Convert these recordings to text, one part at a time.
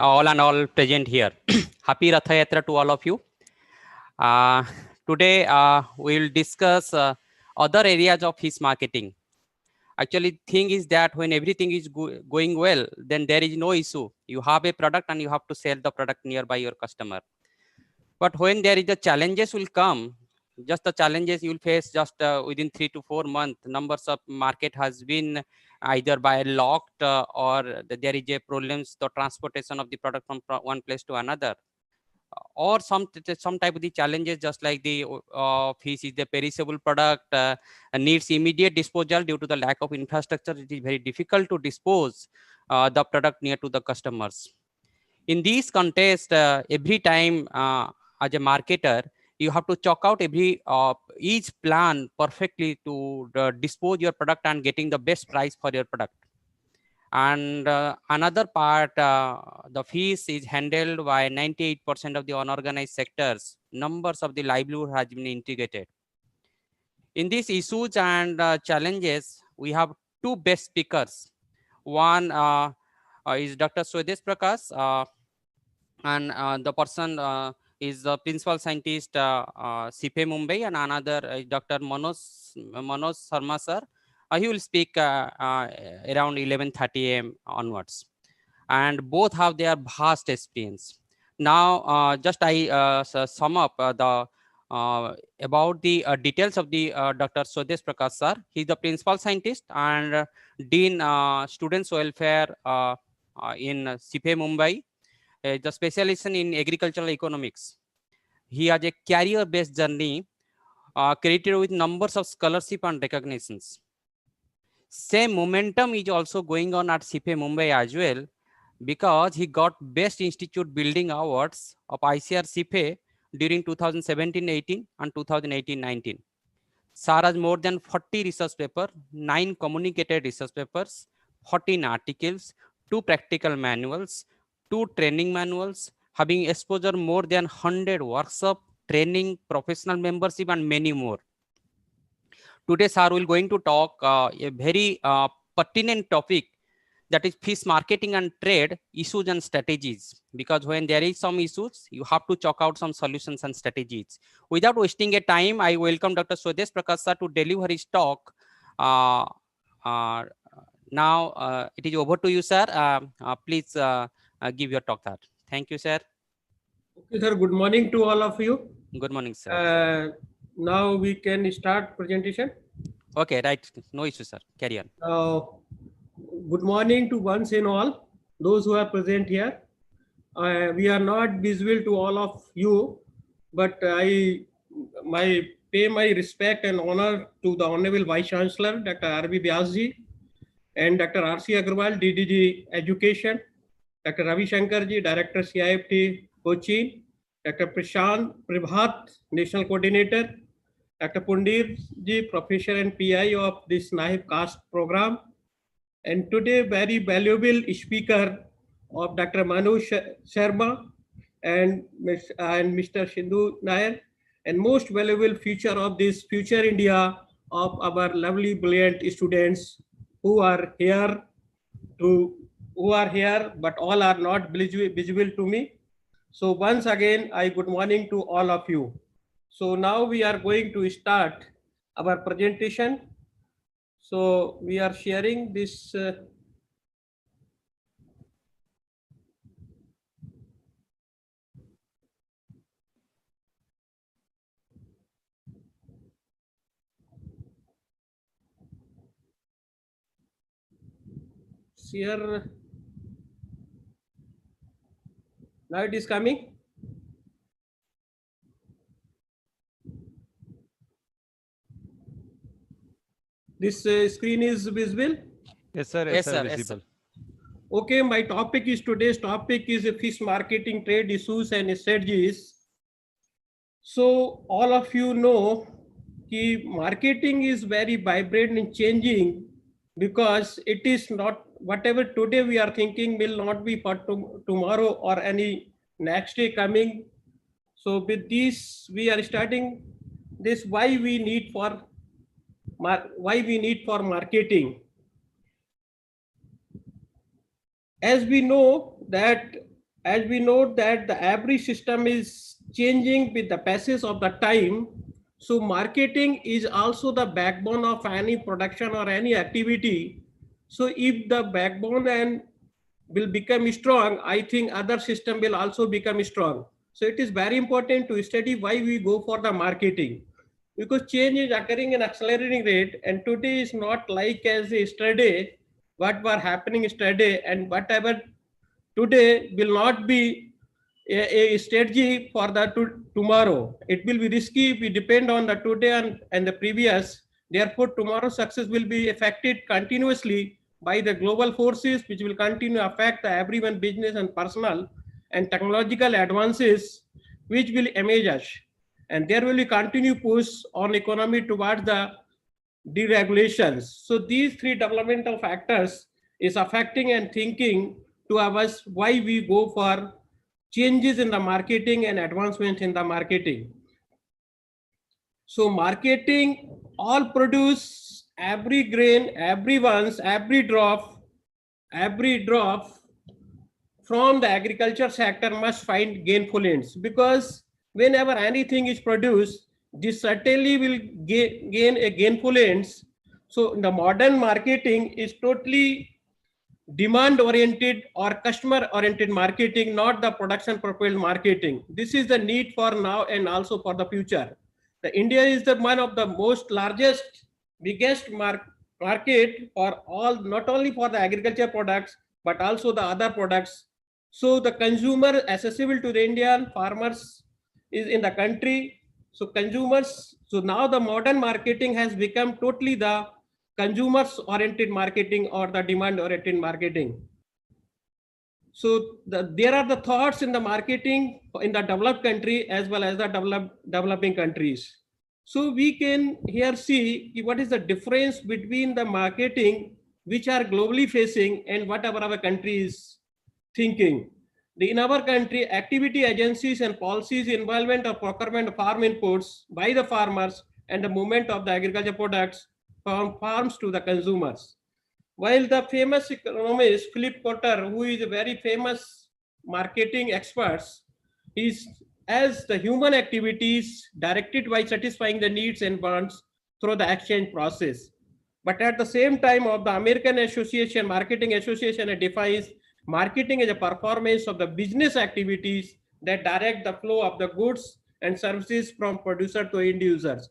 all and all present here. Happy Ratha Yatra to all of you. Today we will discuss other areas of fish marketing. Actually, thing is that when everything is going well, then there is no issue. You have a product and you have to sell the product nearby your customer. But when there is the challenges will come, just the challenges you will face just within 3 to 4 months. Numbers of market has been either by locked or there is a problems the transportation of the product from one place to another, or some type of the challenges, just like the fish is the perishable product, needs immediate disposal due to the lack of infrastructure. It is very difficult to dispose the product near to the customers. In these context, every time as a marketer, you have to chalk out each plan perfectly to dispose your product and getting the best price for your product. And another part, the fees is handled by 98% of the unorganized sectors. Numbers of the livelihood has been integrated. In these issues and challenges, we have two best speakers. One is Dr. Swadesh Prakash, and the person is the principal scientist CFA Mumbai, and another is Dr. Manoj Sharma sir. He will speak around 11:30 a.m. onwards, and both have their vast experience. Now, just I sum up about the details of the Dr. Swadesh Prakash sir. He is the principal scientist and Dean Students Welfare in CFA Mumbai. The specialization in agricultural economics. He has a career-based journey credited with numbers of scholarship and recognitions. Same momentum is also going on at CFA Mumbai as well, because he got Best Institute Building Awards of ICR CFA during 2017-18 and 2018-19. Sir has more than 40 research papers, 9 communicated research papers, 14 articles, 2 practical manuals, 2 training manuals, having exposure more than 100 workshop, training, professional membership, and many more. Today, sir will going to talk a very pertinent topic, that is fish marketing and trade issues and strategies. Because when there is some issues, you have to chalk out some solutions and strategies. Without wasting a time, I welcome Dr. Swadesh Prakash sir to deliver his talk. Now it is over to you, sir. Please give your talk, sir. Thank you, sir. Okay, sir. Good morning to all of you. Good morning, sir. Now we can start presentation. Okay, right. No issue, sir. Carry on. Good morning to once and all those who are present here. We are not visible to all of you, but I pay my respect and honor to the Honorable Vice Chancellor, Dr. R.B. Vyasji, and Dr. R.C. Agarwal, DDG Education, Dr. Ravi Shankarji, Director CIFT Cochin, Dr. Prashant Prabhat, National Coordinator, Dr. Pundirji, Professor and PI of this NAHEP-CAAST program, and today very valuable speaker of Dr. Sharma and Mr. Sindhu Nair, and most valuable feature of this Future India of our lovely brilliant students who are here but all are not visible to me. So once again, good morning to all of you. So now we are going to start our presentation. So we are sharing this. Share. Now it is coming. This screen is visible? Yes, sir. Yes, sir. sir. Visible. Yes, sir. Okay, my topic is today's topic is fish marketing, trade issues and strategies. So all of you know that marketing is very vibrant and changing, because it is not whatever today we are thinking will not be for tomorrow or any next day coming. So with this we are starting this why we need for marketing. As we know that as we know that the every system is changing with the passage of the time. So marketing is also the backbone of any production or any activity. So if the backbone and will become strong, I think other system will also become strong. So it is very important to study why we go for the marketing, because change is occurring in accelerating rate, and today is not like as yesterday. What were happening yesterday and whatever today will not be a strategy for the tomorrow. It will be risky if we depend on the today and the previous. Therefore, tomorrow's success will be affected continuously by the global forces, which will continue to affect the everyone business and personal and technological advances, which will emerge. And there will be continue push on economy towards the deregulations. So these three developmental factors is affecting and thinking to us why we go for changes in the marketing and advancement in the marketing. So marketing all produce every grain, every drop from the agriculture sector must find gainful ends, because whenever anything is produced, this certainly will gain a gainful ends. So the modern marketing is totally demand oriented or customer oriented marketing, not the production propelled marketing. This is the need for now and also for the future. The India is the one of the most largest, biggest market for all, not only for the agriculture products, but also the other products. So the consumer accessible to the Indian farmers is in the country. So consumers, so now the modern marketing has become totally the consumers oriented marketing or the demand oriented marketing. So there are the thoughts in the marketing in the developed country as well as the developing countries. So we can here see what is the difference between the marketing which are globally facing and whatever our country is thinking. In our country, activity agencies and policies involvement of procurement of farm inputs by the farmers and the movement of the agriculture products from farms to the consumers. While the famous economist Philip Kotler, who is a very famous marketing expert, is as the human activities directed by satisfying the needs and wants through the exchange process. But at the same time of the American Association, Marketing Association, it defines marketing as a performance of the business activities that direct the flow of the goods and services from producer to end users.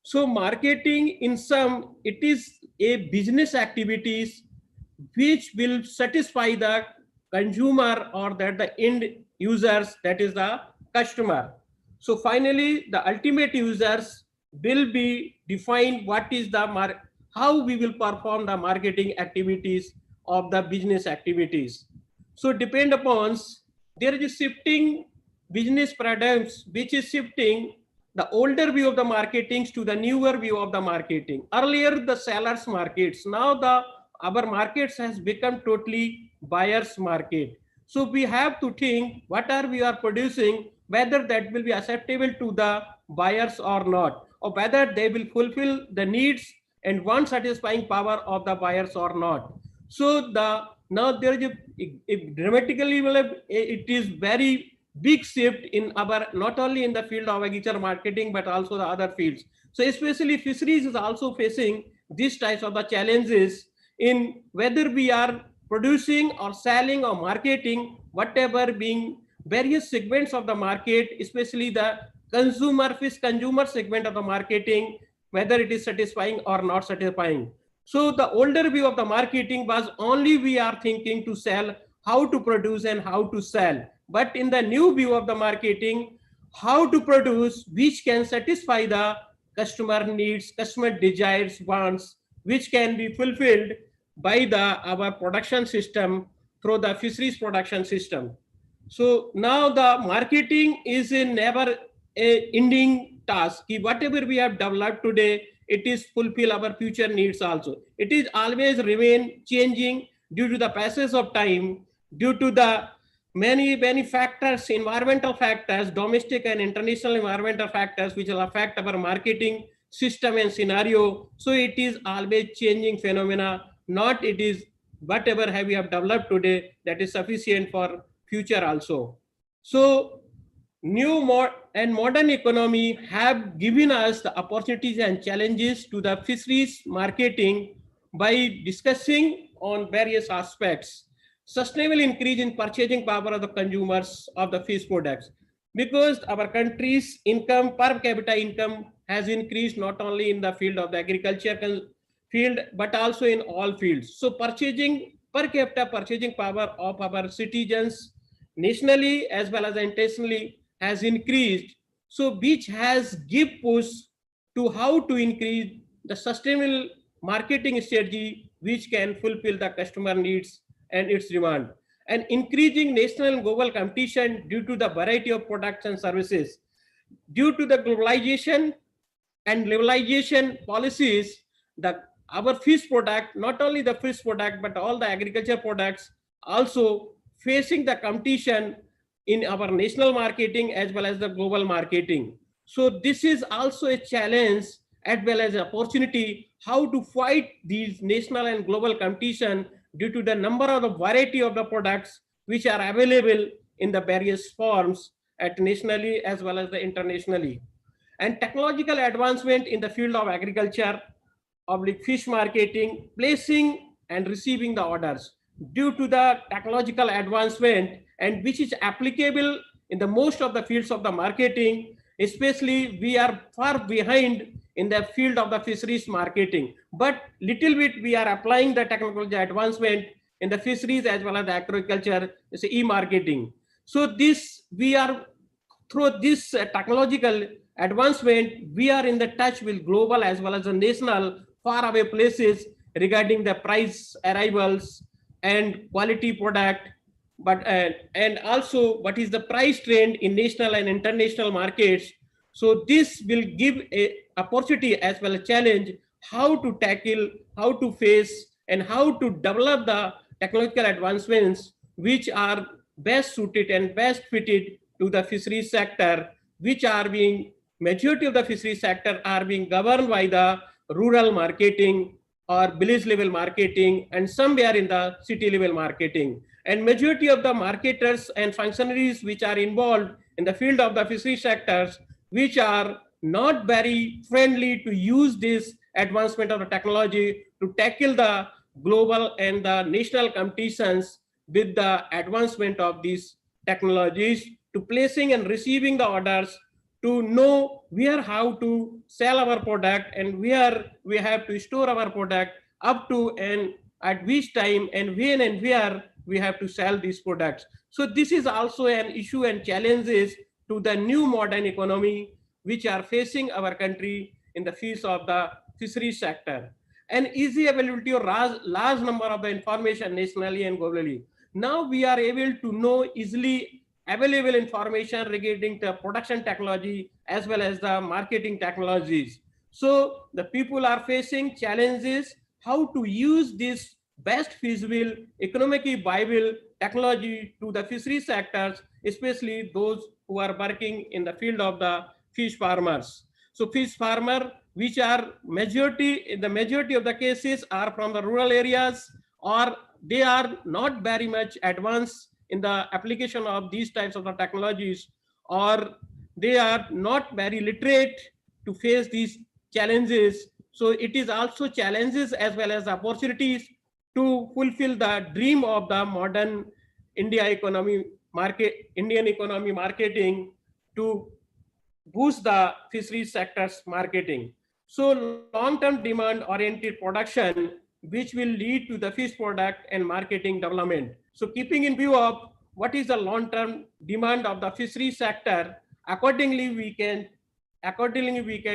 So marketing in sum, it is a business activities which will satisfy the consumer or that the end users, that is the customer. So finally, the ultimate users will be defined what is the how we will perform the marketing activities of the business activities. So depend upon, there is a shifting business paradigms which is shifting the older view of the marketing to the newer view of the marketing. Earlier the sellers markets, now the our markets has become totally buyers market. So we have to think what are we are producing, whether that will be acceptable to the buyers or not, or whether they will fulfill the needs and want satisfying power of the buyers or not. So the now there is a dramatically it is very big shift in our, not only in the field of agriculture marketing but also the other fields. So especially fisheries is also facing these types of the challenges in whether we are producing or selling or marketing, whatever being various segments of the market, especially the consumer segment of the marketing, whether it is satisfying or not satisfying. So the older view of the marketing was only we are thinking to sell, how to produce and how to sell. But in the new view of the marketing, how to produce which can satisfy the customer needs, customer desires, wants, which can be fulfilled by our production system through the fisheries production system. So now the marketing is a never ending task. Whatever we have developed today, it is fulfill our future needs also. It is always remain changing due to the passage of time, due to the many factors, environmental factors, domestic and international environmental factors, which will affect our marketing system and scenario. So it is always changing phenomena, not it is whatever we have developed today that is sufficient for future also. So modern economy have given us the opportunities and challenges to the fisheries marketing by discussing on various aspects. Sustainable increase in purchasing power of the consumers of the fish products, because our country's income, per capita income, has increased not only in the field of the agriculture field but also in all fields. So purchasing per capita purchasing power of our citizens nationally as well as internationally has increased, so which has give push to how to increase the sustainable marketing strategy which can fulfill the customer needs and its demand, and increasing national and global competition due to the variety of products and services. Due to the globalization and liberalization policies, the our fish product, not only the fish product but all the agriculture products, also facing the competition in our national marketing as well as the global marketing. So this is also a challenge as well as opportunity how to fight these national and global competition due to the number of the variety of the products which are available in the various forms at nationally as well as the internationally. And technological advancement in the field of agriculture, oblique fish marketing, placing and receiving the orders due to the technological advancement, and which is applicable in the most of the fields of the marketing. Especially we are far behind in the field of the fisheries marketing, but little bit we are applying the technological advancement in the fisheries as well as the agriculture, is e-marketing. So this we are through this technological advancement, we are in the touch with global as well as the national faraway places regarding the price arrivals and quality product, but and also what is the price trend in national and international markets. So this will give a opportunity as well as challenge how to tackle, how to face, and how to develop the technological advancements which are best suited and best fitted to the fisheries sector, which are being majority of the fisheries sector are being governed by the rural marketing or village level marketing and somewhere in the city level marketing. And majority of the marketers and functionaries which are involved in the field of the fisheries sectors, which are not very friendly to use this advancement of the technology to tackle the global and the national competitions with the advancement of these technologies, to placing and receiving the orders, to know where how to sell our product and where we have to store our product up to and at which time and when and where we have to sell these products. So this is also an issue and challenges to the new modern economy which are facing our country in the fields of the fisheries sector. And easy availability of large number of the information nationally and globally. Now we are able to know easily available information regarding the production technology as well as the marketing technologies. So the people are facing challenges how to use this best feasible, economically viable technology to the fisheries sectors, especially those who are working in the field of the fish farmers. So fish farmer, which are in the majority of the cases are from the rural areas, or they are not very much advanced in the application of these types of the technologies, or they are not very literate to face these challenges. So it is also challenges as well as opportunities to fulfill the dream of the modern Indian economy marketing to boost the fisheries sector's marketing. So long-term demand-oriented production, which will lead to the fish product and marketing development. So keeping in view of what is the long-term demand of the fisheries sector, accordingly we can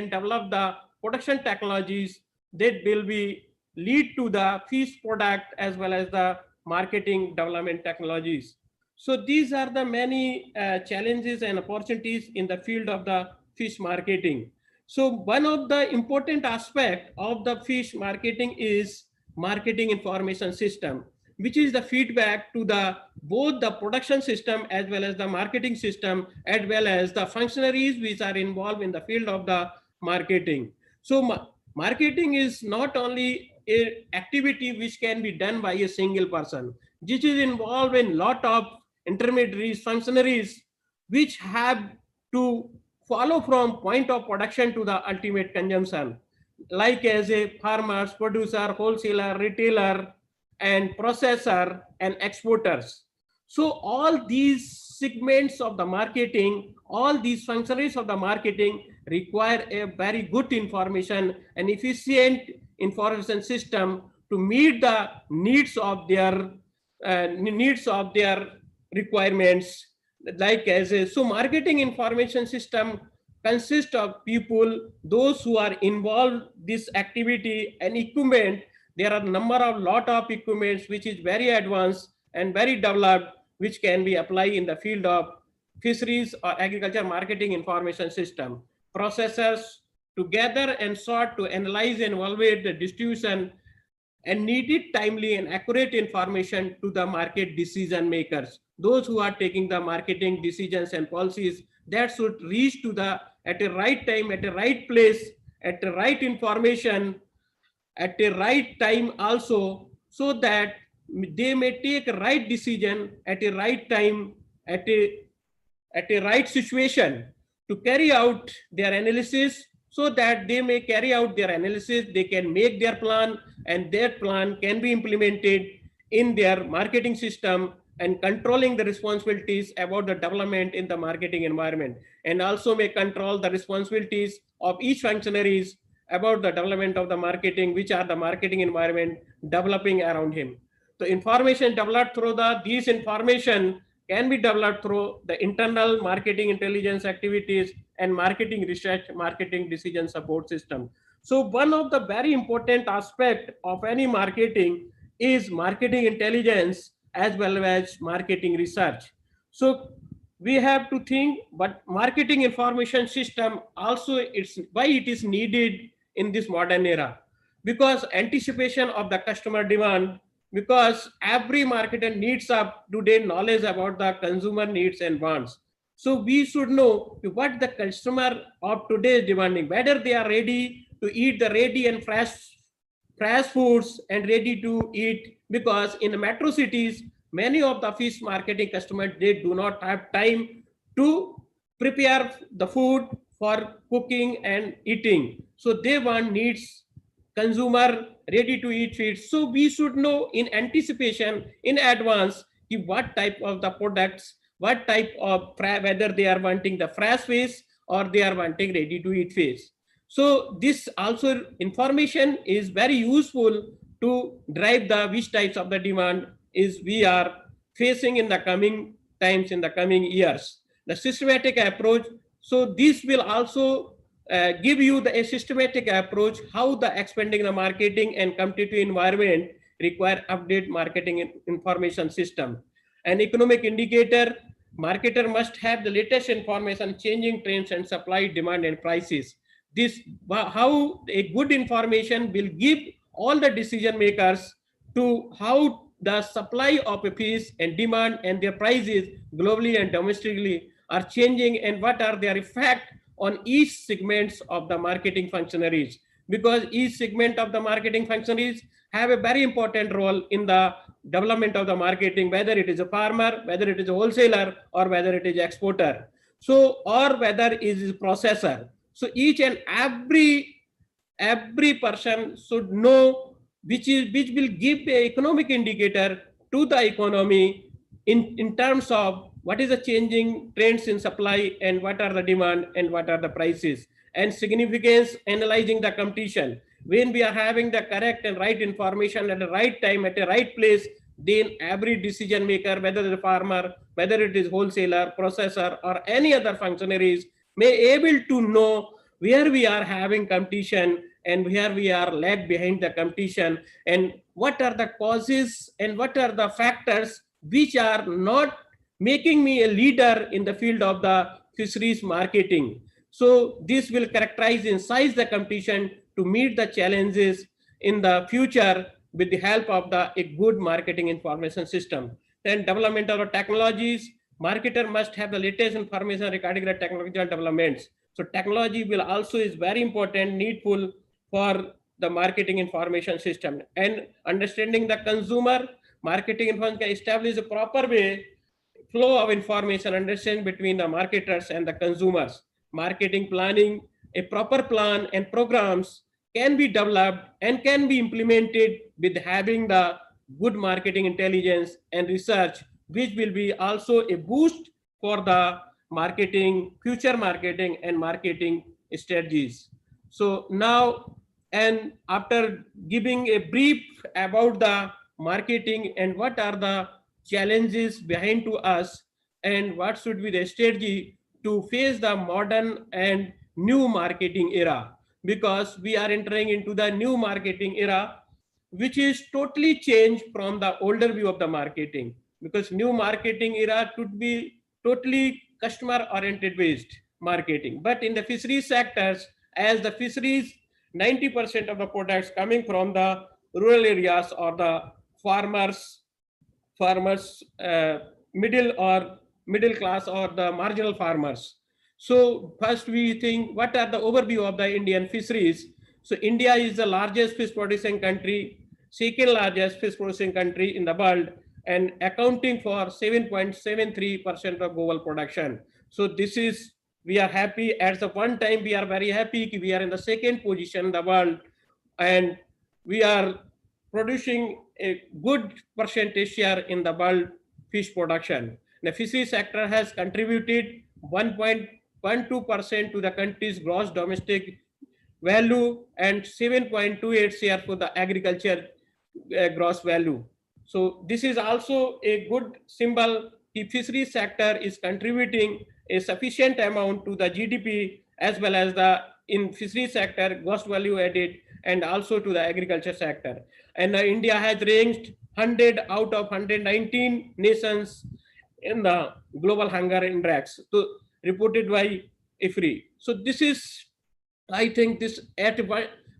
develop the production technologies that will be lead to the fish product as well as the marketing development technologies. So these are the many challenges and opportunities in the field of the fish marketing. So one of the important aspect of the fish marketing is marketing information system, which is the feedback to the both the production system as well as the marketing system, as well as the functionaries which are involved in the field of the marketing. So marketing is not only a activity which can be done by a single person, which is involved in lot of intermediaries, functionaries, which have to follow from point of production to the ultimate consumption, like as a farmers, producer, wholesaler, retailer, and processor and exporters. So all these segments of the marketing, all these functionaries of the marketing require a very good information and efficient information system to meet the needs of their requirements. Like as a, so marketing information system consists of people, those who are involved this activity and equipment. There are number of lot of equipments which is very advanced and very developed, which can be applied in the field of fisheries or agriculture marketing information system. Processors to gather and sort, to analyze and evaluate the distribution and needed timely and accurate information to the market decision makers, those who are taking the marketing decisions and policies, that should reach to the at a right time, at a right place, at the right information, at the right time also, so that they may take a right decision at a right time, at a right situation to carry out their analysis, so that they may carry out their analysis, they can make their plan, and their plan can be implemented in their marketing system and controlling the responsibilities about the development in the marketing environment, and also may control the responsibilities of each functionaries about the development of the marketing, which are the marketing environment developing around him. The information developed through these information can be developed through the internal marketing intelligence activities and marketing research, marketing decision support system. So one of the very important aspect of any marketing is marketing intelligence as well as marketing research. So we have to think, but marketing information system also, it's why it is needed in this modern era, because anticipation of the customer demand, because every marketer needs up-to-date knowledge about the consumer needs and wants. So we should know what the customer of today is demanding, whether they are ready to eat the ready and fresh foods and ready to eat, because in the metro cities, many of the fish marketing customers, they do not have time to prepare the food for cooking and eating. So they want needs consumer ready to eat feed. So we should know in anticipation, in advance, what type of the products, what type of, whether they are wanting the fresh fish or they are wanting ready to eat fish. So this also information is very useful to drive the which types of the demand is we are facing in the coming times, in the coming years. The systematic approach. So this will also give you a systematic approach how the expanding the marketing and competitive environment require update marketing information system. An economic indicator, marketer must have the latest information, changing trends and supply, demand and prices. This how a good information will give all the decision makers to how the supply of a fish and demand and their prices globally and domestically are changing, and what are their effect on each segments of the marketing functionaries, because each segment of the marketing functionaries have a very important role in the development of the marketing, whether it is a farmer, whether it is a wholesaler, or whether it is exporter, so or whether it is a processor. So each and every person should know which will give an economic indicator to the economy in terms of what is the changing trends in supply and what are the demand and what are the prices, and significance analyzing the competition. When we are having the correct and right information at the right time, at the right place, then every decision maker, whether the farmer, whether it is wholesaler, processor, or any other functionaries, may able to know where we are having competition and where we are lag behind the competition, and what are the causes and what are the factors which are not making me a leader in the field of the fisheries marketing. So this will characterize and size the competition to meet the challenges in the future with the help of a good marketing information system. Then development of the technologies, marketer must have the latest information regarding the technological developments. So technology will also is very important, needful for the marketing information system. And understanding the consumer, marketing information can establish a proper way flow of information understanding between the marketers and the consumers. Marketing planning, a proper plan and programs can be developed and can be implemented with having the good marketing intelligence and research, which will be also a boost for the marketing, future marketing and marketing strategies. So now, and after giving a brief about the marketing and what are the challenges behind to us and what should be the strategy to face the modern and new marketing era, because we are entering into the new marketing era which is totally changed from the older view of the marketing, because new marketing era could be totally customer oriented based marketing. But in the fisheries sectors, as the fisheries 90% of the products coming from the rural areas or the farmers middle class or the marginal farmers. So first we think what are the overview of the Indian fisheries. So India is the largest fish producing country, second largest fish producing country in the world, and accounting for 7.73% of global production. So this is, we are happy. At the one time we are very happy we are in the second position in the world, and we are producing a good percentage share in the world fish production. The fishery sector has contributed 1.12% to the country's gross domestic value and 7.28 share for the agriculture gross value. So this is also a good symbol. The fishery sector is contributing a sufficient amount to the GDP as well as the in fishery sector gross value added, and also to the agriculture sector. And India has ranked 100 out of 119 nations in the global hunger index, so reported by IFRI. So this is, I think this at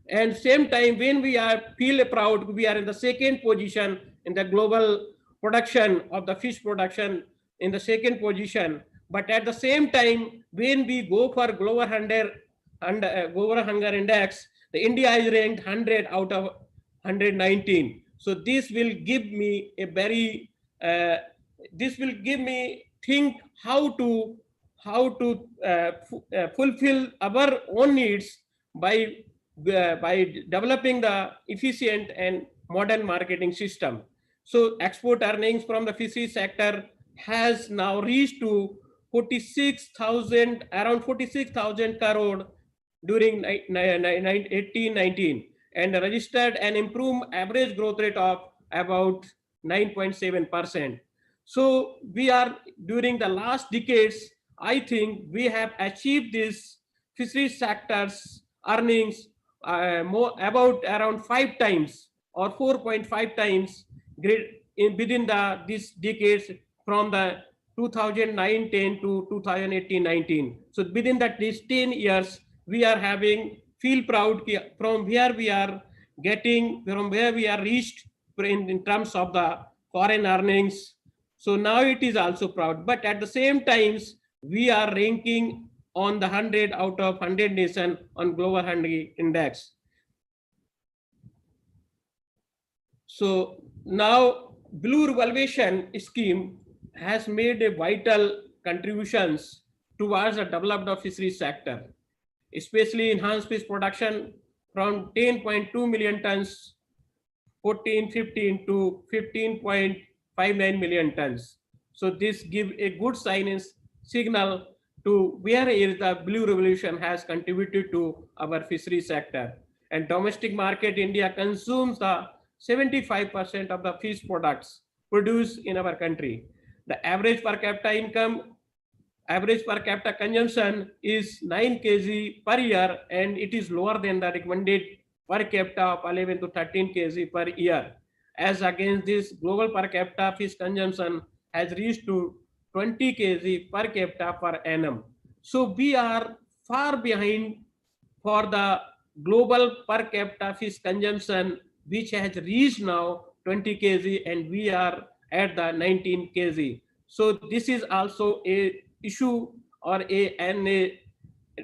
and same time when we are feel proud, we are in the second position in the global production of the fish production, in the second position. But at the same time, when we go for global hunger and global hunger index, the India is ranked 100 out of 119. So this will give me a very this will give me think how to fulfill our own needs by developing the efficient and modern marketing system. So export earnings from the fisheries sector has now reached to 46,000, around 46,000 crore during 1819, and registered an improved average growth rate of about 9.7%. So we are, during the last decades, I think we have achieved this fisheries sector's earnings more about around 5 times or 4.5 times within these decades, from the 2009-10 to 2018-19. So within these 10 years, we are having, feel proud from where we are getting, from where we are reached in terms of the foreign earnings. So now it is also proud, but at the same times, we are ranking on the 100 out of 100 nation on global hunger index. So now blue revaluation scheme has made a vital contributions towards the development of fisheries sector, especially enhanced fish production from 10.2 million tons 14-15 to 15.59 million tons. So this gives a good signal to where the blue revolution has contributed to our fishery sector. And domestic market, India consumes the 75% of the fish products produced in our country. The average per capita consumption is 9 kg per year, and it is lower than the recommended per capita of 11 to 13 kg per year. As against this, global per capita fish consumption has reached to 20 kg per capita per annum. So we are far behind for the global per capita fish consumption, which has reached now 20 kg, and we are at the 19 kg. So this is also a issue or a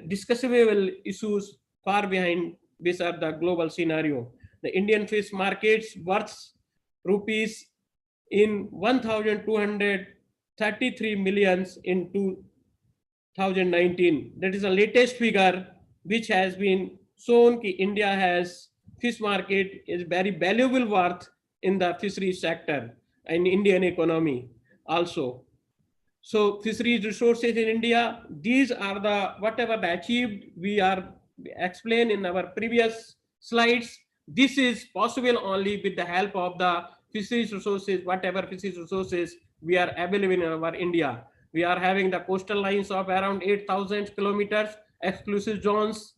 discussable issues far behind this are the global scenario. The Indian fish markets worth rupees in 1,200 33 millions in 2019. That is the latest figure which has been shown that India has fish market is very valuable worth in the fisheries sector and Indian economy also. So fisheries resources in India, these are the whatever the achieved we are explained in our previous slides. This is possible only with the help of the fisheries resources, whatever fisheries resources we are available in our India. We are having the coastal lines of around 8,000 kilometers, exclusive zones,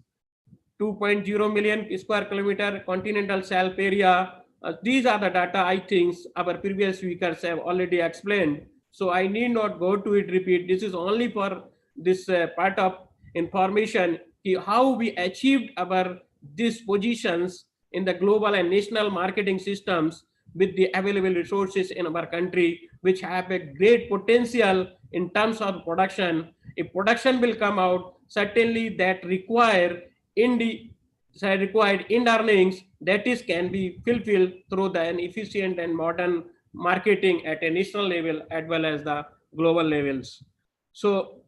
2.0 million square kilometer continental shelf area. These are the data I think our previous speakers have already explained. So I need not go to it repeat. This is only for this part of information how we achieved our these positions in the global and national marketing systems with the available resources in our country, which have a great potential in terms of production. If production will come out, certainly that required in earnings that is can be fulfilled through the an efficient and modern marketing at a national level as well as the global levels. So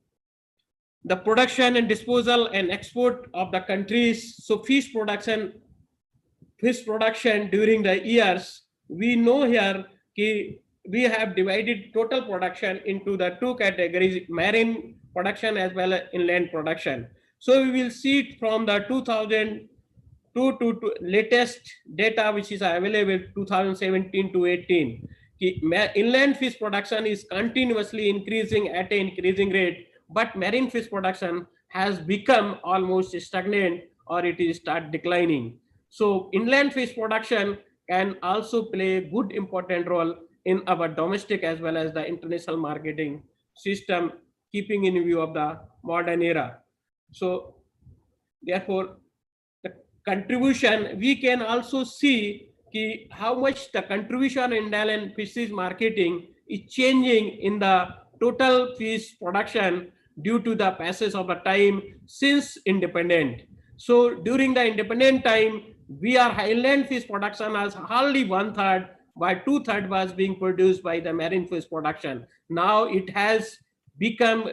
the production and disposal and export of the countries. So fish production during the years, we know here we have divided total production into the two categories, marine production as well as inland production. So we will see it from the 2002 to latest data which is available 2017 to 18. Inland fish production is continuously increasing at an increasing rate, but marine fish production has become almost stagnant or it is start declining. So inland fish production can also play a good important role in our domestic as well as the international marketing system, keeping in view of the modern era. So therefore, the contribution, we can also see how much the contribution in inland fisheries marketing is changing in the total fish production due to the passage of the time since independent. So during the independent time, we are inland fish production as hardly 1/3, but 2/3 was being produced by the marine fish production. Now it has become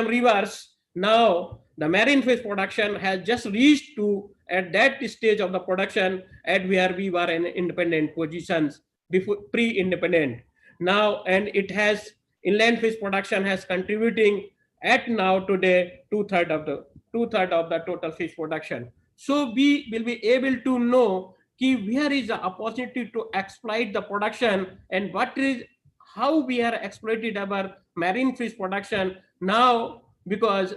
reverse. Now the marine fish production has just reached to at that stage of the production at where we were in independent positions before pre-independent. Now and it has inland fish production has contributing at now today 2/3 of the total fish production. So we will be able to know where is the opportunity to exploit the production and what is how we are exploited our marine fish production now, because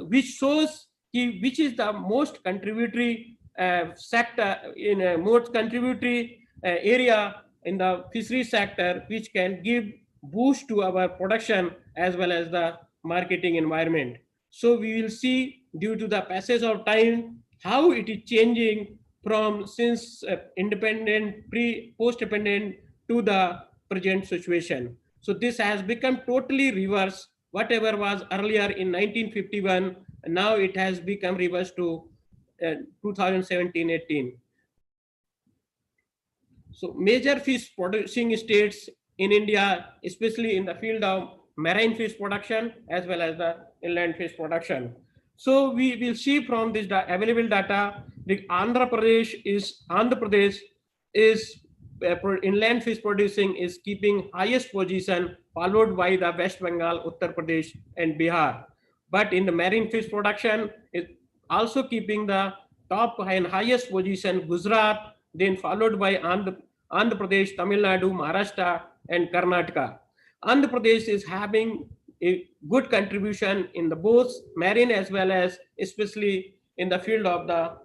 which shows which is the most contributory sector in a most contributory area in the fishery sector, which can give boost to our production as well as the marketing environment. So we will see due to the passage of time how it is changing from since independent post-independent to the present situation. So this has become totally reverse. Whatever was earlier in 1951, now it has become reverse to 2017-18. So major fish producing states in India, especially in the field of marine fish production as well as the inland fish production. So we will see from this available data, the Andhra Pradesh is inland fish producing is keeping highest position, followed by the West Bengal, Uttar Pradesh, and Bihar. But in the marine fish production, is also keeping the top and highest position Gujarat, then followed by Andhra Pradesh, Tamil Nadu, Maharashtra, and Karnataka. Andhra Pradesh is having a good contribution in the both marine as well as especially in the field of the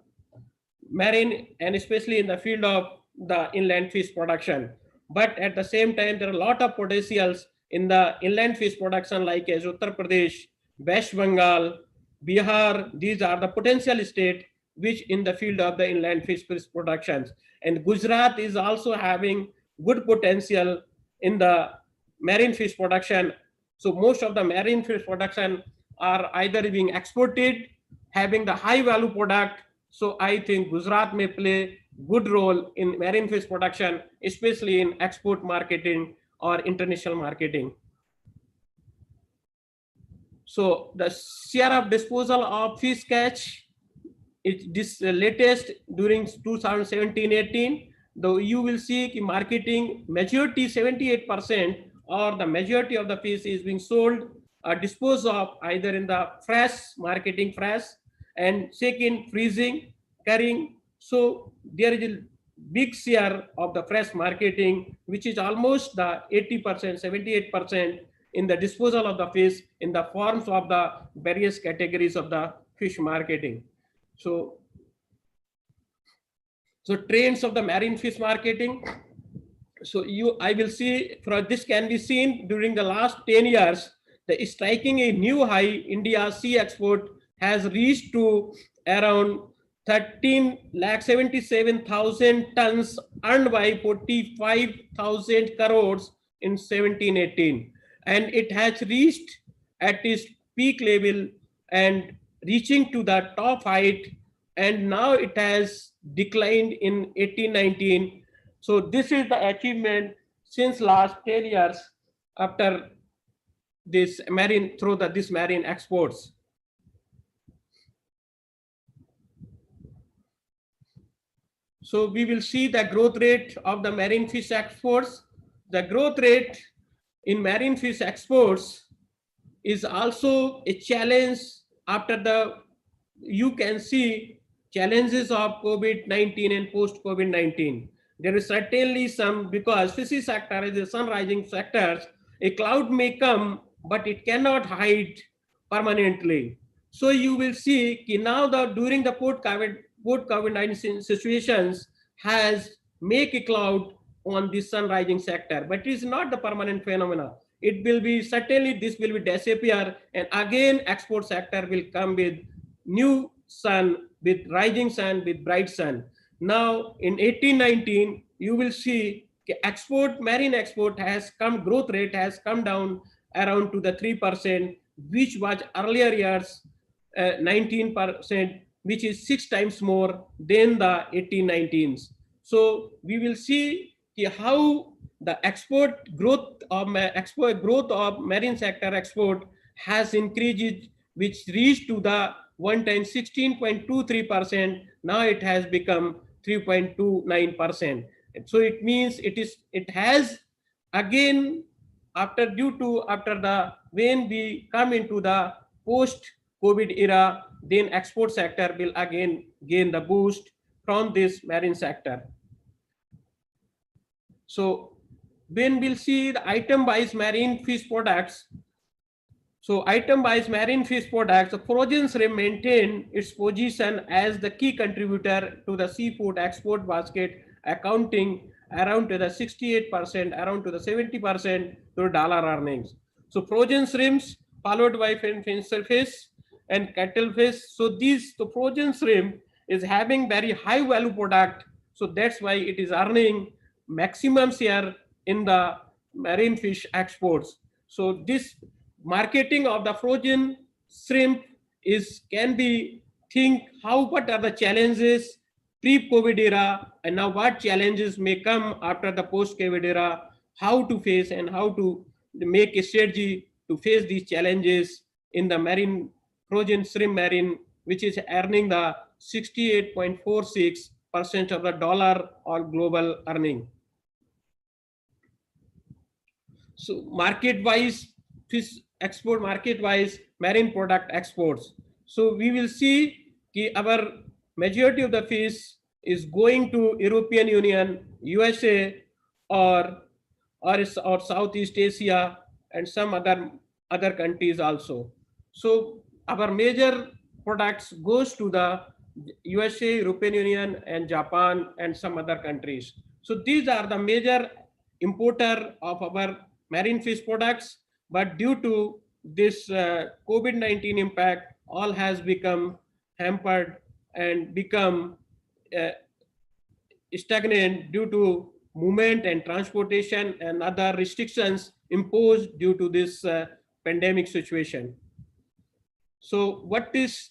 marine and especially in the field of the inland fish production. But at the same time, there are a lot of potentials in the inland fish production like as Uttar Pradesh, West Bengal, Bihar. These are the potential states which in the field of the inland fish productions. And Gujarat is also having good potential in the marine fish production. So most of the marine fish production are either being exported, having the high value product. So I think Gujarat may play good role in marine fish production, especially in export marketing or international marketing. So the share of disposal of fish catch is this latest during 2017-18. Though you will see marketing majority 78% or the majority of the fish is being sold or disposed of either in the fresh marketing fresh, and second freezing, carrying. So there is a big share of the fresh marketing, which is almost the 80%, 78% in the disposal of the fish in the forms of the various categories of the fish marketing. So trends of the marine fish marketing. So I will see from this can be seen during the last 10 years, the striking a new high. India sea export has reached to around 13,77,000 tons, earned by 45,000 crores in 17-18, and it has reached at its peak level and reaching to the top height, and now it has declined in 18-19. So this is the achievement since last 10 years after this marine through this marine exports. So we will see the growth rate of the marine fish exports. The growth rate in marine fish exports is also a challenge after the, you can see challenges of COVID-19 and post-COVID-19. There is certainly some, because fishery sector is a sun-rising sector, a cloud may come, but it cannot hide permanently. So you will see now that during the post-COVID-19 situations has make a cloud on this sun-rising sector, but it is not the permanent phenomena. It will be certainly, this will be disappear, and again export sector will come with new sun, with rising sun, with bright sun. Now in 18-19, you will see export, marine export has come, growth rate has come down around to the 3%, which was earlier years 19%, which is 6 times more than the 18-19s. So we will see how the export growth of marine sector export has increased, which reached to the one time 16.23%. Now it has become 3.29%. So it means it has again after when we come into the post COVID era, then export sector will again gain the boost from this marine sector. So when we'll see the item-wise marine fish products. So item-wise marine fish products, the frozen shrimp maintain its position as the key contributor to the seafood export basket, accounting around to the 68%, around to the 70% to dollar earnings. So frozen shrimps followed by finfish fish and cuttlefish. So the frozen shrimp is having very high value product. So that's why it is earning maximum share in the marine fish exports. So this marketing of the frozen shrimp can be think what are the challenges pre-COVID era, and now what challenges may come after the post-COVID era, how to face and how to make a strategy to face these challenges in the marine frozen shrimp marine, which is earning the 68.46% of the dollar or global earning. So market-wise, fish export market-wise, marine product exports. So we will see our majority of the fish is going to European Union, USA, or Southeast Asia, and some other countries also. So our major products goes to the USA, European Union, and Japan, and some other countries. So these are the major importer of our marine fish products, but due to this COVID-19 impact, all has become hampered and become stagnant due to movement and transportation and other restrictions imposed due to this pandemic situation. So what is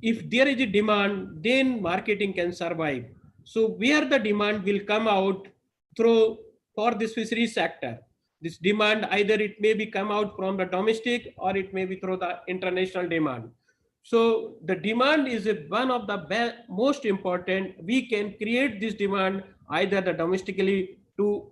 if there is a demand, then marketing can survive. So where the demand will come out through for this fisheries sector. This demand, either it may be come out from the domestic or it may be through the international demand. So the demand is one of the most important. We can create this demand either the domestically to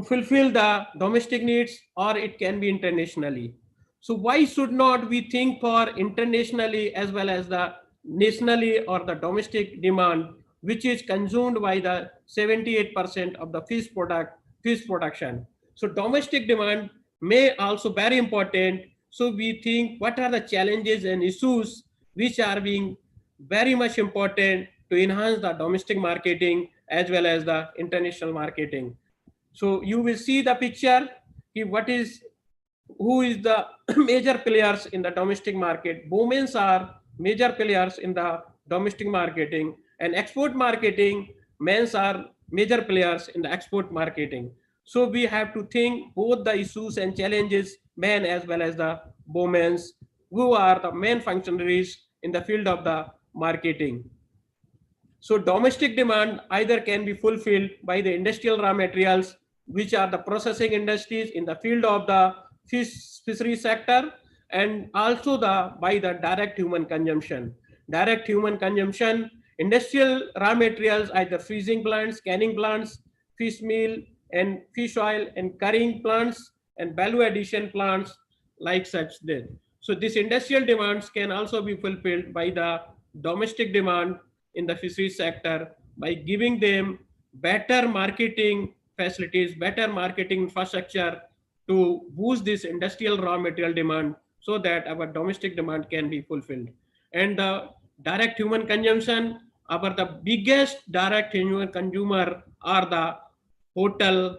fulfill the domestic needs, or it can be internationally. So why should not we think for internationally as well as the nationally or the domestic demand, which is consumed by the 78% of the fish production. So domestic demand may also very important. So we think what are the challenges and issues which are being very much important to enhance the domestic marketing as well as the international marketing. So you will see the picture, who is the major players in the domestic market. Women are major players in the domestic marketing, and export marketing, men are major players in the export marketing. So we have to think both the issues and challenges, men as well as the women, who are the main functionaries in the field of the marketing. So domestic demand either can be fulfilled by the industrial raw materials, which are the processing industries in the field of the fishery sector, and also by the direct human consumption. Direct human consumption, industrial raw materials, either freezing plants, canning plants, fish meal and fish oil and currying plants and value addition plants like such that. So these industrial demands can also be fulfilled by the domestic demand in the fisheries sector by giving them better marketing facilities, better marketing infrastructure to boost this industrial raw material demand so that our domestic demand can be fulfilled. And the direct human consumption, the biggest direct human consumer are the hotel,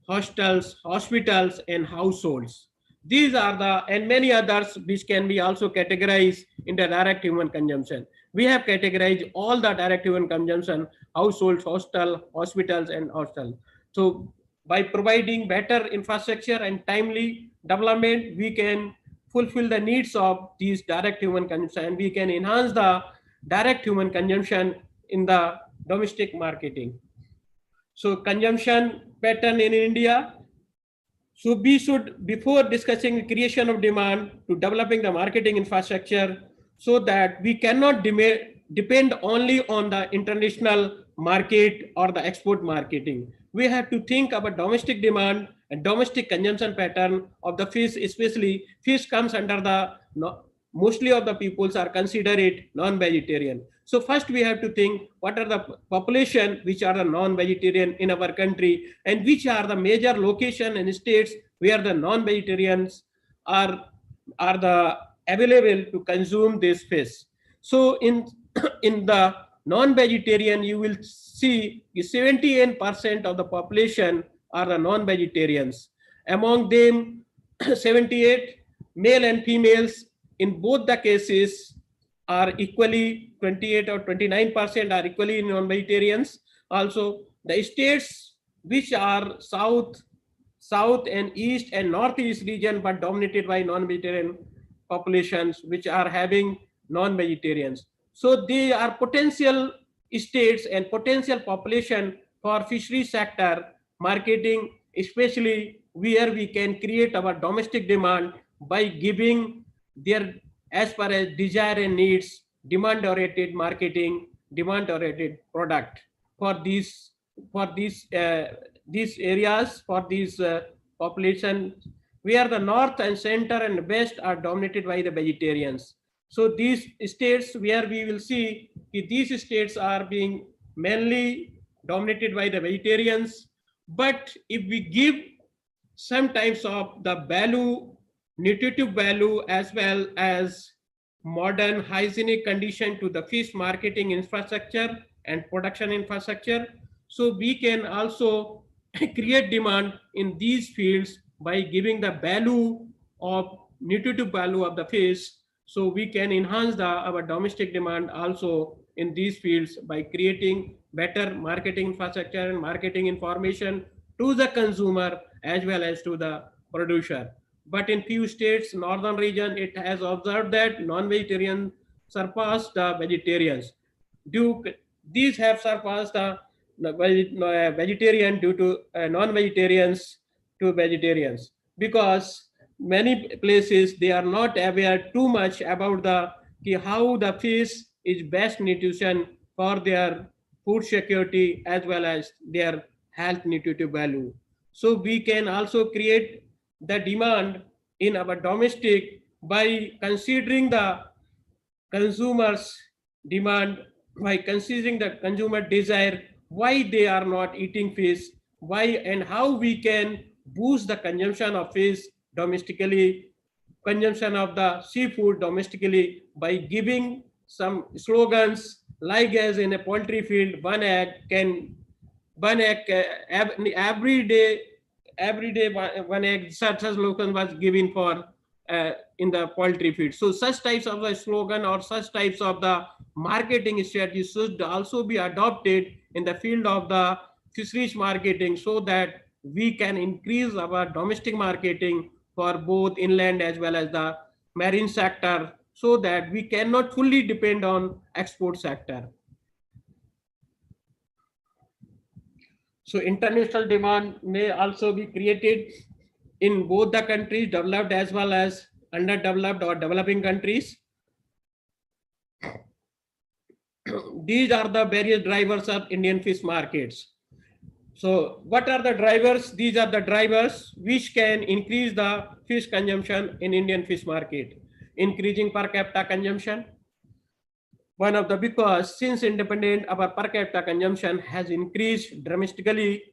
hostels, hospitals, and households. These are and many others which can be also categorized in the direct human consumption. We have categorized all the direct human consumption: households, hospitals, and hostel. So by providing better infrastructure and timely development, we can fulfill the needs of these direct human consumption, and we can enhance the direct human consumption in the domestic marketing. So consumption pattern in India. So we should, before discussing creation of demand, to developing the marketing infrastructure, so that we cannot depend only on the international market or the export marketing. We have to think about domestic demand and domestic consumption pattern of the fish. Especially fish comes under the, mostly of the peoples are considered non-vegetarian. So first we have to think what are the population which are the non-vegetarian in our country, and which are the major location and states where the non-vegetarians are the available to consume this fish. So in the non-vegetarian, you will see 78% of the population are the non-vegetarians. Among them, 78 male and females in both the cases are equally, 28 or 29% are equally non-vegetarians. Also, the states which are south and east and northeast region but dominated by non-vegetarian populations, which are having non-vegetarians. So they are potential states and potential population for fishery sector marketing, especially where we can create our domestic demand by giving their, as per as desire and needs, demand-oriented marketing, demand-oriented product for these areas, for these population where the north and center and west are dominated by the vegetarians. So these states where we will see these states are being mainly dominated by the vegetarians. But if we give some types of the value, nutritive value, as well as modern hygienic condition to the fish marketing infrastructure and production infrastructure, so we can also create demand in these fields by giving the value of nutritive value of the fish. So we can enhance our domestic demand also in these fields by creating better marketing infrastructure and marketing information to the consumer as well as to the producer. But in few states, northern region, it has observed that non-vegetarian surpassed the vegetarians. These have surpassed the vegetarian due to non-vegetarians to vegetarians, because many places they are not aware too much about how the fish is best nutrition for their food security as well as their health nutritive value. So we can also create the demand in our domestic by considering the consumers demand, by considering the consumer desire, why they are not eating fish, why and how we can boost the consumption of fish domestically, consumption of the seafood domestically, by giving some slogans like, as in a poultry field, one egg every day one egg, such slogan was given for in the poultry feed. So such types of the slogan or such types of the marketing strategies should also be adopted in the field of the fisheries marketing, so that we can increase our domestic marketing for both inland as well as the marine sector, so that we cannot fully depend on export sector. So international demand may also be created in both the countries, developed as well as underdeveloped or developing countries. These are the various drivers of Indian fish markets. So what are the drivers? These are the drivers which can increase the fish consumption in Indian fish market. Increasing per capita consumption. One of the, because since independent, our per capita consumption has increased dramatically.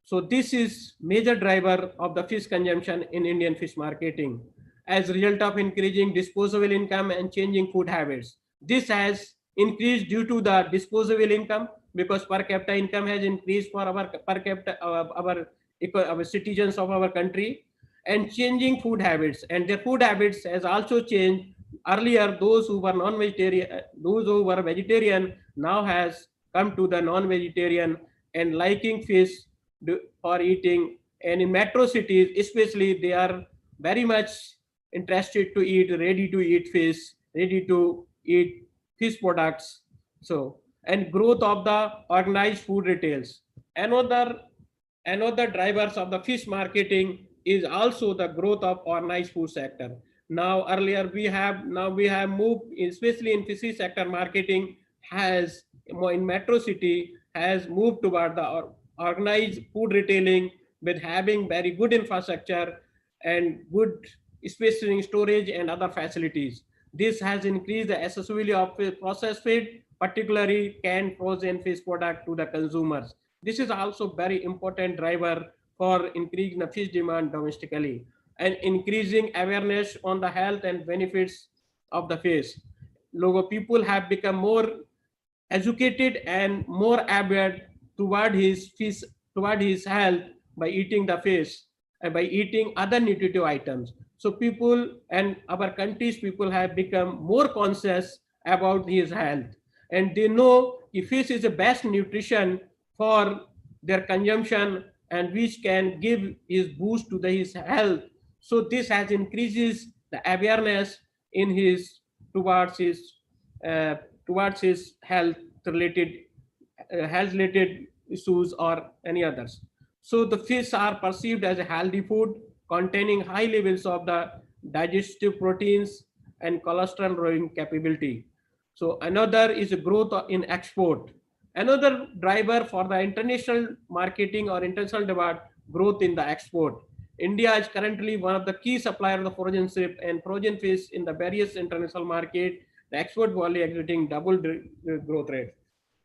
So this is major driver of the fish consumption in Indian fish marketing as a result of increasing disposable income and changing food habits. This has increased due to the disposable income, because per capita income has increased for our per capita our citizens of our country, and changing food habits, and their food habits has also changed. Earlier, those who were non-vegetarian, those who were vegetarian, now has come to the non-vegetarian and liking fish for eating. And in metro cities especially, they are very much interested to eat ready to eat fish, ready to eat fish products. So, and growth of the organized food retails. Another drivers of the fish marketing is also the growth of organized food sector. Now earlier we have moved, especially in fishery sector, marketing has in metro city has moved toward the organized food retailing, with having very good infrastructure and good especially storage and other facilities. This has increased the accessibility of processed feed, particularly canned frozen fish product, to the consumers. This is also very important driver for increasing the fish demand domestically and increasing awareness on the health and benefits of the fish. Local people have become more educated and more aware toward his fish, toward his health, by eating the fish and by eating other nutritive items. So people and our country's people have become more conscious about his health, and they know if fish is the best nutrition for their consumption and which can give his boost to his health. So this has increases the awareness in his towards his uh, towards his health related issues or any others. So the fish are perceived as a healthy food containing high levels of the digestive proteins and cholesterol lowering capability. So another is a growth in export. Another driver for the international marketing or international demand, growth in the export. India is currently one of the key suppliers of the frozen shrimp and frozen fish in the various international market. The export volume exhibiting double growth rate.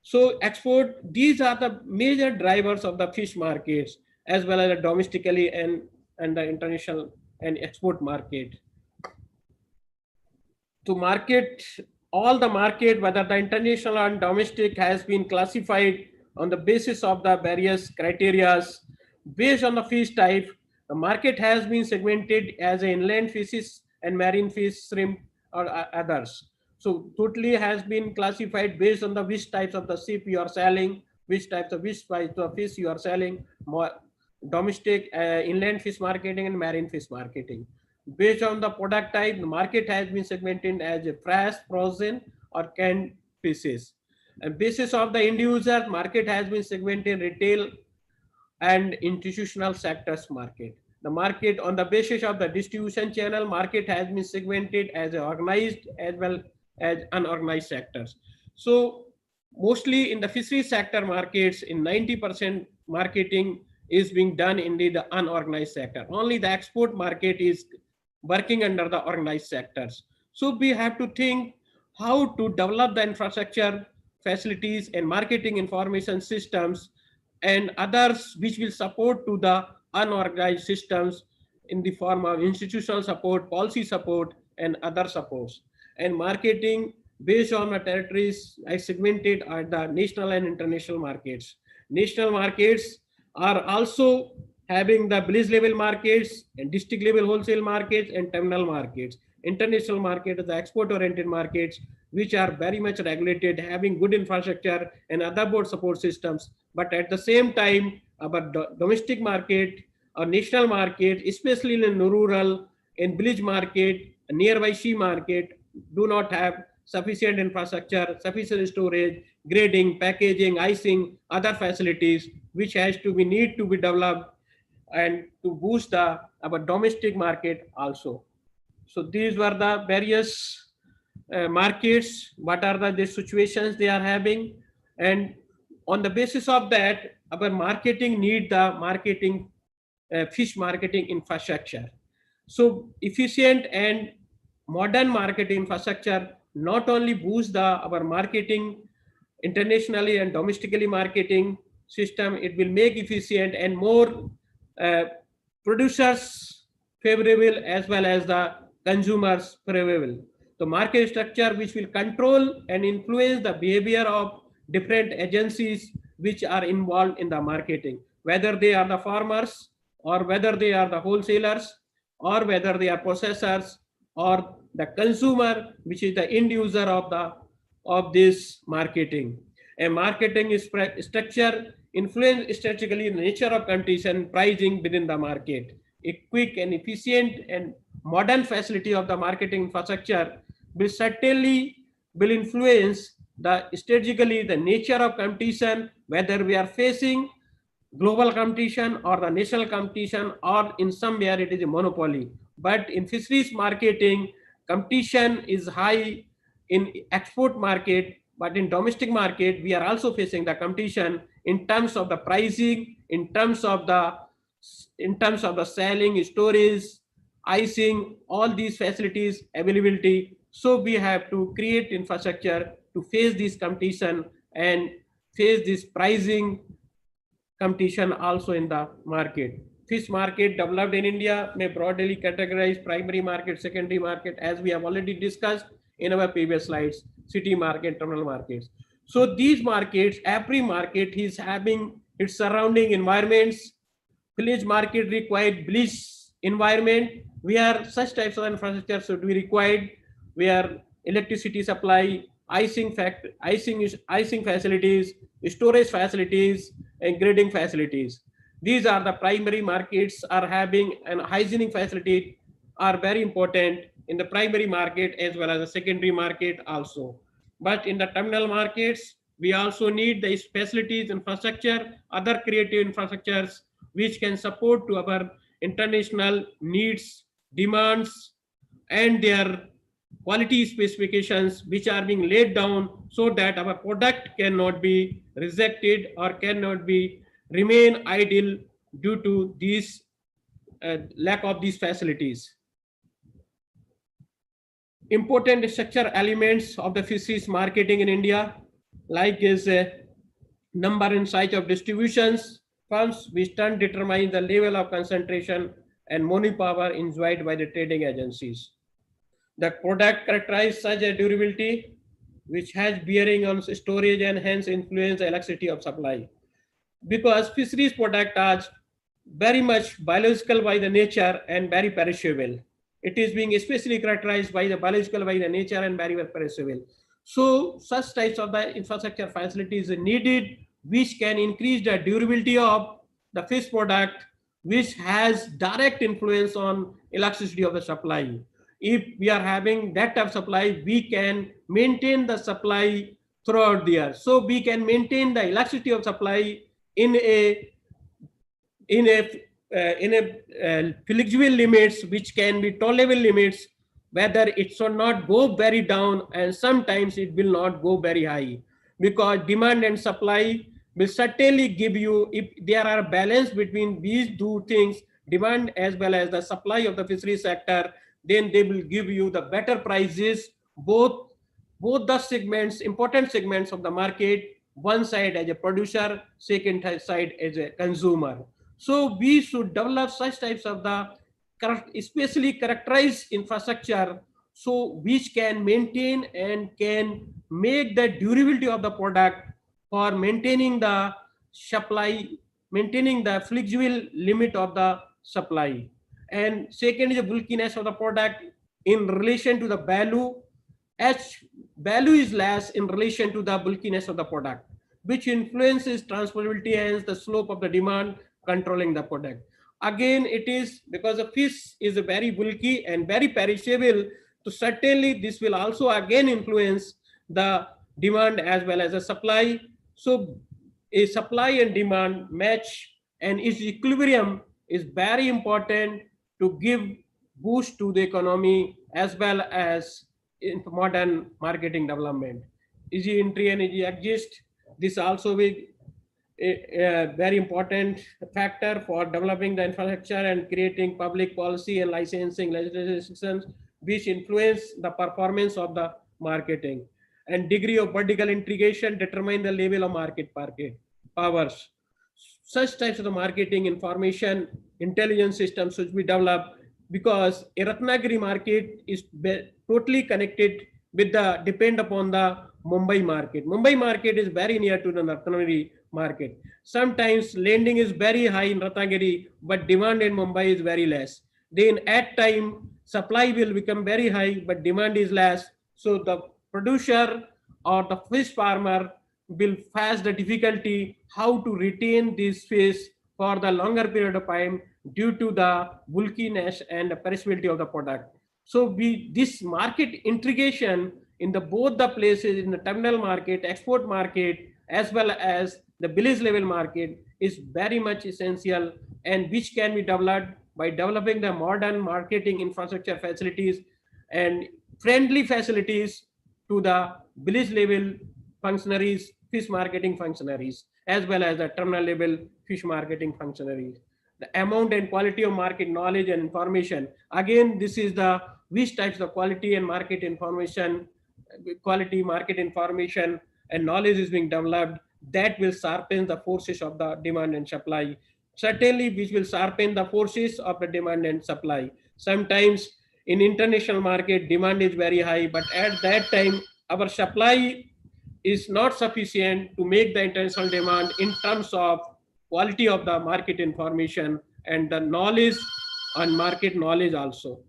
So export, these are the major drivers of the fish markets as well as domestically and the international and export market. To market, all the market, whether the international and domestic, has been classified on the basis of the various criterias. Based on the fish type, the market has been segmented as inland fishes and marine fish, shrimp, or others. So totally has been classified based on the which types of the ship you are selling, which types of fish you are selling, more domestic, inland fish marketing and marine fish marketing. Based on the product type, the market has been segmented as a fresh, frozen, or canned fishes. And basis of the end user, market has been segmented retail and institutional sectors market. The market, on the basis of the distribution channel, market has been segmented as organized as well as unorganized sectors. So mostly in the fishery sector markets, in 90% marketing is being done in the unorganized sector. Only the export market is working under the organized sectors. So we have to think how to develop the infrastructure, facilities and marketing information systems and others which will support to the unorganized systems in the form of institutional support, policy support and other supports. And marketing based on the territories I segmented are the national and international markets. National markets are also having the village level markets and district level wholesale markets and terminal markets. International market is the export oriented markets which are very much regulated, having good infrastructure and other board support systems. But at the same time, our domestic market or national market, especially in rural, in village market, nearby sea market, do not have sufficient infrastructure, sufficient storage, grading, packaging, icing, other facilities, which has to be need to be developed and to boost our domestic market also. So these were the various markets, what are the situations they are having, and on the basis of that, our marketing need the marketing fish marketing infrastructure. So efficient and modern marketing infrastructure not only boost our marketing internationally and domestically marketing system, it will make efficient and more uh, producers favorable as well as the consumers favorable. The market structure which will control and influence the behavior of different agencies which are involved in the marketing, whether they are the farmers or whether they are the wholesalers or whether they are processors or the consumer which is the end user of this marketing. And marketing is structure influence strategically the nature of competition, pricing within the market. A quick and efficient and modern facility of the marketing infrastructure will certainly will influence the strategically the nature of competition, whether we are facing global competition or the national competition or in somewhere it is a monopoly. But in fisheries marketing, competition is high in export market, but in domestic market, we are also facing the competition in terms of the pricing, in terms of the selling, storage, icing, all these facilities availability. So we have to create infrastructure to face this competition and face this pricing competition also in the market. Fish market developed in India may broadly categorize primary market, secondary market, as we have already discussed in our previous slides, city market, terminal markets. So these markets, every market is having its surrounding environments. Village market required village environment where such types of infrastructure should be required, where electricity supply, icing facilities, storage facilities, and grading facilities. These are the primary markets are having, and hygienic facility are very important in the primary market as well as the secondary market also. But in the terminal markets, we also need the facilities, infrastructure, other creative infrastructures which can support to our international needs, demands, and their quality specifications which are being laid down so that our product cannot be rejected or cannot be remain idle due to these lack of these facilities. Important structure elements of the fisheries marketing in India, like is number and size of distributions firms, which turn determine the level of concentration and money power enjoyed by the trading agencies. The product characterizes such a durability which has bearing on storage and hence influence the elasticity of supply. Because fisheries product are very much biological by the nature and very perishable. It is being especially characterized by the biological by the nature and very perishable. So such types of the infrastructure facilities are needed which can increase the durability of the fish product, which has direct influence on elasticity of the supply. If we are having that type of supply, we can maintain the supply throughout the year. So we can maintain the elasticity of supply in a in a flexible limits, which can be tolerable limits, whether it should not go very down, and sometimes it will not go very high, because demand and supply will certainly give you, if there are balance between these two things, demand as well as the supply of the fishery sector, then they will give you the better prices, both the segments, important segments of the market, one side as a producer, second side as a consumer. So we should develop such types of the especially characterized infrastructure, so which can maintain and can make the durability of the product for maintaining the supply, maintaining the flexible limit of the supply. And second is the bulkiness of the product in relation to the value, as value is less in relation to the bulkiness of the product, which influences transferability and the slope of the demand, controlling the product. Again, it is because the fish is very bulky and very perishable, so certainly this will also again influence the demand as well as the supply. So a supply and demand match and its equilibrium is very important to give boost to the economy as well as in modern marketing development. Easy entry and easy exit. This also will a very important factor for developing the infrastructure and creating public policy and licensing legislations, which influence the performance of the marketing. And degree of vertical integration determine the level of market powers. Such types of the marketing information intelligence systems should be developed, because a Ratnagiri market is totally connected with the depend upon the Mumbai market. Mumbai market is very near to the Ratnagiri market. Sometimes lending is very high in Ratnagiri, but demand in Mumbai is very less. Then at time supply will become very high, but demand is less. So the producer or the fish farmer will face the difficulty how to retain this fish for the longer period of time due to the bulkiness and the perishability of the product. So this market integration in the both the places, in the terminal market, export market, as well as the village level market, is very much essential, and which can be developed by developing the modern marketing infrastructure facilities and friendly facilities to the village level functionaries, fish marketing functionaries, as well as the terminal level fish marketing functionaries. The amount and quality of market knowledge and information. Again, this is the which types of quality and market information, quality market information and knowledge is being developed, that will sharpen the forces of the demand and supply. Certainly, which will sharpen the forces of the demand and supply. Sometimes in international market, demand is very high, but at that time, our supply is not sufficient to make the international demand in terms of quality of the market information and the knowledge and market knowledge also.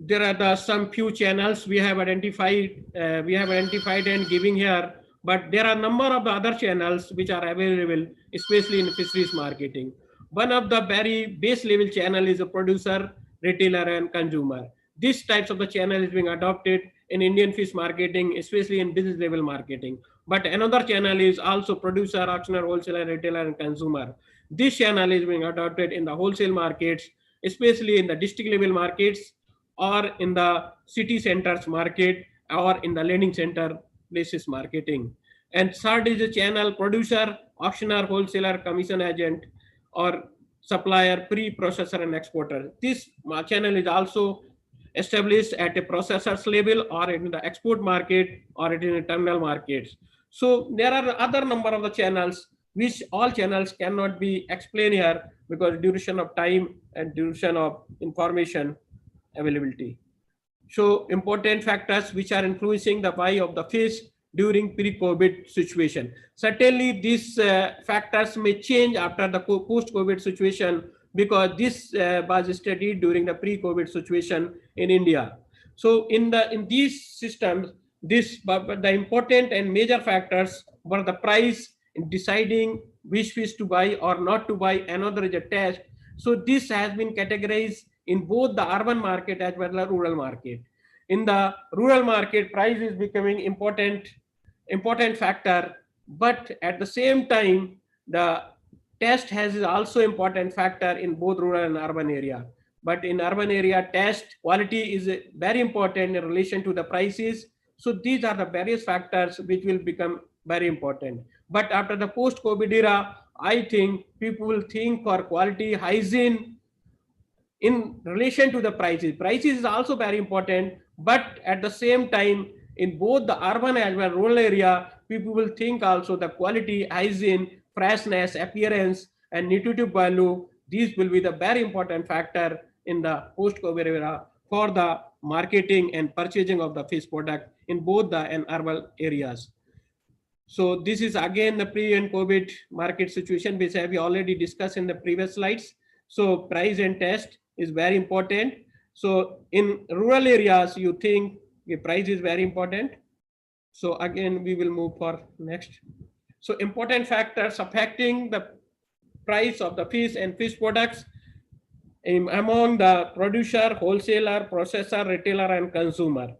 There are some few channels we have identified and giving here, but there are a number of the other channels which are available, especially in fisheries marketing. One of the very base level channel is a producer, retailer, and consumer. These types of the channel is being adopted in Indian fish marketing, especially in business level marketing. But another channel is also producer, auctioneer, wholesaler, retailer, and consumer. This channel is being adopted in the wholesale markets, especially in the district level markets, or in the city centers market, or in the lending center places marketing. And third is the channel producer, auctioneer, wholesaler, commission agent, or supplier, pre-processor, and exporter. This channel is also established at a processor's level, or in the export market, or in the terminal markets. So there are other number of the channels, which all channels cannot be explained here because duration of time and duration of information availability. So important factors which are influencing the buy of the fish during pre-COVID situation. Certainly these factors may change after the post-COVID situation, because this was studied during the pre-COVID situation in India. So in these systems, the important and major factors were the price in deciding which fish to buy or not to buy. Another is a test. So this has been categorized in both the urban market as well as rural market. In the rural market, price is becoming important factor, But at the same time, the test has is also important factor in both rural and urban area. But in urban area, test quality is very important in relation to the prices. So these are the various factors which will become very important. But after the post-COVID era, I think people will think for quality, hygiene, in relation to the prices. Prices is also very important, but at the same time, in both the urban as well rural area, people will think also the quality, hygiene, freshness, appearance, and nutritive value. These will be the very important factor in the post-COVID era for the marketing and purchasing of the fish product in both the and urban areas. So this is again the pre and COVID market situation, which we already discussed in the previous slides. So price and test is very important. So in rural areas, you think the price is very important. So again, we will move for next. So important factors affecting the price of the fish and fish products among the producer, wholesaler, processor, retailer, and consumer.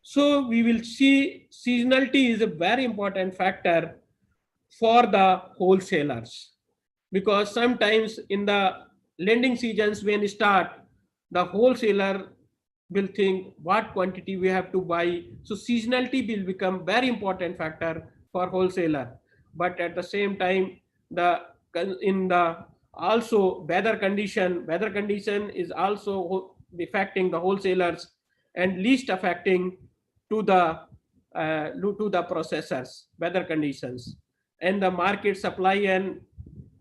So we will see seasonality is a very important factor for the wholesalers, because sometimes in the lending seasons when you start, the wholesaler will think what quantity we have to buy. So seasonality will become very important factor for wholesaler. But at the same time, the in the also weather condition is also affecting the wholesalers and least affecting to the processors, weather conditions. And the market supply and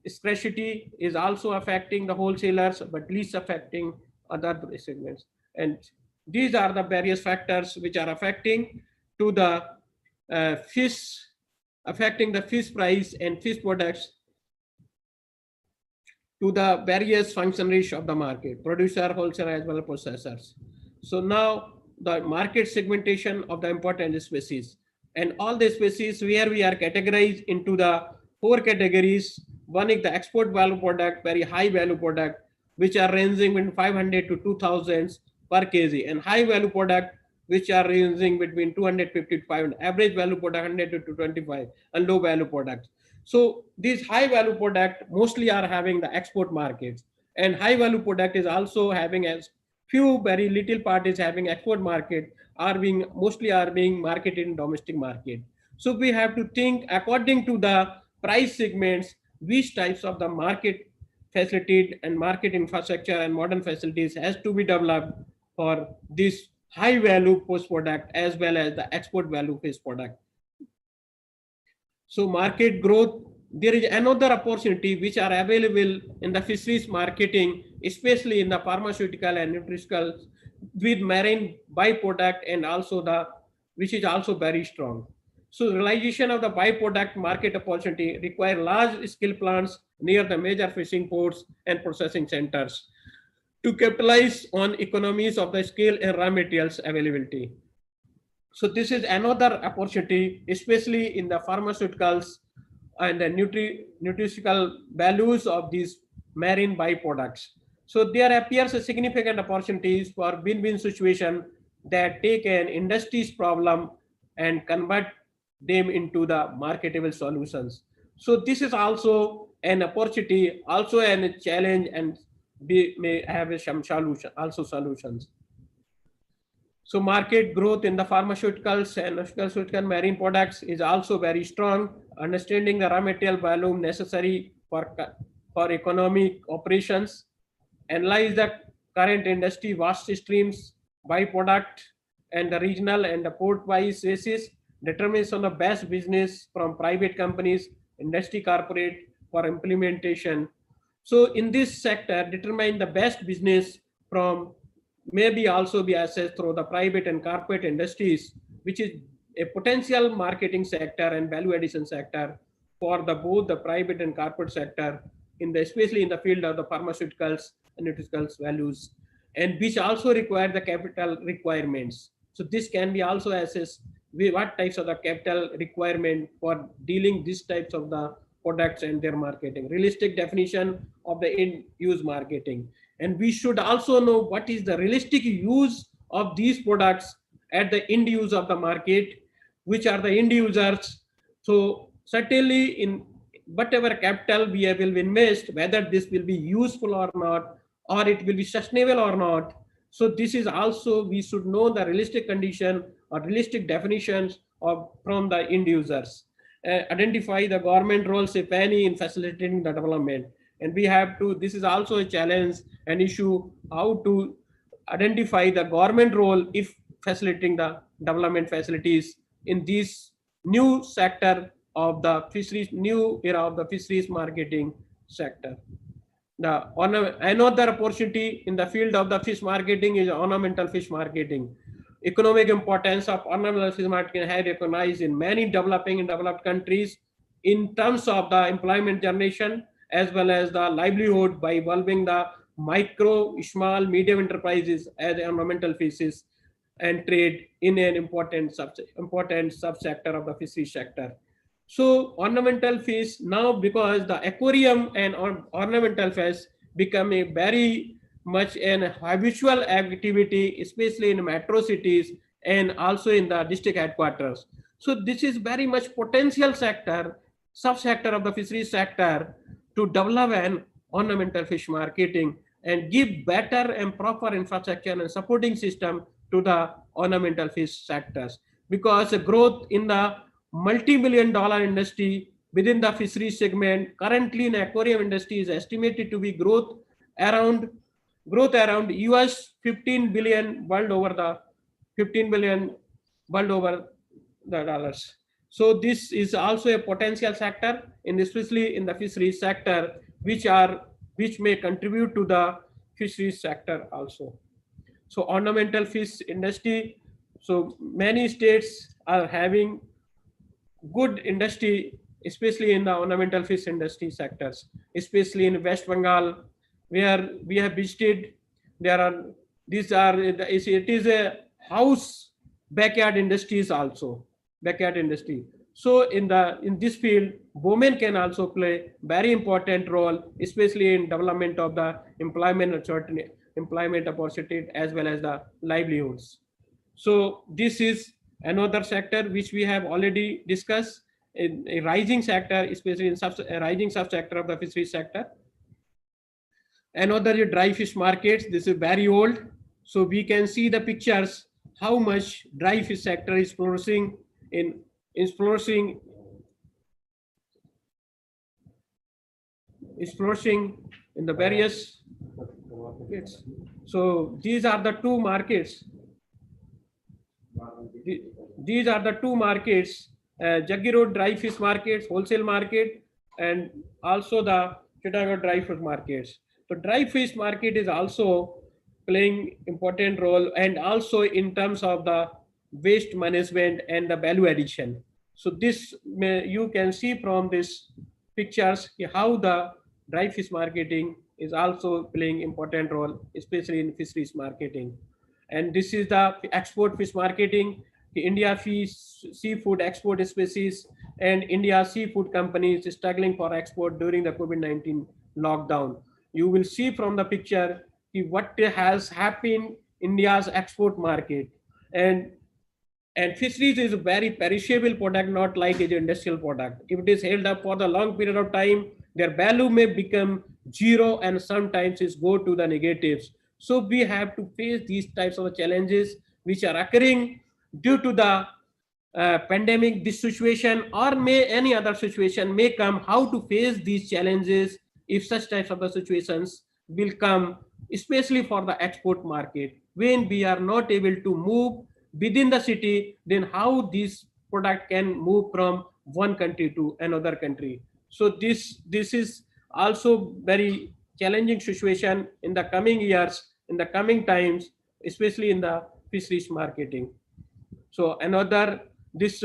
scarcity is also affecting the wholesalers, but least affecting other segments. And these are the various factors which are affecting to the fish, affecting the fish price and fish products to the various functionaries of the market, producer, wholesaler, as well as processors. So now the market segmentation of the important species, and all the species where we are categorized into the 4 categories. One is the export value product, very high value product, which are ranging between 500 to 2000 per kg, and high value product which are ranging between 250 to 500, average value product 100 to 225, and low value products. So these high value product mostly are having the export markets, and high value product is also having as few very little parties having export market, are being mostly are being marketed in domestic market. So we have to think according to the price segments which types of the market facilitated and market infrastructure and modern facilities has to be developed for this high value post product as well as the export value fish product. So market growth, there is another opportunity which are available in the fisheries marketing, especially in the pharmaceutical and nutritional with marine byproduct, and also the which is also very strong. So realization of the byproduct market opportunity require large scale plants near the major fishing ports and processing centers to capitalize on economies of the scale and raw materials availability. So this is another opportunity, especially in the pharmaceuticals and the nutritional values of these marine byproducts. So there appears a significant opportunities for win-win situation that take an industry's problem and convert them into the marketable solutions. So this is also an opportunity, also a challenge, and we may have some solution, also solutions. So market growth in the pharmaceuticals and nutraceutical marine products is also very strong. Understanding the raw material volume necessary for economic operations, analyze the current industry vast streams, byproduct, and the regional and the port-wise basis, determination of best business from private companies, industry corporate for implementation. So in this sector, determine the best business from maybe also be assessed through the private and corporate industries, which is a potential marketing sector and value addition sector for the both the private and corporate sector in the especially in the field of the pharmaceuticals and nutraceuticals values, and which also require the capital requirements. So this can be also assessed with what types of the capital requirement for dealing these types of the products and their marketing, realistic definition of the end use marketing. And we should also know what is the realistic use of these products at the end use of the market, which are the end users. So certainly in whatever capital we will invest, whether this will be useful or not, or it will be sustainable or not. So this is also, we should know the realistic condition or realistic definitions of from the end users. Identify the government roles, if any, in facilitating the development. And we have to, this is also a challenge, an issue, how to identify the government role if facilitating the development facilities in this new sector of the fisheries, new era of the fisheries marketing sector. The another opportunity in the field of the fish marketing is ornamental fish marketing. Economic importance of ornamental fish marketing has recognized in many developing and developed countries in terms of the employment generation as well as the livelihood by involving the micro, small, medium enterprises as ornamental fishes and trade in an important subsector of the fishery sector. So ornamental fish now, because the aquarium and ornamental fish become a very much an habitual activity, especially in metro cities and also in the district headquarters. So this is very much potential sector, subsector of the fisheries sector to develop an ornamental fish marketing and give better and proper infrastructure and supporting system to the ornamental fish sectors, because the growth in the multi-million dollar industry within the fisheries segment currently in aquarium industry is estimated to be around around US 15 billion world over the 15 billion world over the dollars. So this is also a potential sector, in especially in the fisheries sector, which may contribute to the fisheries sector also. So ornamental fish industry, so many states are having good industry, especially in the ornamental fish industry sectors, especially in West Bengal, where we have visited. There are, these are, it is a house backyard industries also, backyard industry. So in this field, women can also play very important role, especially in development of the employment opportunity as well as the livelihoods. So this is another sector which we have already discussed, in a rising sector, especially in a rising subsector of the fisheries sector. Another dry fish markets. This is very old, so we can see the pictures how much dry fish sector is flourishing in the various markets. So these are the two markets. These are the two markets, Jaggi Road dry fish markets, wholesale market, and also the Chittagong dry fish markets. So dry fish market is also playing important role, and also in terms of the waste management and the value addition. So this you can see from these pictures how the dry fish marketing is also playing important role, especially in fisheries marketing. And this is the export fish marketing. The India fish seafood export species and India seafood companies struggling for export during the COVID-19 lockdown. You will see from the picture what has happened India's export market. And fisheries is a very perishable product, not like an industrial product. If it is held up for the long period of time, their value may become zero and sometimes it go to the negatives. So we have to face these types of challenges which are occurring due to the pandemic, this situation, or may any other situation may come. How to face these challenges if such types of the situations will come, especially for the export market. When we are not able to move within the city, then how this product can move from one country to another country. So this is also very challenging situation in the coming years, in the coming times, especially in the fisheries marketing. So another, this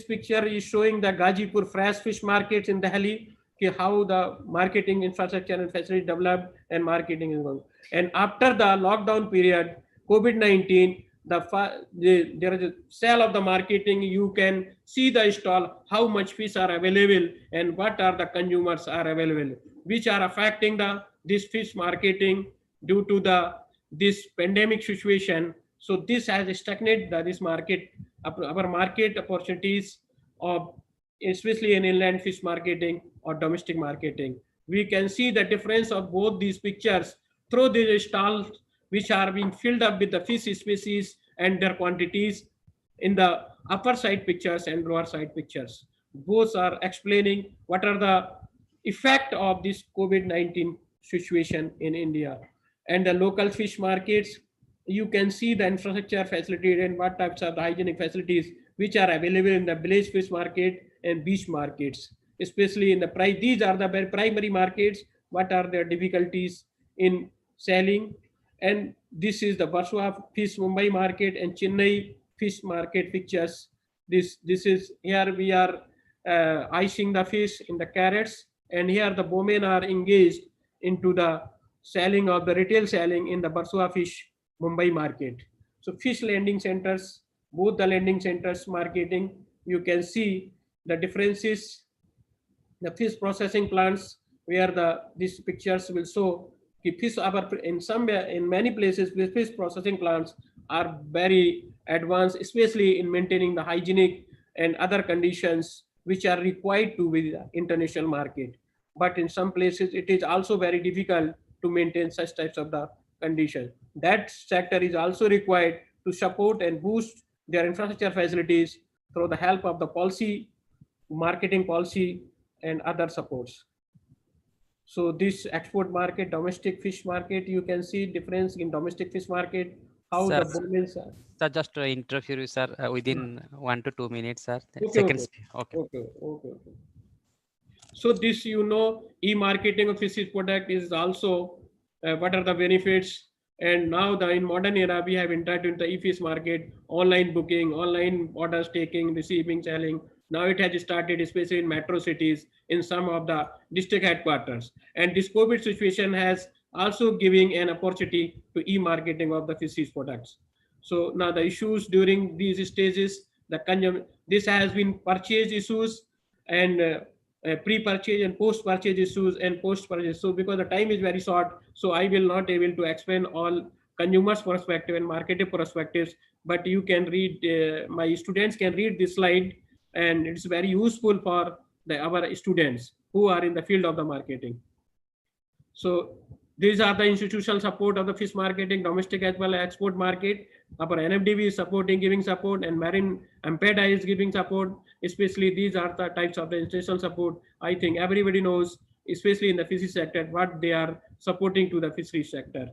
picture is showing the Gazipur fresh fish markets in Delhi, how the marketing infrastructure and facility developed and marketing is going. And after the lockdown period, COVID-19, there is a sale of the marketing. You can see the stall, how much fish are available and what are the consumers are available, which are affecting this fish marketing due to this pandemic situation. So this has stagnated this market, our market opportunities of especially in inland fish marketing or domestic marketing. We can see the difference of both these pictures through these stalls which are being filled up with the fish species and their quantities in the upper side pictures and lower side pictures. Both are explaining what are the effect of this COVID-19 situation in India. And the local fish markets, you can see the infrastructure facilities and what types of the hygienic facilities which are available in the village fish market and beach markets, especially in the price. These are the primary markets. What are their difficulties in selling? And this is the Barswa Fish Mumbai market and Chennai fish market pictures. This is here we are icing the fish in the carrots, and here the bowmen are engaged into the selling of the retail selling in the Barswa Fish Mumbai market. So fish landing centers, both the landing centers marketing, you can see the differences. The fish processing plants where these pictures will show fish in many places the fish processing plants are very advanced, especially in maintaining the hygienic and other conditions which are required to be the international market. But in some places it is also very difficult to maintain such types of the conditions. That sector is also required to support and boost their infrastructure facilities through the help of the policy, marketing policy, and other supports. So this export market, domestic fish market, you can see difference in domestic fish market, how Sir, the bowmens are. sir, just to interrupt you, sir, within 1 to 2 minutes, sir. Okay, Seconds. Okay. okay. So this, e-marketing of fishes product is also what are the benefits. And now in modern era, we have entered into the e-fish market, online booking, online orders taking, receiving, selling. Now it has started, especially in metro cities, in some of the district headquarters. And this COVID situation has also giving an opportunity to e-marketing of the fishes products. So now the issues during these stages, this has been purchase issues and pre-purchase and post-purchase issues and post-purchase. So because the time is very short, so I will not able to explain all consumers perspective and marketing perspectives, but you can read, my students can read this slide, and it's very useful for our students who are in the field of the marketing. So these are the institutional support of the fish marketing, domestic as well as export market. Our NFDB is supporting, giving support, and Marine Ampeda is giving support. Especially these are the types of the institutional support. I think everybody knows, especially in the fishery sector, what they are supporting to the fishery sector.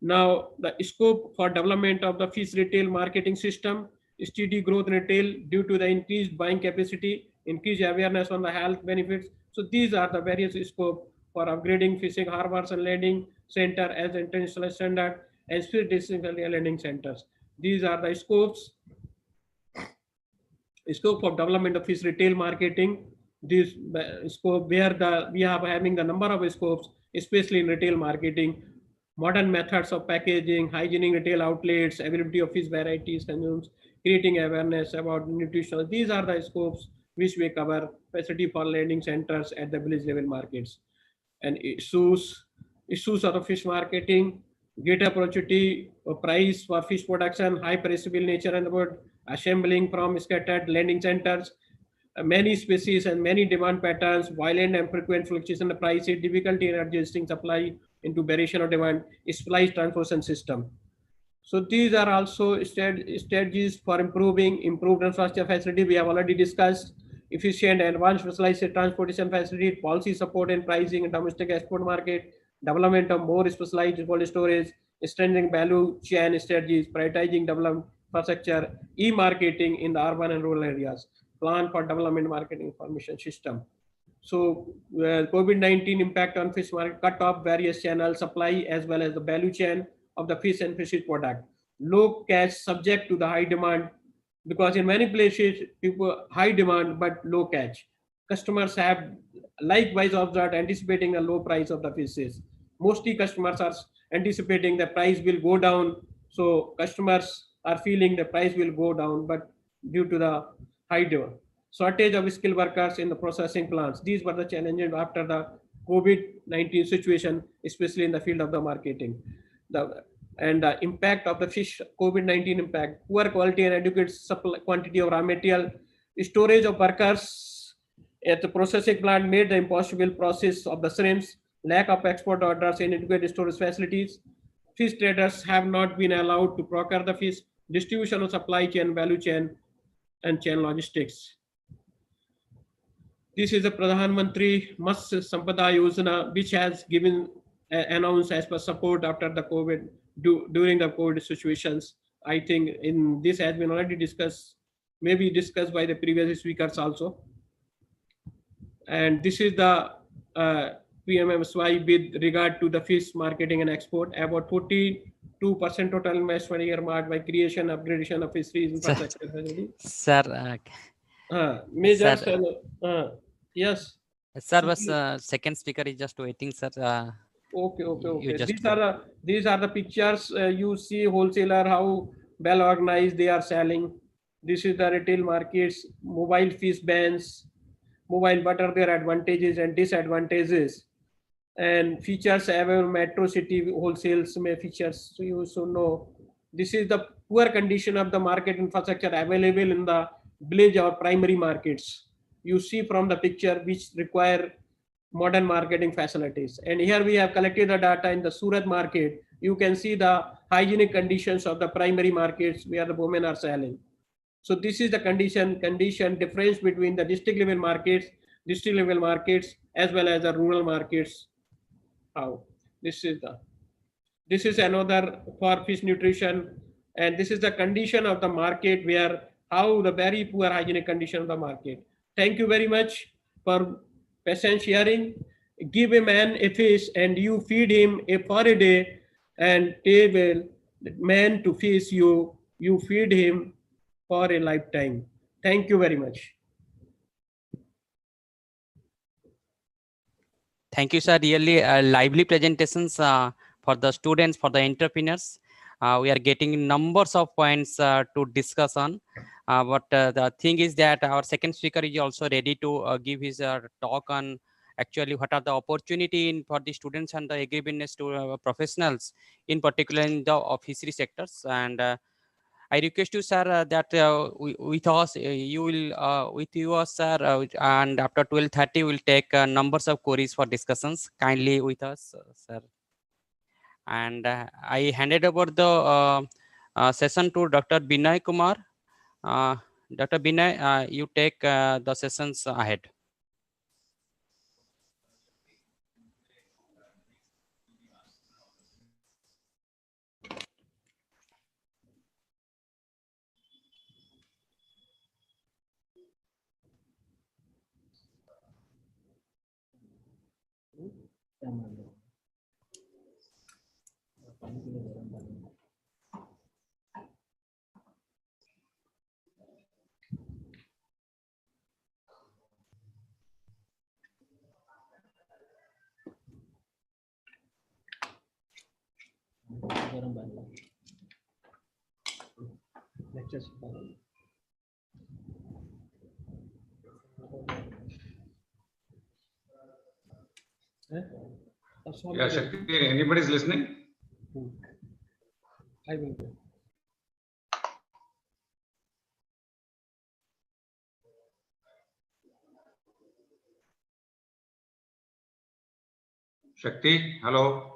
Now, the scope for development of the fish retail marketing system, steady growth in retail due to the increased buying capacity, increased awareness on the health benefits. So these are the various scope for upgrading fishing harbors and landing center as international standard and fish distribution landing centers. These are the scopes. Scope of development of fish retail marketing. This scope where we are having the number of scopes, especially in retail marketing. Modern methods of packaging, hygienic retail outlets, availability of fish varieties, consumes, creating awareness about nutrition. These are the scopes which we cover. Facility for landing centers at the village level markets. And issues of the fish marketing, greater opportunity, price for fish production, high perishable nature and about assembling from scattered landing centers, many species and many demand patterns, violent and frequent fluctuation in the price, difficulty in adjusting supply into variation of demand, supply transportation system. So these are also strategies for improved infrastructure facility. We have already discussed efficient and advanced specialized transportation facility, policy support and pricing in domestic export market, development of more specialized cold storage, strengthening value chain strategies, prioritizing development infrastructure, e-marketing in the urban and rural areas, plan for development marketing information system. So COVID-19 impact on fish market, cut off various channels, supply as well as the value chain of the fish and fisheries product. Low catch subject to the high demand, because in many places people high demand but low catch. Customers have likewise observed anticipating a low price of the fishes. Mostly customers are anticipating the price will go down. So customers are feeling the price will go down, but due to the high demand. Shortage of skilled workers in the processing plants. These were the challenges after the COVID-19 situation, especially in the field of the marketing. The impact of the fish COVID-19 impact, poor quality and adequate supply quantity of raw material, storage of workers at the processing plant made the impossible process of the shrimps, lack of export orders, inadequate storage facilities. Fish traders have not been allowed to procure the fish, distribution of supply chain, value chain, and chain logistics. This is the Pradhan Mantri Matsya Sampada Yojana, which has given announced as per support after the COVID, during the COVID situations. I think in this has been already discussed, maybe discussed by the previous speakers also. And this is the PMMSY with regard to the fish marketing and export. About 42% total investment earmarked by creation, upgradation of fisheries infrastructure facility. Sir, Major, sir, yes. sir, was second speaker is just waiting, sir. Okay. Just These are the pictures. You see wholesaler how well organized they are selling. This is the retail markets, mobile fish bans, mobile. What are their advantages and disadvantages? And features available metro city wholesales may features. So you should know. This is the poor condition of the market infrastructure available in the village or primary markets. You see from the picture which require modern marketing facilities. And here we have collected the data in the Surat market. You can see the hygienic conditions of the primary markets where the women are selling. So this is the condition difference between the district level markets as well as the rural markets. How this is another for fish nutrition, and this is the condition of the market where how the very poor hygienic condition of the market. Thank you very much for patient sharing. Give a man a fish and you feed him for a day, and table man to fish you feed him for a lifetime. Thank you very much. Thank you, sir. Really lively presentations for the students, for the entrepreneurs. We are getting numbers of points to discuss on. But the thing is that our second speaker is also ready to give his talk on actually what are the opportunity for the students and the agribusiness professionals, in particular in the fishery sectors. And I request you, sir, that with us, you will, with you, sir, and after 12:30, we'll take numbers of queries for discussions. Kindly with us, sir. And I handed over the session to Dr. Binay Kumar. Dr. Binay, you take the sessions ahead. Yeah, Shakti, anybody's listening? I will go. Shakti, hello.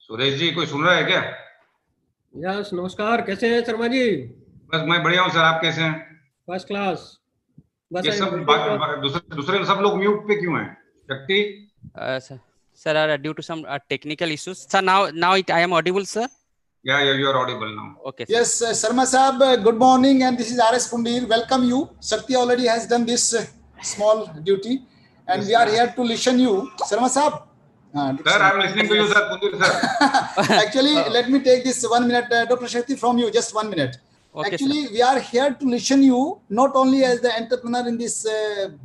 Suresh ji कोई सुन रहा है क्या? Yes, नमस्कार, कैसे हैं शर्मा जी? बस मैं बढ़िया हूँ सर, आप कैसे हैं? First class. बस ये सब दूसरे सब लोग म्यूट पे क्यों हैं? शक्ति? Sir, due to some technical issues. Sir, now I am audible, sir? Yeah, you are audible now. Okay, sir. Yes, Sharma Sahab, good morning, and this is R.S. Pundir. Welcome you. Shakti already has done this small duty, and yes, we are here to listen you. Sharma Sahab, Sir, I'm listening to you, sir. Pundir, sir. Actually, let me take this 1 minute, Dr. Shakti, from you, just 1 minute. Okay, Actually, we are here to listen you, not only as the entrepreneur in this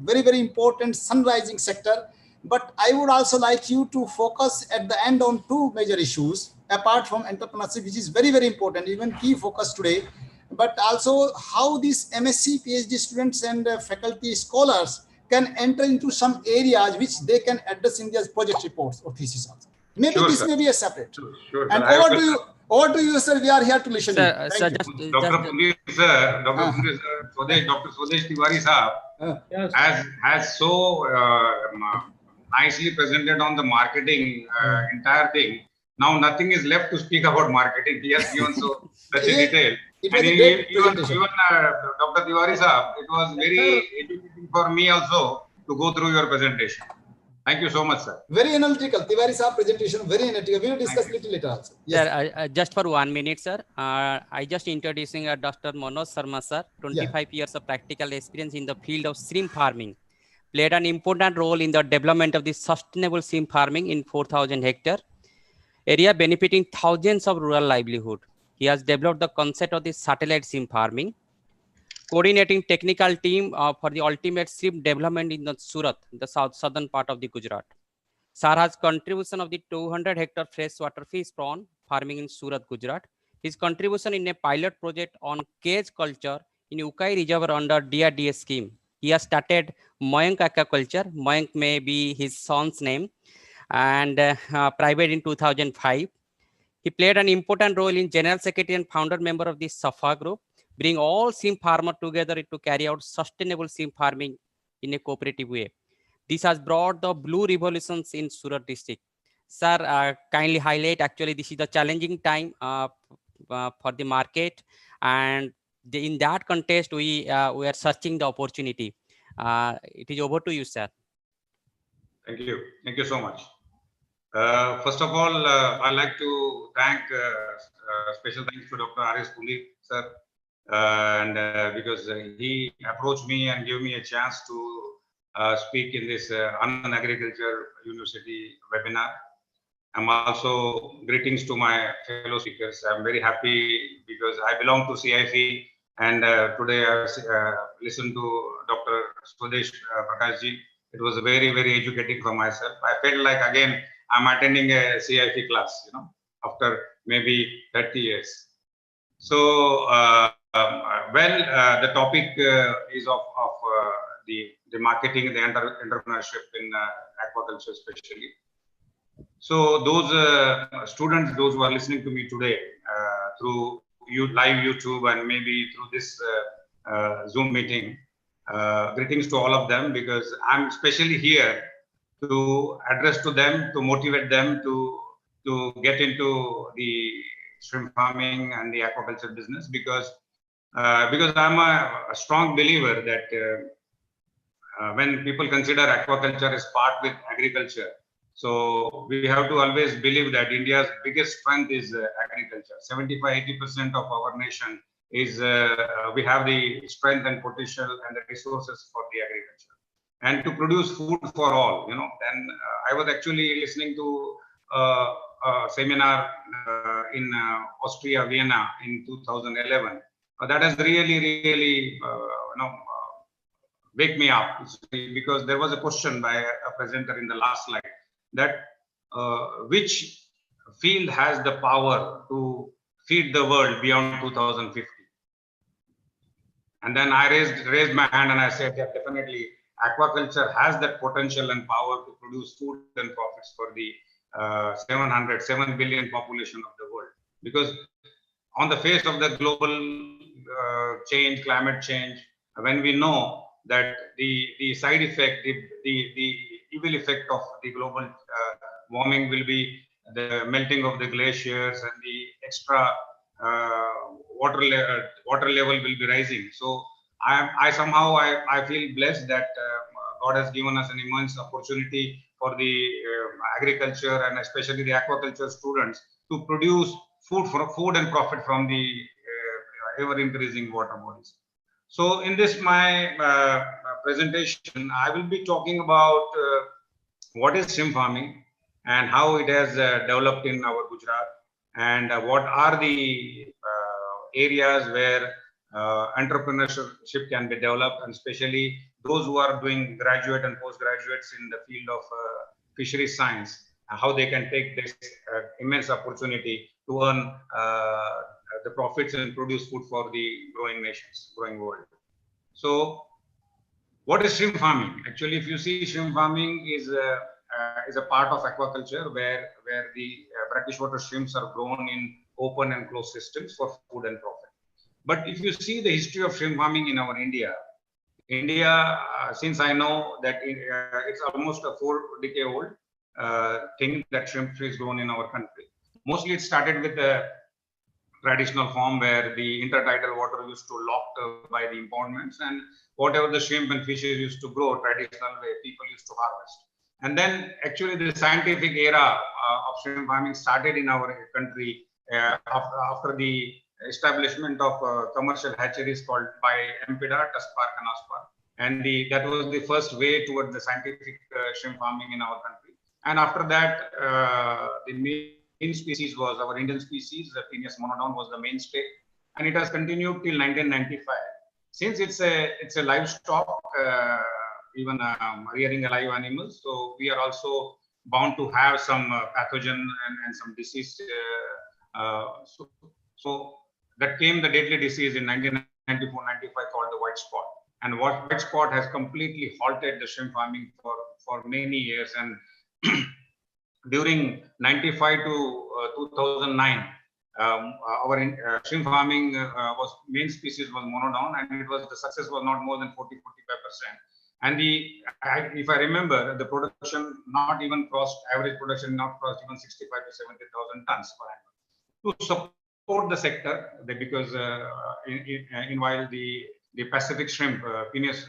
very, very important sun-rising sector, but I would also like you to focus at the end on two major issues, apart from entrepreneurship, which is very, very important, even key focus today, but also how these MSc, PhD students and faculty scholars can enter into some areas which they can address in their project reports or thesis also. Maybe Sure, this sir. may be a separate. Sure, And sir. over to you, sir. We are here to listen. Sir, Thank you. Dr. Pundir, sir, Dr. Pundir, sir, Dr. Swadesh Tiwari sahab Yes. has so nicely presented on the marketing entire thing. Now nothing is left to speak about marketing. He has given so such a detail. It was a great presentation. Even Dr. Tiwari sahab, it was very educating for me also to go through your presentation. Thank you so much, sir. Very analytical. Tiwari sahab presentation, very analytical. We will discuss little later also. Yes. Sir, just for 1 minute, sir. I just introducing Dr. Manoj Sharma, sir. 25 years of practical experience in the field of shrimp farming. Played an important role in the development of the sustainable shrimp farming in 4,000 hectare area, benefiting thousands of rural livelihood. He has developed the concept of the satellite shrimp farming, coordinating technical team for the ultimate shrimp development in the Surat, the southern part of the Gujarat. Sir has contribution of the 200 hectare freshwater fish prawn farming in Surat, Gujarat. His contribution in a pilot project on cage culture in Ukai Reservoir under DRDS scheme. He has started Mayank aquaculture. Mayank may be his son's name, and private in 2005. He played an important role in general secretary and founder member of the SAFA group, bring all shrimp farmers together to carry out sustainable shrimp farming in a cooperative way. This has brought the blue revolutions in Surat district. Sir, kindly highlight, actually this is the challenging time for the market, and in that context we are searching the opportunity. It is over to you, sir. Thank you so much. First of all, I'd like to thank special thanks to Dr. R.S. Pundir, sir, and because he approached me and gave me a chance to speak in this Anand Agriculture University webinar. I'm also greetings to my fellow speakers. I'm very happy because I belong to CIF, and today I listened to Dr. Swadesh Prakashji. It was very, very educating for myself. I felt like again I'm attending a CIF class, after maybe 30 years. So, the topic is of the marketing, the entrepreneurship in aquaculture especially. So those students, those who are listening to me today through live YouTube and maybe through this Zoom meeting, greetings to all of them, because I'm especially here to address to them, to motivate them to get into the shrimp farming and the aquaculture business, because I'm a strong believer that when people consider aquaculture as part with agriculture, so we have to always believe that India's biggest strength is agriculture. 75–80% of our nation is we have the strength and potential and the resources for the agriculture, and to produce food for all. Then I was actually listening to a seminar in Austria, Vienna in 2011. That has really wake me up, because there was a question by a presenter in the last slide that which field has the power to feed the world beyond 2050. And then I raised my hand and I said, yeah, definitely aquaculture has that potential and power to produce food and profits for the 7 billion population of the world. Because on the face of the global change, climate change, when we know that the side effect, the evil effect of the global warming will be the melting of the glaciers and the extra water level will be rising. So I somehow feel blessed that God has given us an immense opportunity for the agriculture and especially the aquaculture students to produce food and profit from the ever increasing water bodies. So in this my presentation, I will be talking about what is shrimp farming, and how it has developed in our Gujarat, and what are the areas where entrepreneurship can be developed, and especially those who are doing graduate and postgraduates in the field of fishery science, how they can take this immense opportunity to earn the profits and produce food for the growing nations, growing world. So what is shrimp farming? Actually, if you see, shrimp farming is a part of aquaculture where the brackish water shrimps are grown in open and closed systems for food and profit. But if you see the history of shrimp farming in our India, since I know that it's almost a 4-decade-old thing that shrimp is grown in our country. Mostly it started with the traditional form where the intertidal water used to locked by the impoundments, and whatever the shrimp and fishes used to grow traditional way, people used to harvest. And then actually the scientific era of shrimp farming started in our country after the establishment of commercial hatcheries called by Empida, Tuspar, Canaspar. And that was the first way towards the scientific shrimp farming in our country. And after that, the main species was our Indian species, the Phineas monodon was the mainstay. And it has continued till 1995. Since it's a livestock, even rearing live animals, so we are also bound to have some pathogen and some disease. So that came the deadly disease in 1994-95 called the white spot. And white spot has completely halted the shrimp farming for many years. And during 95 to 2009, our shrimp farming main species was monodon, and the success was not more than 40-45%. And if I remember, the production not even crossed, average production not crossed even 65 to 70,000 tons per annum. To support the sector, because while the Pacific shrimp, Phineas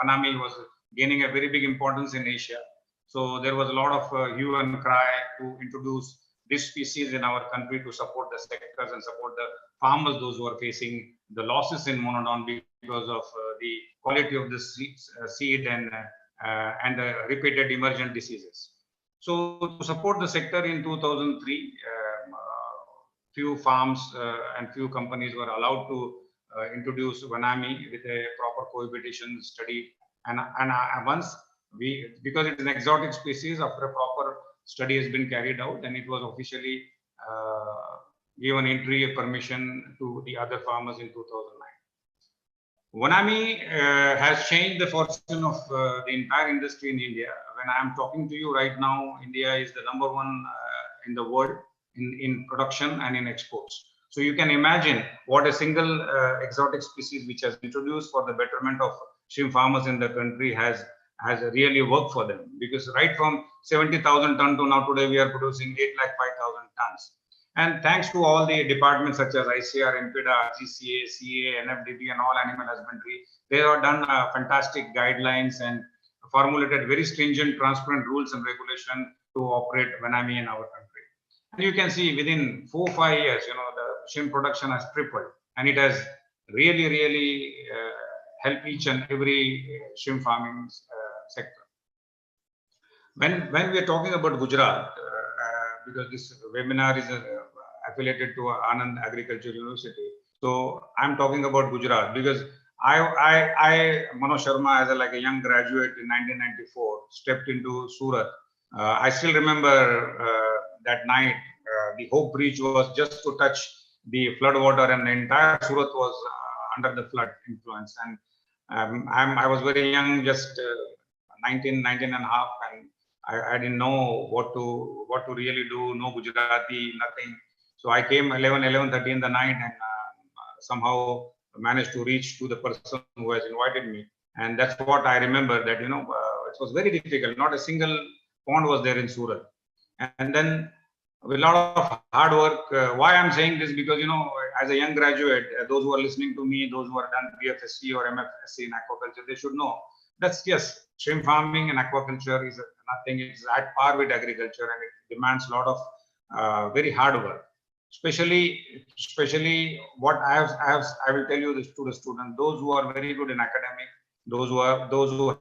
panami, was gaining a very big importance in Asia. So there was a lot of hue and cry to introduce this species in our country to support the sectors and support the farmers, those who are facing the losses in monodon because of the quality of the seed and the repeated emergent diseases. So to support the sector in 2003, few farms and few companies were allowed to introduce Vanami with a proper cohabitation study. And once because it's an exotic species, after a proper study has been carried out, and it was officially given entry permission to the other farmers in 2009. Vanami has changed the fortune of the entire industry in India. When I am talking to you right now, India is the #1 in the world in production and in exports. So you can imagine what a single exotic species which has introduced for the betterment of shrimp farmers in the country has really worked for them, because right from 70,000 tons to now today we are producing 805,000 tons. And thanks to all the departments such as ICR, Empida, GCA, CA, NFDB, and all animal husbandry, they have done fantastic guidelines and formulated very stringent, transparent rules and regulation to operate Vanami in our country. And you can see within 4 or 5 years, the shrimp production has tripled, and it has really helped each and every shrimp farming sector. When we are talking about Gujarat, because this webinar is affiliated to Anand Agriculture University, so I'm talking about Gujarat because I Manoj Sharma, as a young graduate in 1994, stepped into Surat. I still remember that night, the Hope Bridge was just to touch the flood water, and the entire Surat was under the flood influence. And I was very young, just 19 and a half, and I didn't know what to really do, no Gujarati, nothing. So I came 11:30 in the night, and somehow managed to reach to the person who has invited me. And that's what I remember, that it was very difficult. Not a single pond was there in Surat. And then with a lot of hard work, why I'm saying this, because as a young graduate, those who are listening to me, those who have done BFSC or MFSC in aquaculture, they should know that's yes, shrimp farming and aquaculture is nothing. It's at par with agriculture, and it demands a lot of very hard work. Especially what I will tell you this to the students, those who are very good in academic, those who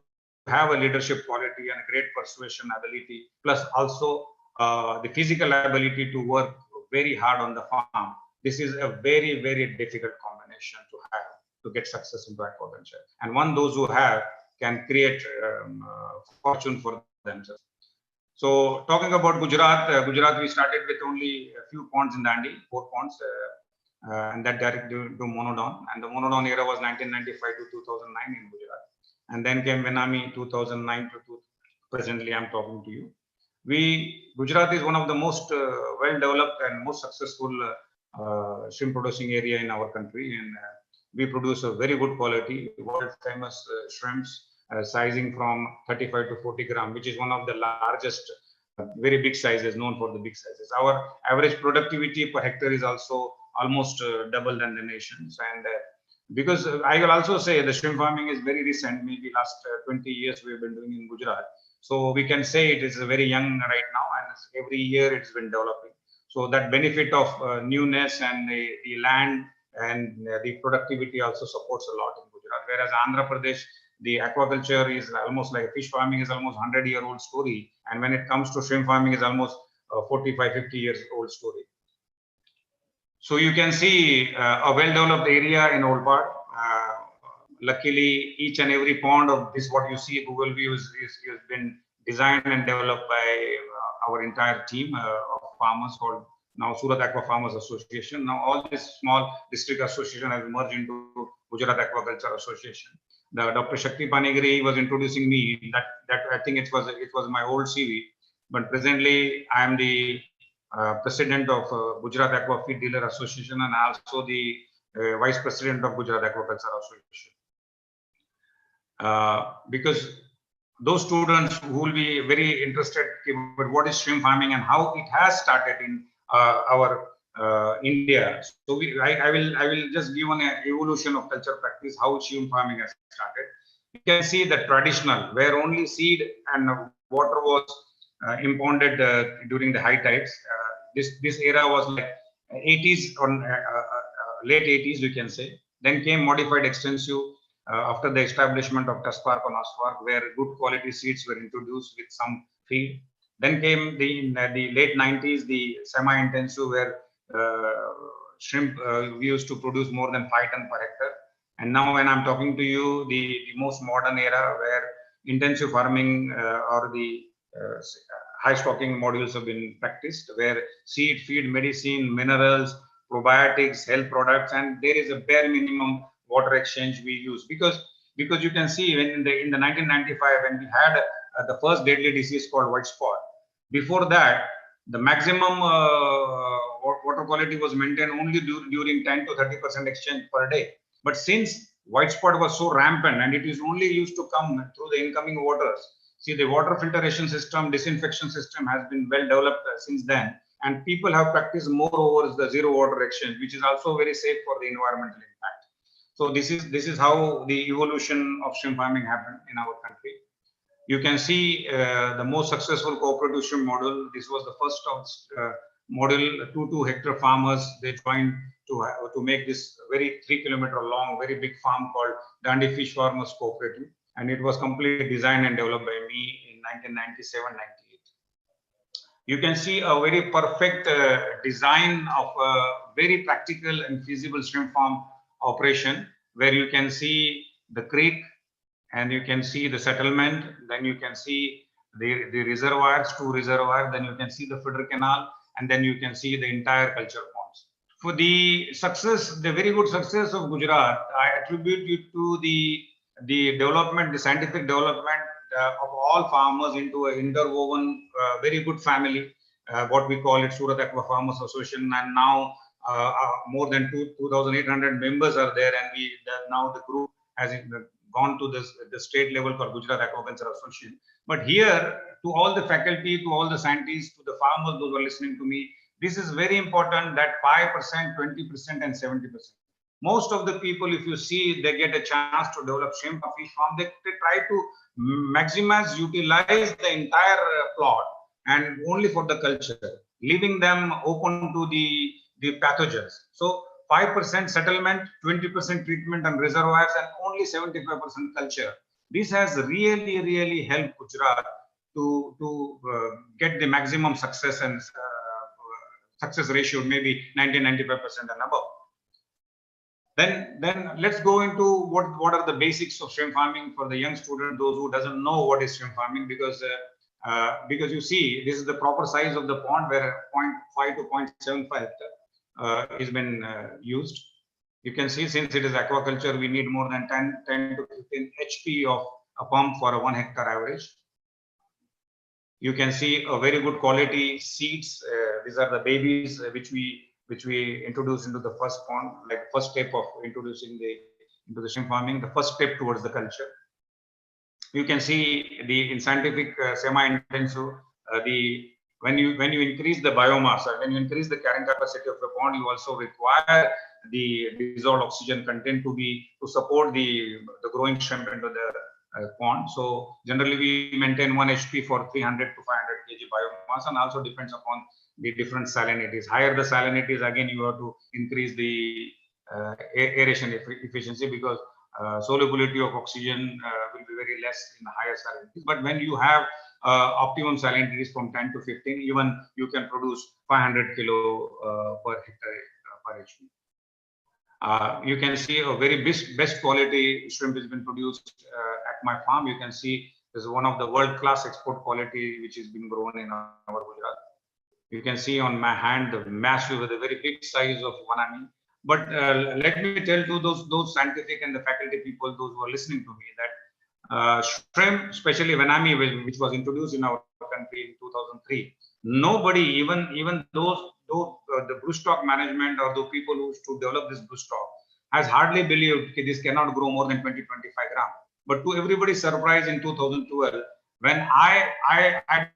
have a leadership quality and a great persuasion ability, plus also the physical ability to work very hard on the farm. This is a very, very difficult combination to have to get success into aquaculture. And one those who have can create fortune for themselves. So talking about Gujarat, Gujarat we started with only a few ponds in Dandi, 4 ponds, and that direct to monodon. And the monodon era was 1995 to 2009 in Gujarat. And then came Venami 2009 to presently I'm talking to you. Gujarat is one of the most well-developed and most successful shrimp producing area in our country, and we produce a very good quality, world famous shrimps, sizing from 35 to 40 gram, which is one of the largest, very big sizes, known for the big sizes. Our average productivity per hectare is also almost double than the nations. And because I will also say the shrimp farming is very recent, maybe last 20 years we've been doing in Gujarat. So we can say it is very young right now, and every year it's been developing. So that benefit of newness and the land and the productivity also supports a lot in Gujarat. Whereas Andhra Pradesh, the aquaculture is almost like fish farming is almost 100-year-old story. And when it comes to shrimp farming is almost 45, 50 years old story. So you can see a well-developed area in Olpad. Luckily, each and every pond of this, what you see, Google View has been designed and developed by our entire team of farmers called now Surat Aqua Farmers Association. Now all this small district association has merged into Gujarat Aquaculture Association. The Dr. Shakti Panigiri was introducing me. That I think it was my old CV, but presently I am the president of Gujarat Aqua Feed Dealer Association and also the vice president of Gujarat Aquaculture Association. Because those students who will be very interested about what is shrimp farming and how it has started in our India. So I will just give an evolution of culture practice, how shrimp farming has started. You can see the traditional, where only seed and water was impounded during the high tides. This era was like 80s on late 80s, we can say. Then came modified extensive after the establishment of Taspark on Aspark, where good quality seeds were introduced with some feed. Then came in the late 90s, the semi-intensive, where shrimp we used to produce more than 5 tons per hectare. And now when I'm talking to you, the most modern era where intensive farming or the high stocking modules have been practiced, where seed, feed, medicine, minerals, probiotics, health products, and there is a bare minimum water exchange we use, because you can see when in the 1995 when we had the first deadly disease called white spot. Before that, the maximum water quality was maintained only during 10 to 30% exchange per day. But since white spot was so rampant and it is only used to come through the incoming waters, see, the water filtration system, disinfection system has been well developed since then, and people have practiced more over the zero water exchange, which is also very safe for the environmental impact. So this is how the evolution of shrimp farming happened in our country. You can see the most successful cooperative shrimp model. This was the first of model. 2 hectare farmers, they joined to make this very 3 kilometer long, very big farm called Dandi Fish Farmers Cooperative, and it was completely designed and developed by me in 1997-98. You can see a very perfect design of a very practical and feasible shrimp farm operation, where you can see the creek and you can see the settlement, then you can see the reservoirs, 2 reservoirs, then you can see the feeder canal, and then you can see the entire culture ponds. For the success, the very good success of Gujarat, I attribute it to the development, the scientific development of all farmers into an interwoven, very good family, what we call it Surat Aqua Farmers Association, and now more than 2,800 members are there, and now the group has gone to the state level for Gujarat Aquaculture Association. But here, to all the faculty, to all the scientists, to the farmers, those who are listening to me, this is very important that 5%, 20%, and 70%. Most of the people, if you see, they get a chance to develop shrimp or fish farm, they try to maximize, utilize the entire plot and only for the culture, leaving them open to the pathogens. So 5% settlement, 20% treatment and reservoirs, and only 75% culture. This has really helped Gujarat get the maximum success and success ratio, maybe 90-95% and above. Then let's go into what are the basics of shrimp farming for the young student, those who doesn't know what is shrimp farming, because you see this is the proper size of the pond where 0.5 to 0.75 is been used. You can see, since it is aquaculture, we need more than 10 to 15 HP of a pump for a 1 hectare average. You can see a very good quality seeds. These are the babies which we introduce into the first pond, like first step of introducing into the shrimp farming, the first step towards the culture. You can see in scientific semi-intensive, when you increase the biomass, or when you increase the carrying capacity of the pond, you also require the dissolved oxygen content to support the growing shrimp into the pond. So generally we maintain 1 HP for 300 to 500 kg biomass, and also depends upon the different salinities. Higher the salinities, again you have to increase the aeration efficiency, because solubility of oxygen will be very less in the higher salinities. But when you have optimum salinities from 10 to 15, even you can produce 500 kilo per hectare per HP. You can see a very best quality shrimp has been produced at my farm. You can see this is one of the world-class export quality which has been grown in our Gujarat. You can see on my hand the massive, with a very big size of vanami. But let me tell to those scientific and the faculty people, those who are listening to me, that shrimp, especially vanami, which was introduced in our country in 2003, nobody, even those the broodstock management or the people who used to develop this broodstock, has hardly believed that this cannot grow more than 20-25 grams. But to everybody's surprise, in 2012, when I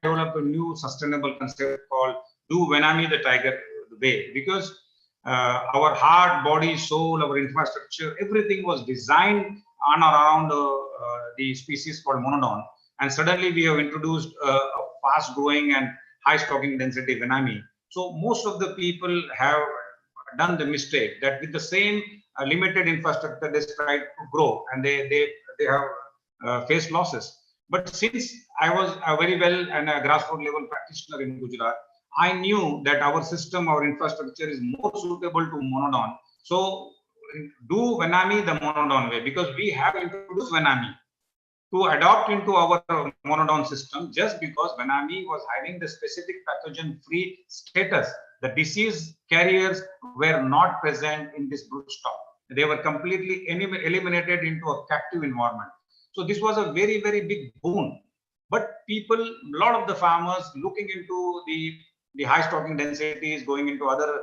developed a new sustainable concept called "Do Vanami the Tiger Way," because our heart, body, soul, our infrastructure, everything was designed on or around the species called monodon, and suddenly we have introduced a fast-growing and high stocking density vanami. So most of the people have done the mistake that with the same limited infrastructure they try to grow, and they have faced losses. But since I was very well and a grassroots level practitioner in Gujarat, I knew that our system, our infrastructure is more suitable to monodon. So do vanami the monodon way, because we have introduced vanami to adopt into our monodon system, just because vanami was having the specific pathogen-free status. The disease carriers were not present in this broodstock. They were completely eliminated into a captive environment. So this was a very, very big boon. But people, a lot of the farmers looking into the high stocking densities, going into other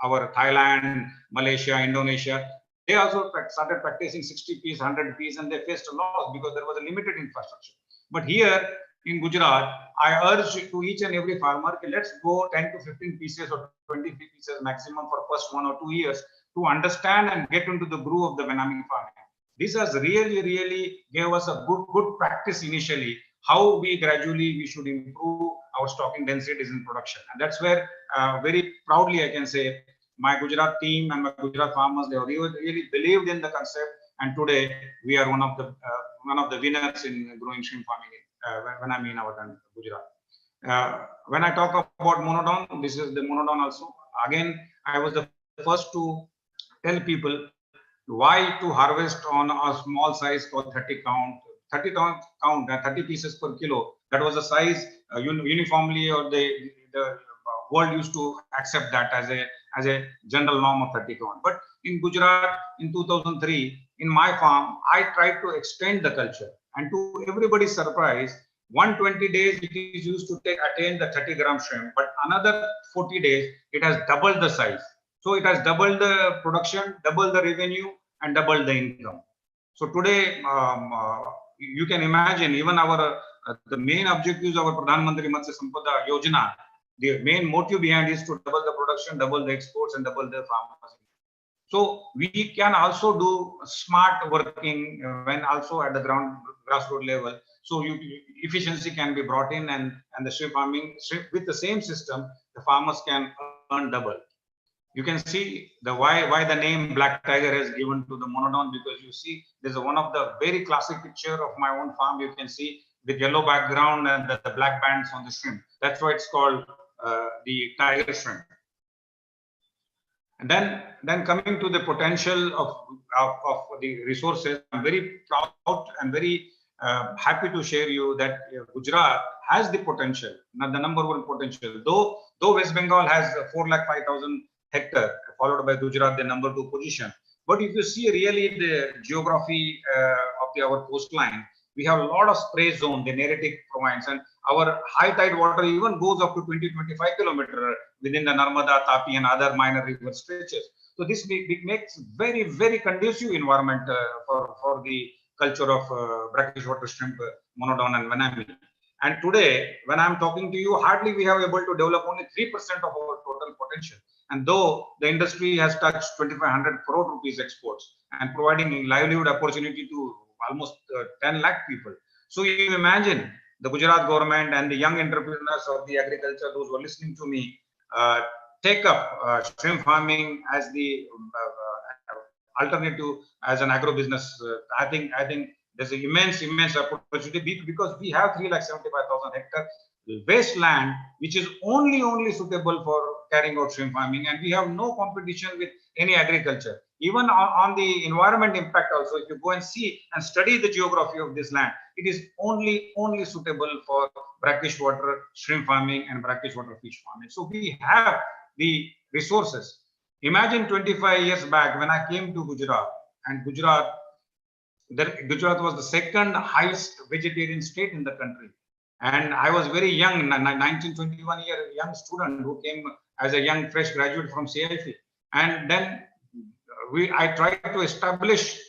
our Thailand, Malaysia, Indonesia, they also started practicing 60 piece, 100 piece, and they faced a loss because there was a limited infrastructure. But here in Gujarat, I urge to each and every farmer, let's go 10 to 15 pieces or 20 pieces maximum for first 1 or 2 years to understand and get into the groove of the vanami farming. This has really gave us a good practice initially, how we gradually should improve our stocking densities in production. And that's where very proudly I can say my Gujarat team and my Gujarat farmers, they really believed in the concept, and today we are one of the winners in growing shrimp farming when I'm in our Gujarat. When I talk about monodon, this is the monodon also. Again, I was the first to tell people why to harvest on a small size called 30 count, 30 pieces per kilo. That was a size uniformly, or the world used to accept that as a general norm of 30 count. But in Gujarat in 2003, in my farm, I tried to extend the culture, and to everybody's surprise, 120 days it is used to attain the 30-gram shrimp, but another 40 days it has doubled the size. So it has doubled the production, doubled the revenue, and doubled the income. So today, you can imagine, even our the main objectives of our Pradhan Mantri Matsya Sampada Yojana, the main motive behind is to double the production, double the exports, and double the farmers. So we can also do smart working when also at the grassroots level. So efficiency can be brought in, and the shrimp farming with the same system, the farmers can earn double. You can see the why the name Black Tiger is given to the monodon, because you see there's one of the very classic picture of my own farm. You can see with yellow background and the black bands on the shrimp. That's why it's called the tiger shrimp. And then coming to the potential of the resources, I'm very proud and very happy to share you that Gujarat has the potential, not the number one potential. Though West Bengal has 405,000 hectares, followed by Gujarat, the number 2 position. But if you see really the geography of our coastline, we have a lot of spray zone, the Neretic province, and our high tide water even goes up to 20-25 kilometers within the Narmada, Tapi, and other minor river stretches. So this makes very, very conducive environment for the culture of brackish water shrimp, monodon, and vanami. And today, when I'm talking to you, hardly we have able to develop only 3% of our total potential. And though the industry has touched 2,500 crore rupees exports and providing livelihood opportunity to almost 10 lakh people. So you imagine the Gujarat government and the young entrepreneurs of the agriculture, those who are listening to me, take up shrimp farming as the alternative as an agro business. I think there's an immense opportunity because we have 375,000 hectares wasteland, which is only suitable for carrying out shrimp farming, and we have no competition with any agriculture. Even on the environment impact also, if you go and see and study the geography of this land, it is only suitable for brackish water shrimp farming and brackish water fish farming. So we have the resources. Imagine 25 years back when I came to Gujarat, and Gujarat was the second highest vegetarian state in the country. And I was very young, 19, 21 year young student who came as a young fresh graduate from CIF. And then I tried to establish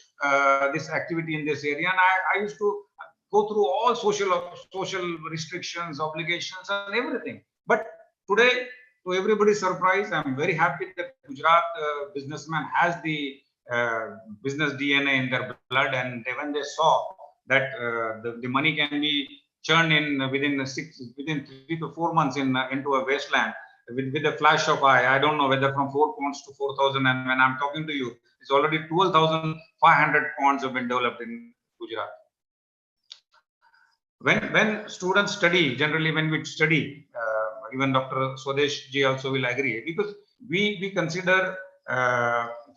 this activity in this area, and I used to go through all social restrictions, obligations, and everything. But today, to everybody's surprise, I'm very happy that Gujarat businessman has the business DNA in their blood, and when they saw that the money can be churned in within 3 to 4 months into a wasteland with a flash of eye. I don't know whether from 4 ponds to 4,000, and when I'm talking to you, it's already 12,500 ponds have been developed in Gujarat. When students study, generally when we study, even Dr. Swadesh ji also will agree, because we consider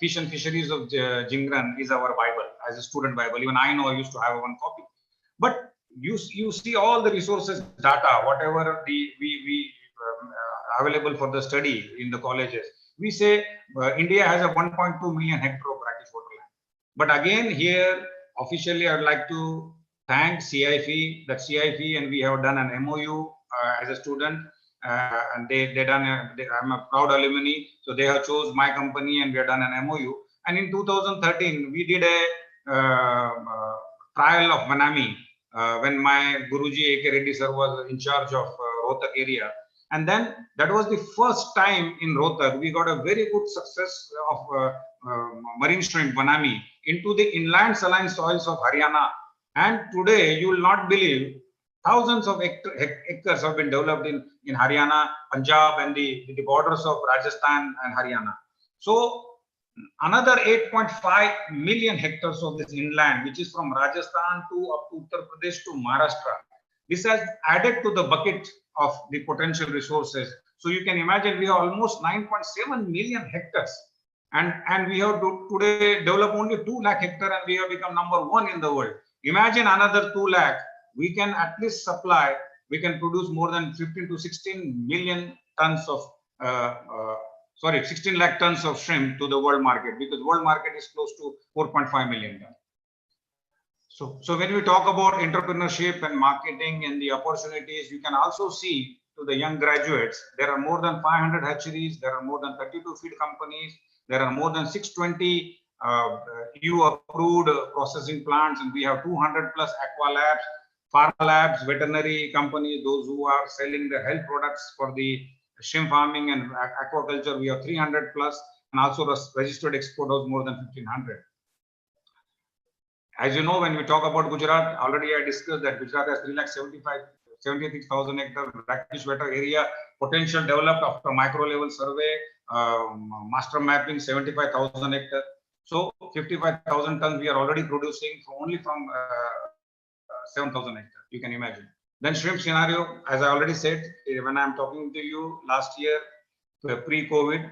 fish and fisheries of Jingran is our Bible, as a student Bible. Even I know I used to have one copy. But you see all the resources, data, whatever we available for the study in the colleges. We say India has a 1.2 million hectare of brackish water land. But again, here officially, I would like to thank CIF, and we have done an MOU as a student, and I'm a proud alumni, so they have chose my company, and we have done an MOU. And in 2013, we did a trial of vanami when my Guruji A.K. Reddy sir was in charge of Rohtak area. And then that was the first time in Rohtak we got a very good success of marine shrimp vanami into the inland saline soils of Haryana. And today you will not believe thousands of hectares have been developed in Haryana, Punjab, and the borders of Rajasthan and Haryana. So another 8.5 million hectares of this inland, which is from Rajasthan up to Uttar Pradesh to Maharashtra. This has added to the bucket of the potential resources. So you can imagine we have almost 9.7 million hectares. And we have to today develop only 2 lakh hectares, and we have become number 1 in the world. Imagine another 2 lakh, we can at least supply, we can produce more than 15 to 16 million tons of 16 lakh tons of shrimp to the world market, because world market is close to 4.5 million tons. So when we talk about entrepreneurship and marketing and the opportunities, you can also see to the young graduates, there are more than 500 hatcheries, there are more than 32 feed companies, there are more than 620 EU approved processing plants, and we have 200 plus aqua labs, pharma labs, veterinary companies, those who are selling the health products for the shrimp farming and aquaculture. We have 300 plus, and also the registered exporters more than 1,500. As you know, when we talk about Gujarat, already I discussed that Gujarat has 376,000 hectares brackish water area potential developed after micro level survey, master mapping 75,000 hectares. So 55,000 tons we are already producing only from 7,000 hectares. You can imagine. Then shrimp scenario, as I already said, when I'm talking to you last year, pre-COVID,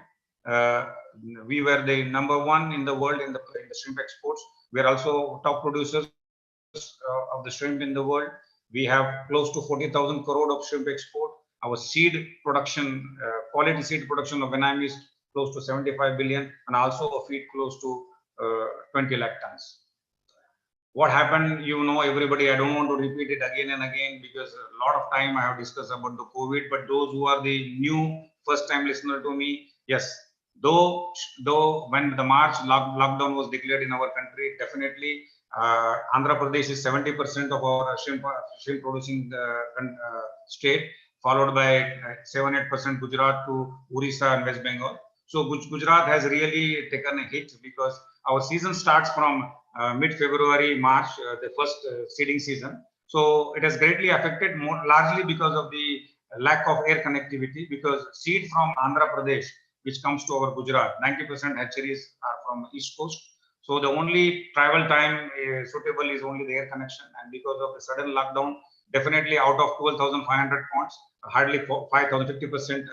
we were the #1 in the world in the shrimp exports. We are also top producers of the shrimp in the world. We have close to 40,000 crore of shrimp export. Our seed production, quality seed production of Vietnam is close to 75 billion, and also a feed close to 20 lakh tons. What happened, you know, everybody, I don't want to repeat it again and again because a lot of time I have discussed about the COVID, but those who are the new first time listener to me, yes, though when the March lockdown was declared in our country, definitely Andhra Pradesh is 70% of our shrimp producing state, followed by 7-8% Gujarat to Orissa and West Bengal. So Gujarat has really taken a hit because our season starts from mid-February, March, the first seeding season. So it has greatly affected largely because of the lack of air connectivity, because seed from Andhra Pradesh, which comes to our Gujarat, 90% hatcheries are from East Coast. So the only travel time suitable is only the air connection. And because of the sudden lockdown, definitely out of 12,500 ponds, hardly 5,000, 50%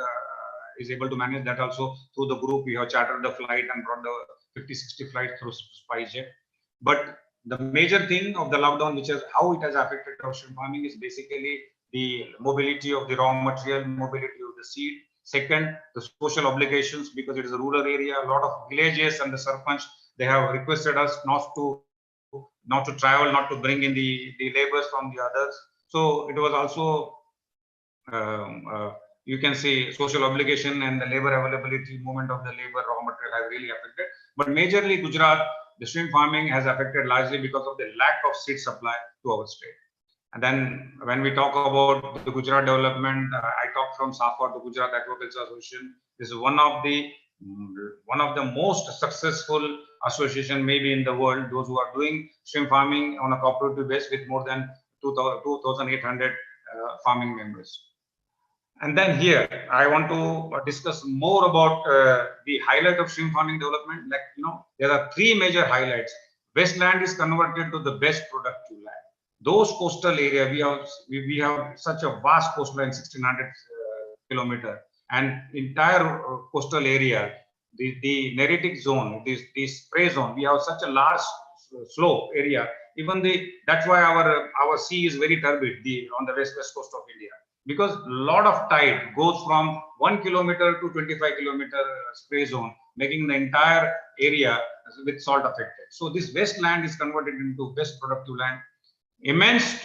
is able to manage that. Also through the group, we have chartered the flight and brought the 50-60 flights through SpiceJet. But the major thing of the lockdown, which is how it has affected our shrimp farming, is basically the mobility of the raw material, mobility of the seed. Second, the social obligations, because it is a rural area. A lot of villages and the sarpanch, they have requested us not to travel, not to bring in the laborers from the others. So it was also you can say social obligation and the labor availability, movement of the labor, raw material has really affected. But majorly Gujarat, the shrimp farming has affected largely because of the lack of seed supply to our state. And then when we talk about the Gujarat development, I talk from SAFA to Gujarat Aquaculture Association. This is one of the most successful association maybe in the world. Those who are doing shrimp farming on a cooperative base with more than 2,800 farming members. And then here, I want to discuss more about the highlight of shrimp farming development. Like, you know, there are 3 major highlights. Westland is converted to the best productive land. Those coastal area, we have such a vast coastline, 1,600 kilometer, and entire coastal area, the neritic zone, the spray zone, we have such a large slope area. Even that's why our sea is very turbid on the west coast of India, because a lot of tide goes from 1 kilometer to 25 kilometer spray zone, making the entire area with salt affected. So this westland is converted into best productive land. Immense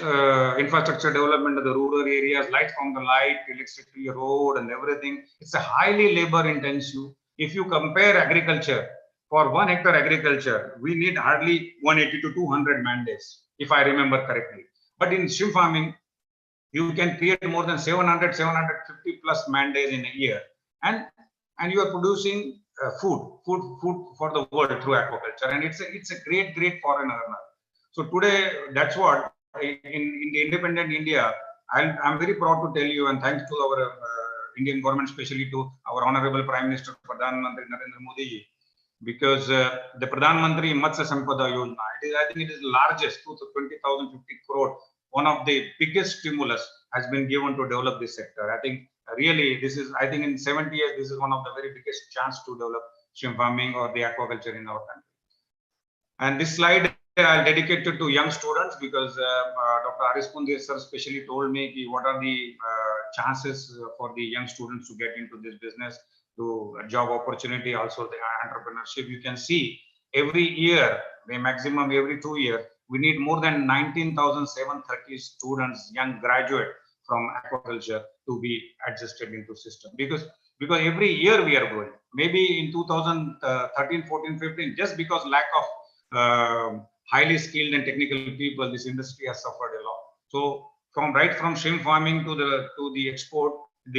infrastructure development of the rural areas, light from the light, electricity, road, and everything. It's a highly labor intensive. If you compare agriculture, for 1 hectare agriculture, we need hardly 180 to 200 man days, if I remember correctly. But in shrimp farming, you can create more than 700, 750 plus man days in a year, and you are producing food for the world through aquaculture, and it's a great foreign earner. So today, that's what in the independent India, I'm very proud to tell you, and thanks to our Indian government, especially to our Honorable Prime Minister Pradhan Mantri Narendra Modi ji, because the Pradhan Mantri Matsya Sampada Yojana, I think it is the largest, 20,050 crore. One of the biggest stimulus has been given to develop this sector. I think really this is, I think in 70 years, this is one of the very biggest chance to develop shrimp farming or the aquaculture in our country. And this slide I'll dedicate it to young students, because Dr. Aris Pundir sir specially told me what are the chances for the young students to get into this business, to job opportunity, also the entrepreneurship. You can see every year, the maximum every 2 years, we need more than 19,730 students, young graduate from aquaculture to be adjusted into system, because every year we are growing. Maybe in 2013, 14, 15, just because lack of highly skilled and technical people, this industry has suffered a lot. So right from shrimp farming to the export,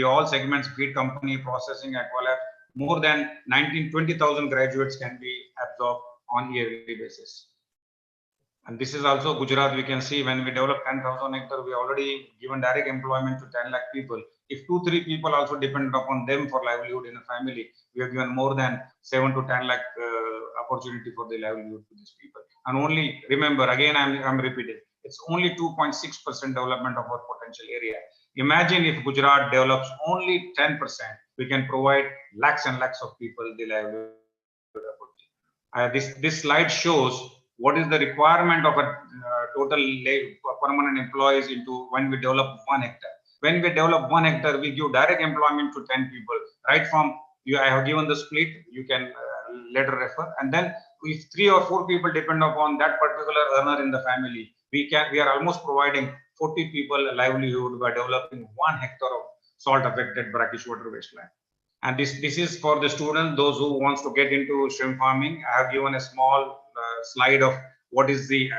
all segments, feed company, processing, aqualab, more than 20,000 graduates can be absorbed on a yearly basis. And this is also Gujarat. We can see when we develop 10,000 hectares, we already given direct employment to 10 lakh people. If 2-3 people also depend upon them for livelihood in a family, we have given more than 7 to 10 lakh opportunity for the livelihood to these people. And only remember, again, I'm repeating, It's only 2.6% development of our potential area. Imagine if Gujarat develops only 10%, we can provide lakhs and lakhs of people the livelihood. This slide shows what is the requirement of a total permanent employees into when we develop 1 hectare. When we develop 1 hectare, we give direct employment to 10 people. Right from you, I have given the split. You can later refer. And then if 3 or 4 people depend upon that particular earner in the family, we are almost providing 40 people a livelihood by developing 1 hectare of salt-affected brackish water wasteland. And this is for the students, those who wants to get into shrimp farming. I have given a small slide of what is the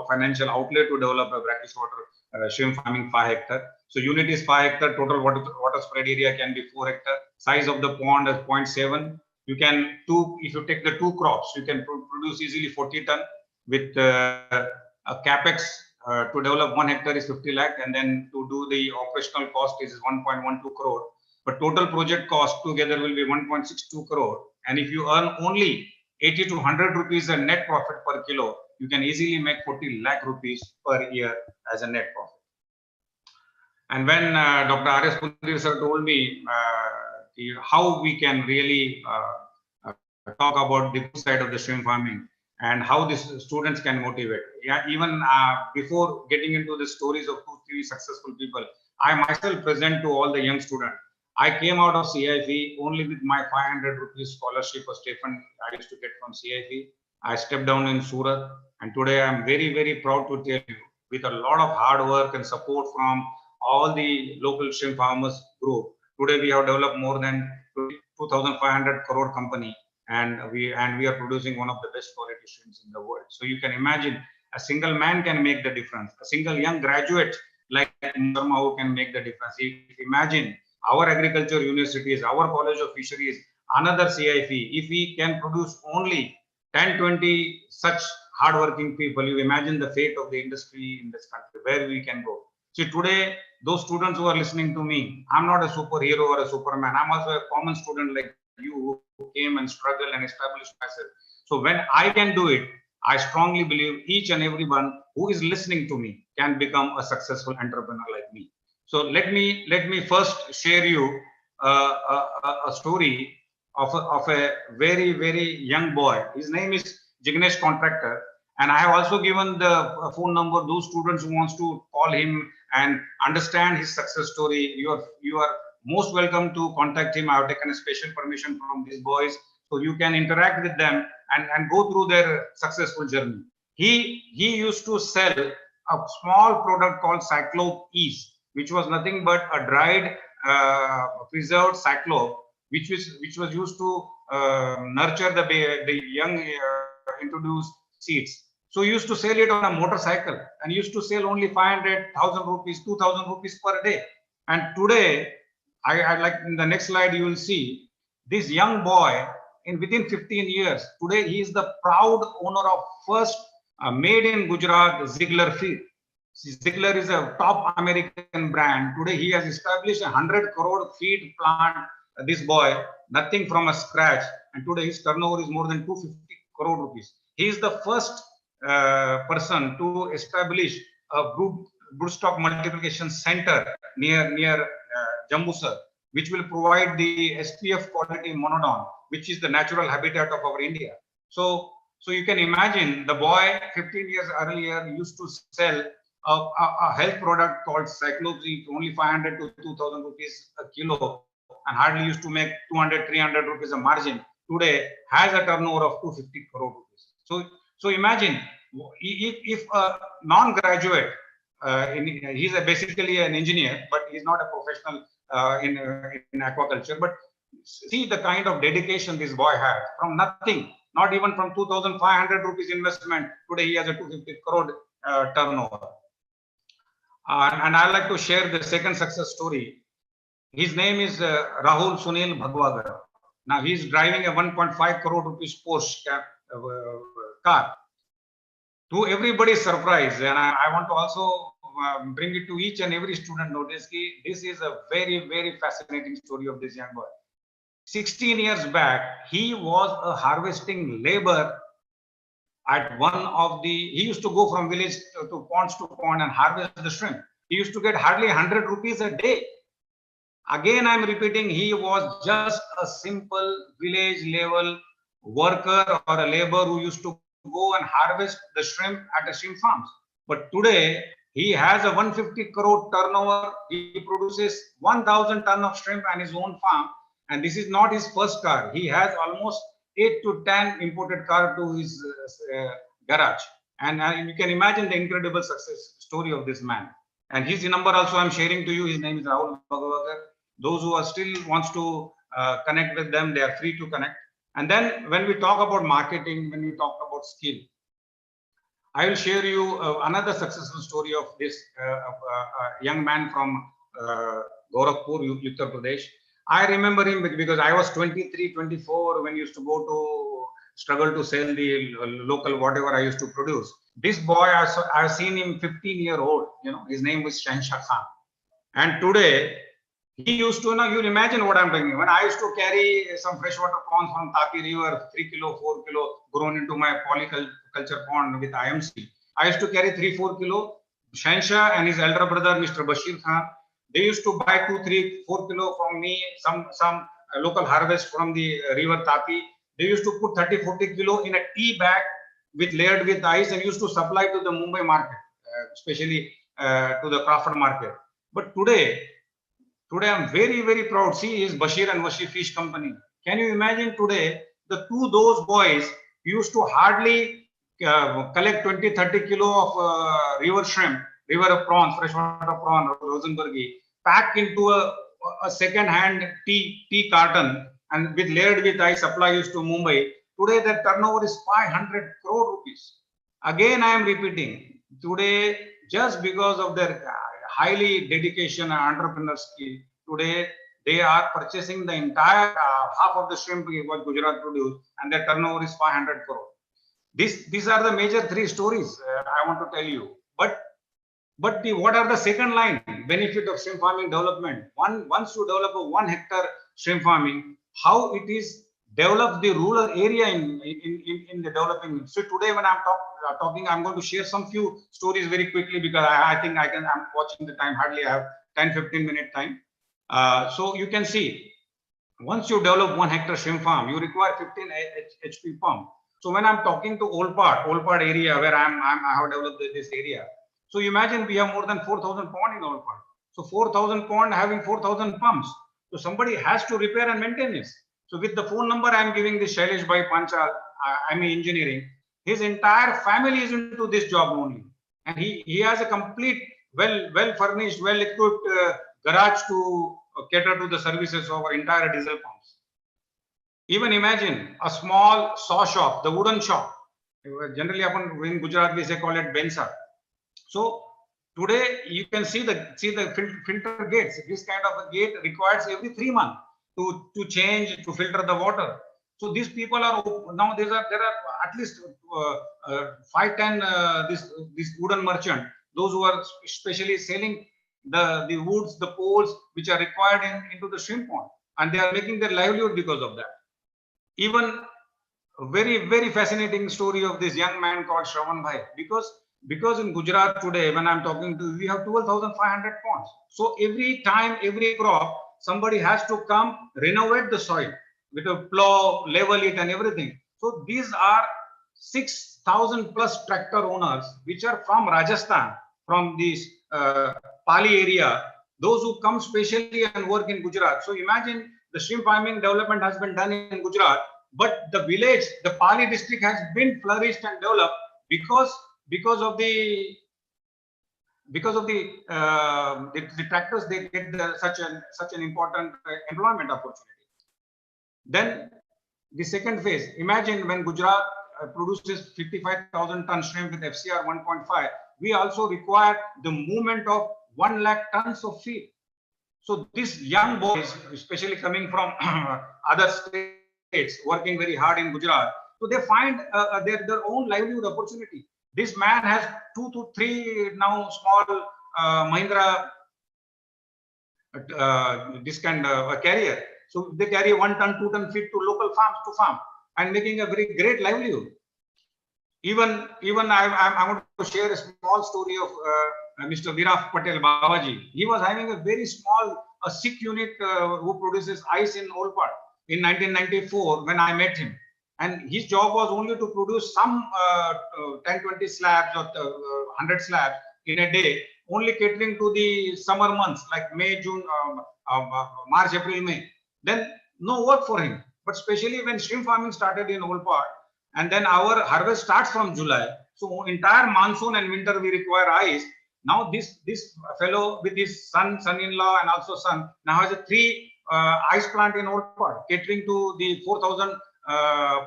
financial outlay to develop a brackish water shrimp farming 5 hectare. So unit is 5 hectare, total water spread area can be 4 hectare. Size of the pond is 0.7. You can if you take the 2 crops, you can produce easily 40 ton with a capex to develop 1 hectare is 50 lakh, and then to do the operational cost is 1.12 crore. But total project cost together will be 1.62 crore. And if you earn only 80 to 100 rupees a net profit per kilo, you can easily make 40 lakh rupees per year as a net profit. And when Dr. R.S. Puri sir told me how we can really talk about the good side of the shrimp farming and how these students can motivate. Yeah, even before getting into the stories of 2-3 successful people, I myself present to all the young students. I came out of CIF only with my 500 rupees scholarship or stipend I used to get from CIF. I stepped down in Surat, and today I'm very, very proud to tell you, with a lot of hard work and support from all the local shrimp farmers group, today we have developed more than 2,500 crore company, and we are producing one of the best quality shrimps in the world. So you can imagine a single man can make the difference. A single young graduate like Sharma who can make the difference. Imagine our agriculture universities, our college of fisheries, another CIF, if we can produce only 10-20 such hardworking people, you imagine the fate of the industry in this country, where we can go. See, today, those students who are listening to me, I'm not a superhero or a superman. I'm also a common student like you who came and struggled and established myself. So when I can do it, I strongly believe each and everyone who is listening to me can become a successful entrepreneur like me. So let me first share you a story of a very, very young boy. His name is Jignesh Contractor, and I have also given the phone number. Those students who wants to call him and understand his success story, you are most welcome to contact him. I have taken a special permission from these boys, so you can interact with them and go through their successful journey. He used to sell a small product called Cyclope Ease, which was nothing but a dried preserved cyclope, which was used to nurture the young introduced seeds. So he used to sell it on a motorcycle and used to sell only 500,000 rupees, 2,000 rupees per day. And today, I like in the next slide you will see this young boy within 15 years. Today he is the proud owner of first made in Gujarat Ziegler feed. Ziegler is a top American brand. Today he has established a 100 crore feed plant. This boy, nothing from a scratch, and today his turnover is more than 250 crore rupees. He is the first person to establish a broodstock multiplication center near Jambusar, which will provide the SPF quality monodon, which is the natural habitat of our India. So you can imagine the boy 15 years earlier used to sell a health product called Cyclops, only 500 to 2,000 rupees a kilo, and hardly used to make 200, 300 rupees a margin. Today has a turnover of 250 crore rupees. So imagine if a non-graduate, he's basically an engineer, but he's not a professional in aquaculture. But see the kind of dedication this boy had from nothing, not even from 2,500 rupees investment. Today he has a 250 crore turnover. And I like to share the second success story. His name is Rahul Sunil Bhagwagar. Now he's driving a 1.5 crore rupees Porsche car. To everybody's surprise, and I want to also bring it to each and every student notice, this is a very, very fascinating story of this young boy. 16 years back, he was a harvesting labor at one of the, he used to go from village to pond and harvest the shrimp. He used to get hardly 100 rupees a day. Again, I'm repeating, he was just a simple village level worker or a laborer who used to go and harvest the shrimp at a shrimp farms. But today, he has a 150 crore turnover. He produces 1,000 ton of shrimp on his own farm. And this is not his first car. He has almost 8 to 10 imported cars to his garage. And you can imagine the incredible success story of this man. And his number also I'm sharing to you. His name is Rahul Bhagavagar. Those who are still wants to connect with them, they are free to connect. And then when we talk about marketing, when we talk about skill, I will share you another successful story of this young man from Gorakhpur, Uttar Pradesh. I remember him because I was 23, 24 when I used to go to struggle to sell the local whatever I used to produce. This boy, I've seen him 15-year-old, his name was Shansha Khan. And today, he used to, you'll imagine what I'm doing. When I used to carry some freshwater prawns from Tapi River, 3 kilo, 4 kilo, grown into my polyculture pond with IMC, I used to carry 3-4 kilo. Shansha and his elder brother, Mr. Bashir Khan, they used to buy 2-3-4 kilo from me, some local harvest from the river Tapi. They used to put 30-40 kilo in a tea bag layered with ice and used to supply to the Mumbai market, especially to the Crawford market. But today I'm very, very proud. See, is Bashir and Washi Fish Company. Can you imagine today, those boys used to hardly collect 20-30 kilo of river shrimp, river prawns, freshwater prawn, Rosenbergi, pack into a second-hand tea carton and layered with ice supply used to Mumbai. Today, their turnover is 500 crore rupees. Again, I am repeating, today, just because of their highly dedication and entrepreneur skill, today they are purchasing the entire half of the shrimp what Gujarat produced, and their turnover is 500 crore. These are the major 3 stories I want to tell you. But what are the second line benefit of shrimp farming development? Once you develop a 1 hectare shrimp farming, how it is develop the rural area in the developing. So today when I'm talking, I'm going to share some few stories very quickly because I think I'm watching the time, hardly I have 10-15 minute time. So you can see, once you develop 1 hectare shrimp farm, you require 15 HP pump. So when I'm talking to Olpad area where I have developed this area. So imagine we have more than 4,000 pond in Olpad. So 4,000 pond having 4,000 pumps. So somebody has to repair and maintain this. So with the phone number I'm giving this Shailesh Bhai Panchal, I'm engineering. His entire family is into this job only, and he has a complete, well furnished, well equipped garage to cater to the services of our entire diesel pumps. Even imagine a small saw shop, the wooden shop. Generally, in Gujarat we call it bensa. So today you can see the filter gates. This kind of a gate requires every 3 months to change, to filter the water. So these people are now there are at least 5-10 this wooden merchant, those who are especially selling the woods, the poles which are required into the shrimp pond, and they are making their livelihood because of that. Even a very, very fascinating story of this young man called Shravan Bhai, because in Gujarat today, when I'm talking to you, we have 12,500 ponds. So every time, every crop, somebody has to come renovate the soil with a plow, level it and everything. So these are 6,000 plus tractor owners, which are from Rajasthan, from this Pali area, those who come specially and work in Gujarat. So imagine the shrimp farming development has been done in Gujarat, but the village, the Pali district has been flourished and developed because of the tractors. They get such an important employment opportunity. Then the second phase, imagine when Gujarat produces 55,000 ton shrimp with FCR 1.5, we also require the movement of 1 lakh tons of feed. So these young boys, especially coming from other states, working very hard in Gujarat, so they find their own livelihood opportunity. This man has 2 to 3 now small Mahindra this kind of carrier. So they carry 1 ton, 2 ton feed to local farms to farm and making a very great livelihood. Even I want to share a small story of Mr. Viraf Patel Babaji. He was having a very small Sikh unit who produces ice in Olpad in 1994 when I met him. And his job was only to produce some 10-20 slabs or 100 slabs in a day, only catering to the summer months like May, June, March, April, May. Then no work for him. But especially when shrimp farming started in Olpad, and then our harvest starts from July. So entire monsoon and winter we require ice. Now this fellow with his son-in-law and also son now has a 3 ice plant in Olpad, catering to the 4,000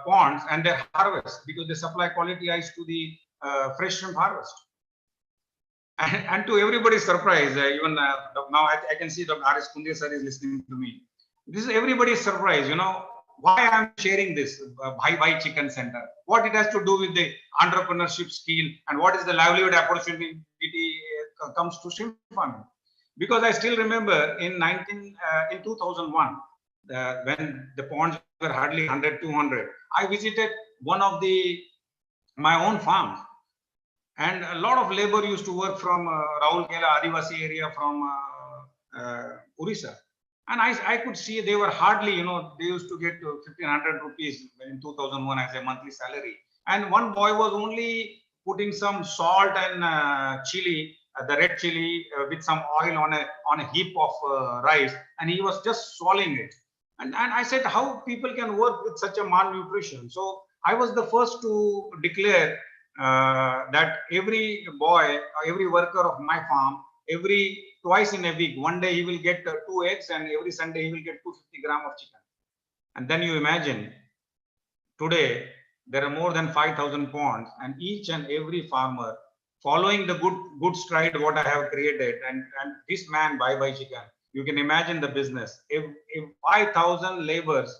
ponds, and they harvest because they supply quality ice to the fresh shrimp harvest. And to everybody's surprise, even now I can see Dr. R.S. Kundia sir is listening to me. This is everybody's surprise, you know, why I'm sharing this Bhai Chicken Center, what it has to do with the entrepreneurship skill and what is the livelihood opportunity comes to shrimp farming. Because I still remember in 2001, when the ponds were hardly 100, 200, I visited one of my own farms. And a lot of labor used to work from Raulkela, Adivasi area, from Orissa. And I could see they were hardly, you know, they used to get 1,500 rupees in 2001 as a monthly salary. And one boy was only putting some salt and chili, the red chili with some oil on a heap of rice, and he was just swallowing it. And I said, how people can work with such a malnutrition? So I was the first to declare that every boy, every worker of my farm, twice in a week, one day he will get 2 eggs, and every Sunday he will get 250 grams of chicken. And then you imagine, today there are more than 5,000 ponds, and each and every farmer following the good stride what I have created, and this man Bye Chicken, you can imagine the business. If 5,000 laborers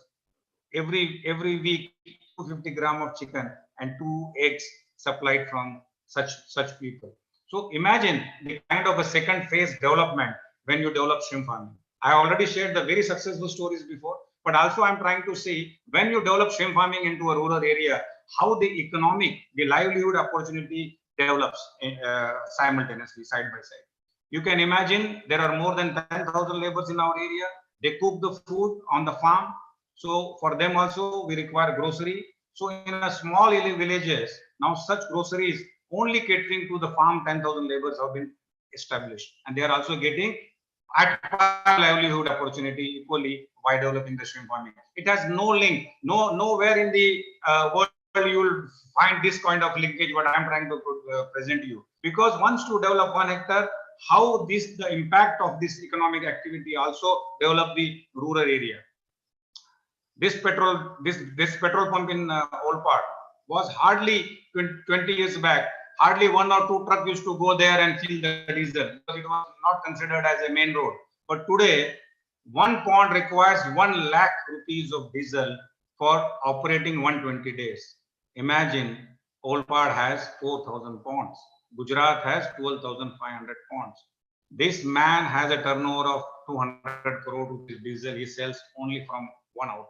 every week, 250 grams of chicken and 2 eggs supplied from such people. So imagine the kind of a second phase development when you develop shrimp farming. I already shared the very successful stories before, but also I'm trying to see when you develop shrimp farming into a rural area, how the livelihood opportunity develops simultaneously, side by side. You can imagine there are more than 10,000 laborers in our area. They cook the food on the farm. So for them also we require grocery. So in a small villages, now such groceries only catering to the farm, 10,000 laborers have been established, and they are also getting at livelihood opportunity equally by developing the shrimp farming. It has no link, nowhere in the world you will find this kind of linkage what I am trying to present to you. Because once to develop 1 hectare, how the impact of this economic activity also develop the rural area. This petrol pump in Olpad was hardly 20 years back. Hardly 1 or 2 trucks used to go there and fill the diesel because it was not considered as a main road. But today, 1 pond requires 1 lakh rupees of diesel for operating 120 days. Imagine Olpad has 4,000 ponds. Gujarat has 12,500 ponds. This man has a turnover of 200 crore rupees diesel he sells only from 1 outlet.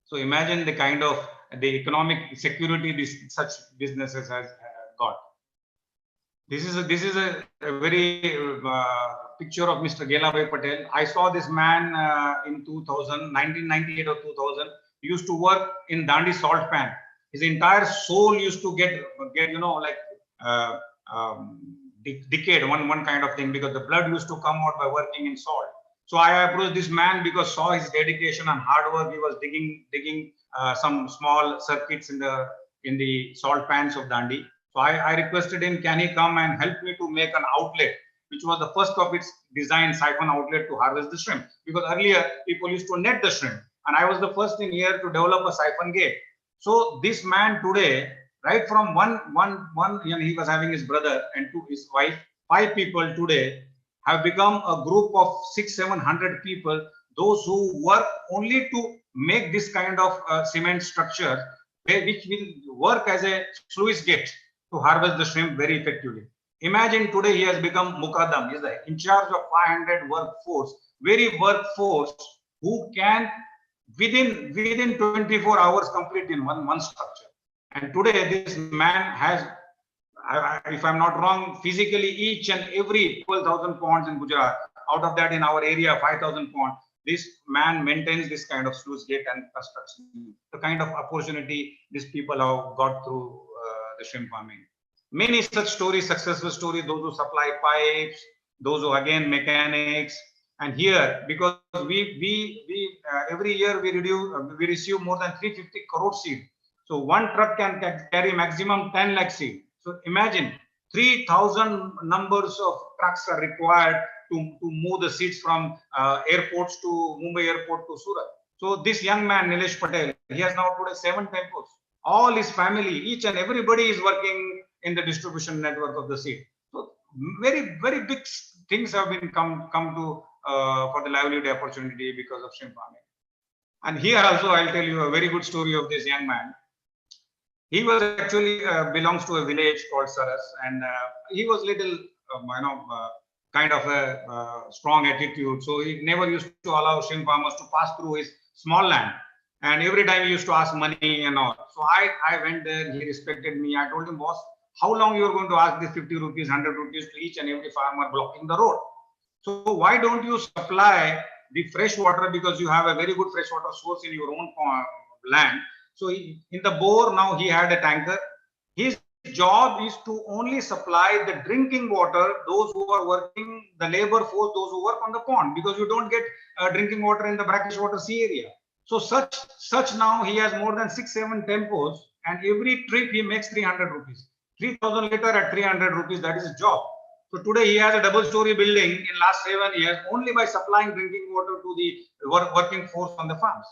So imagine the kind of the economic security such businesses has got. This is a very picture of Mr. Gelabhai Patel. I saw this man in 1998 or 2000. He used to work in Dandi salt pan. His entire soul used to get you know, like decayed, one kind of thing, because the blood used to come out by working in salt. So I approached this man because saw his dedication and hard work. He was digging some small circuits in the salt pans of Dandi. So I requested him, can he come and help me to make an outlet, which was the first of its design siphon outlet to harvest the shrimp. Because earlier people used to net the shrimp, and I was the first in here to develop a siphon gate. So this man today, right from one, you know, he was having his brother and his wife, 5 people today have become a group of 600-700 people, those who work only to make this kind of cement structure, which will work as a sluice gate to harvest the shrimp very effectively. Imagine today he has become Mukaddam, he is in charge of 500 workforce, very workforce who can within 24 hours complete in one structure. And today this man has, if I'm not wrong, physically each and every 12,000 ponds in Gujarat, out of that in our area 5,000 ponds, this man maintains this kind of sluice gate and construction, the kind of opportunity these people have got through the shrimp farming. Many such stories, successful stories, those who supply pipes, those who again mechanics. And here, because we every year we receive more than 350 crore seed. So one truck can carry maximum 10 lakh seed. So imagine 3,000 numbers of trucks are required to move the seeds from airports to Mumbai airport to Surat. So this young man, Nilesh Patel, he has now today 7 temples. All his family, each and everybody is working in the distribution network of the seed. So very, very big things have been come to for the livelihood opportunity because of shrimp farming. And here also I'll tell you a very good story of this young man. He was actually belongs to a village called Saras, and he was little, kind of a strong attitude. So he never used to allow shrimp farmers to pass through his small land. And every time he used to ask money and all. So I went there, he respected me. I told him, boss, how long you are going to ask this 50 rupees, 100 rupees to each and every farmer blocking the road? So why don't you supply the fresh water, because you have a very good freshwater source in your own land. So in the bore, now he had a tanker. His job is to only supply the drinking water, those who are working, the labor force, those who work on the pond, because you don't get drinking water in the brackish water sea area. So such now he has more than 6-7 tempos, and every trip he makes 300 rupees. 3,000 liter at 300 rupees, that is his job. So today he has a double-story building in last 7 years only by supplying drinking water to the working force on the farms.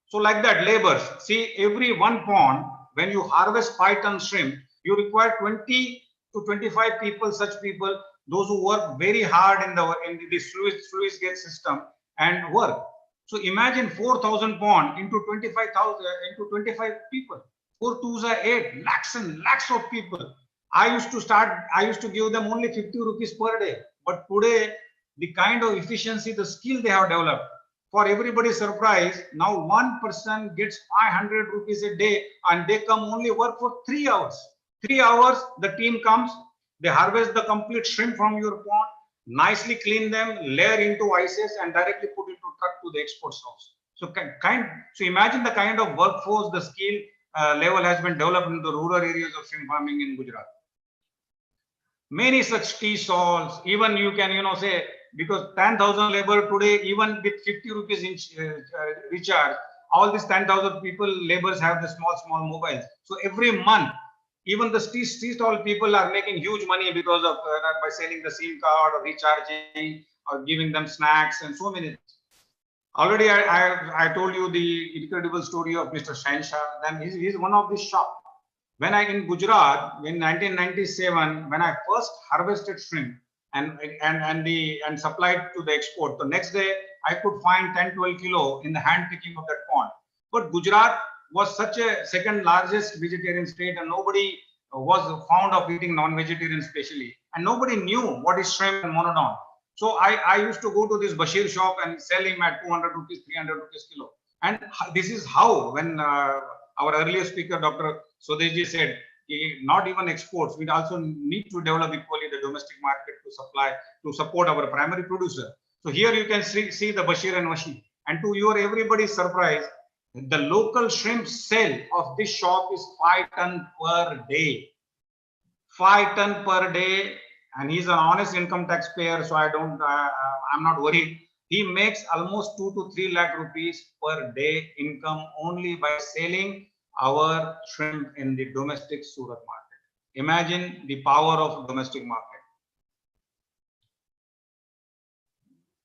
So like that, laborers, see, every one pond, when you harvest 5 ton shrimp, you require 20 to 25 people, such people, those who work very hard in the sluice gate system and work. So imagine 4,000 pond into 25,000 into 25 people. 4 twos are 8 lakhs and lakhs of people. I used to give them only 50 rupees per day. But today, the kind of efficiency, the skill they have developed, for everybody's surprise, now one person gets 500 rupees a day and they come only work for 3 hours. 3 hours, the team comes, they harvest the complete shrimp from your pond, nicely clean them, layer into ices and directly put into truck to the export house. So imagine the kind of workforce, the skill level has been developed in the rural areas of shrimp farming in Gujarat. Many such tea stalls, even you can, say, because 10,000 labor today, even with 50 rupees in recharge, all these 10,000 people, laborers have the small mobiles. So every month, even the tea stall people are making huge money because of by selling the SIM card or recharging or giving them snacks and so many things. Already I told you the incredible story of Mr. Shansha. Then he's one of the shop. When in Gujarat, in 1997, when I first harvested shrimp and supplied to the export, the next day I could find 10-12 kilo in the hand picking of that pond. But Gujarat was such a second largest vegetarian state, and nobody was fond of eating non-vegetarian especially, and nobody knew what is shrimp and monodon. So I used to go to this Bashir shop and sell him at 200 rupees, 300 rupees kilo. And this is how, when our earlier speaker, Dr. Sodeshji said, not even exports, we also need to develop equally the domestic market to support our primary producer. So here you can see the Bashir and Washi. And to your everybody's surprise, the local shrimp sale of this shop is 5 ton per day. 5 ton per day. And he's an honest income taxpayer, so I'm not worried. He makes almost 2 to 3 lakh rupees per day income only by selling our shrimp in the domestic Surat market. Imagine the power of domestic market.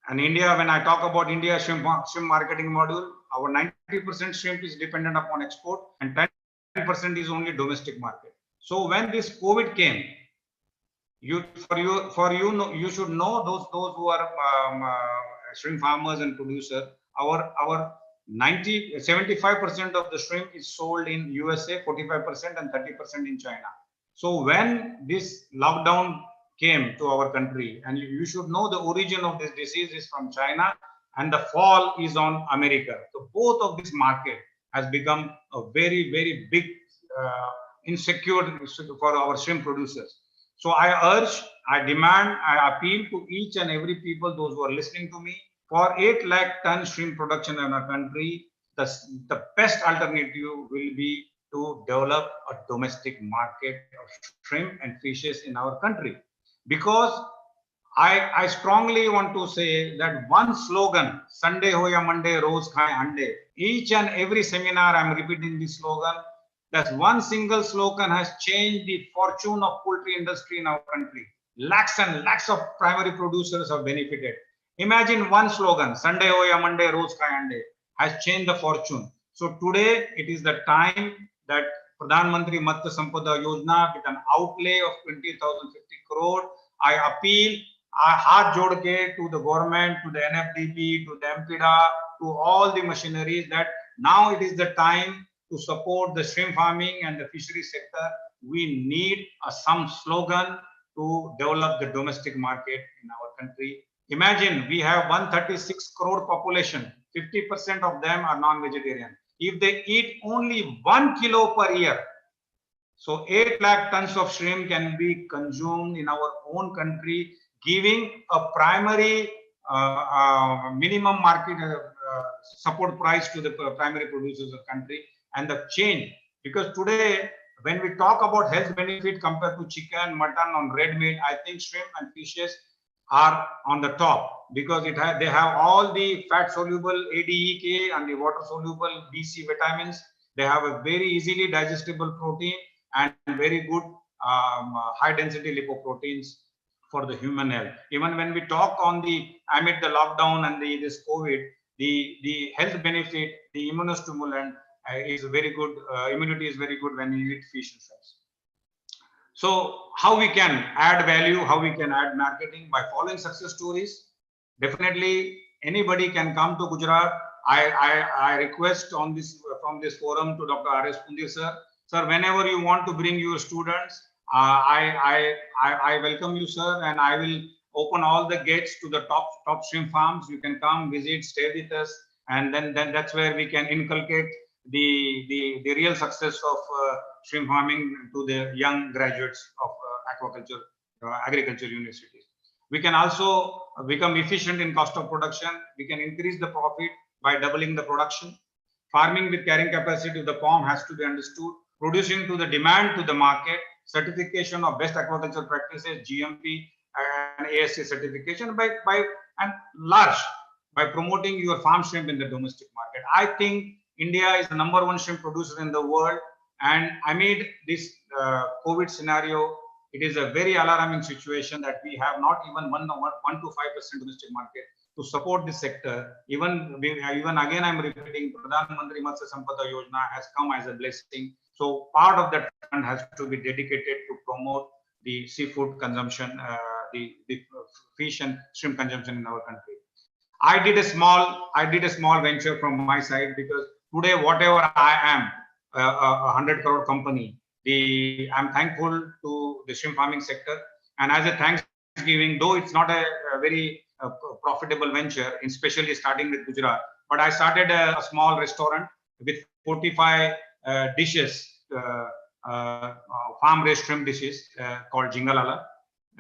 And India, when I talk about India shrimp marketing module, our 90% shrimp is dependent upon export and 10% is only domestic market. So when this COVID came, you should know those who are shrimp farmers and producers. Our 75% of the shrimp is sold in USA, 45% and 30% in China. So when this lockdown came to our country, and you should know the origin of this disease is from China and the fall is on America. So both of this market has become a very, very big insecure for our shrimp producers. So I urge, I demand, I appeal to each and every people, those who are listening to me, for 8 lakh ton shrimp production in our country, the best alternative will be to develop a domestic market of shrimp and fishes in our country. Because I strongly want to say that one slogan, Sunday ho ya Monday, Rose Khai Ande, each and every seminar I'm repeating this slogan. That one single slogan has changed the fortune of poultry industry in our country. Lakhs and lakhs of primary producers have benefited. Imagine one slogan, Sunday ho ya Monday, Rose Khai Ande, has changed the fortune. So today it is the time that Pradhan Mantri Matsya Sampada Yojana with an outlay of 20,050 crore. I appeal हाथ जोड़ के to the government, to the NFDP, to the MPDA, to all the machineries, that now it is the time to support the shrimp farming and the fishery sector. We need some slogan to develop the domestic market in our country. Imagine we have 136 crore population, 50% of them are non-vegetarian. If they eat only 1 kilo per year, so 8 lakh tons of shrimp can be consumed in our own country, giving a primary minimum market support price to the primary producers of the country, and the change. Because today, when we talk about health benefit compared to chicken, mutton, on red meat, I think shrimp and fishes are on the top, because they have all the fat soluble ADEK and the water soluble BC vitamins. They have a very easily digestible protein and very good high density lipoproteins for the human health. Even when we talk on amid the lockdown and this COVID, the health benefit, the immunostimulant is very good. Immunity is very good when you eat fish and shrimps. So how we can add value, how we can add marketing? By following success stories. Definitely anybody can come to Gujarat. I request from this forum to Dr. R.S. Pundir sir. Sir, whenever you want to bring your students, I welcome you, sir, and I will open all the gates to the top shrimp farms. You can come, visit, stay with us, and then that's where we can inculcate the real success of shrimp farming to the young graduates of agriculture universities. We can also become efficient in cost of production. We can increase the profit by doubling the production. Farming with carrying capacity of the pond has to be understood. Producing to the demand to the market. Certification of best aquaculture practices, GMP and ASC certification by promoting your farm shrimp in the domestic market. I think India is the #1 shrimp producer in the world, and amid this COVID scenario, it is a very alarming situation that we have not even 1 to 5% domestic market to support this sector. Even again, I'm repeating, Pradhan Mantri Matsya Sampada Yojana has come as a blessing. So part of that fund has to be dedicated to promote the seafood consumption, the fish and shrimp consumption in our country. I did a small venture from my side, because today, whatever I am, a 100 crore company, I'm thankful to the shrimp farming sector. And as a Thanksgiving, though it's not a very profitable venture, especially starting with Gujarat, but I started a small restaurant with 45 dishes, farm-raised shrimp dishes called Jingalala.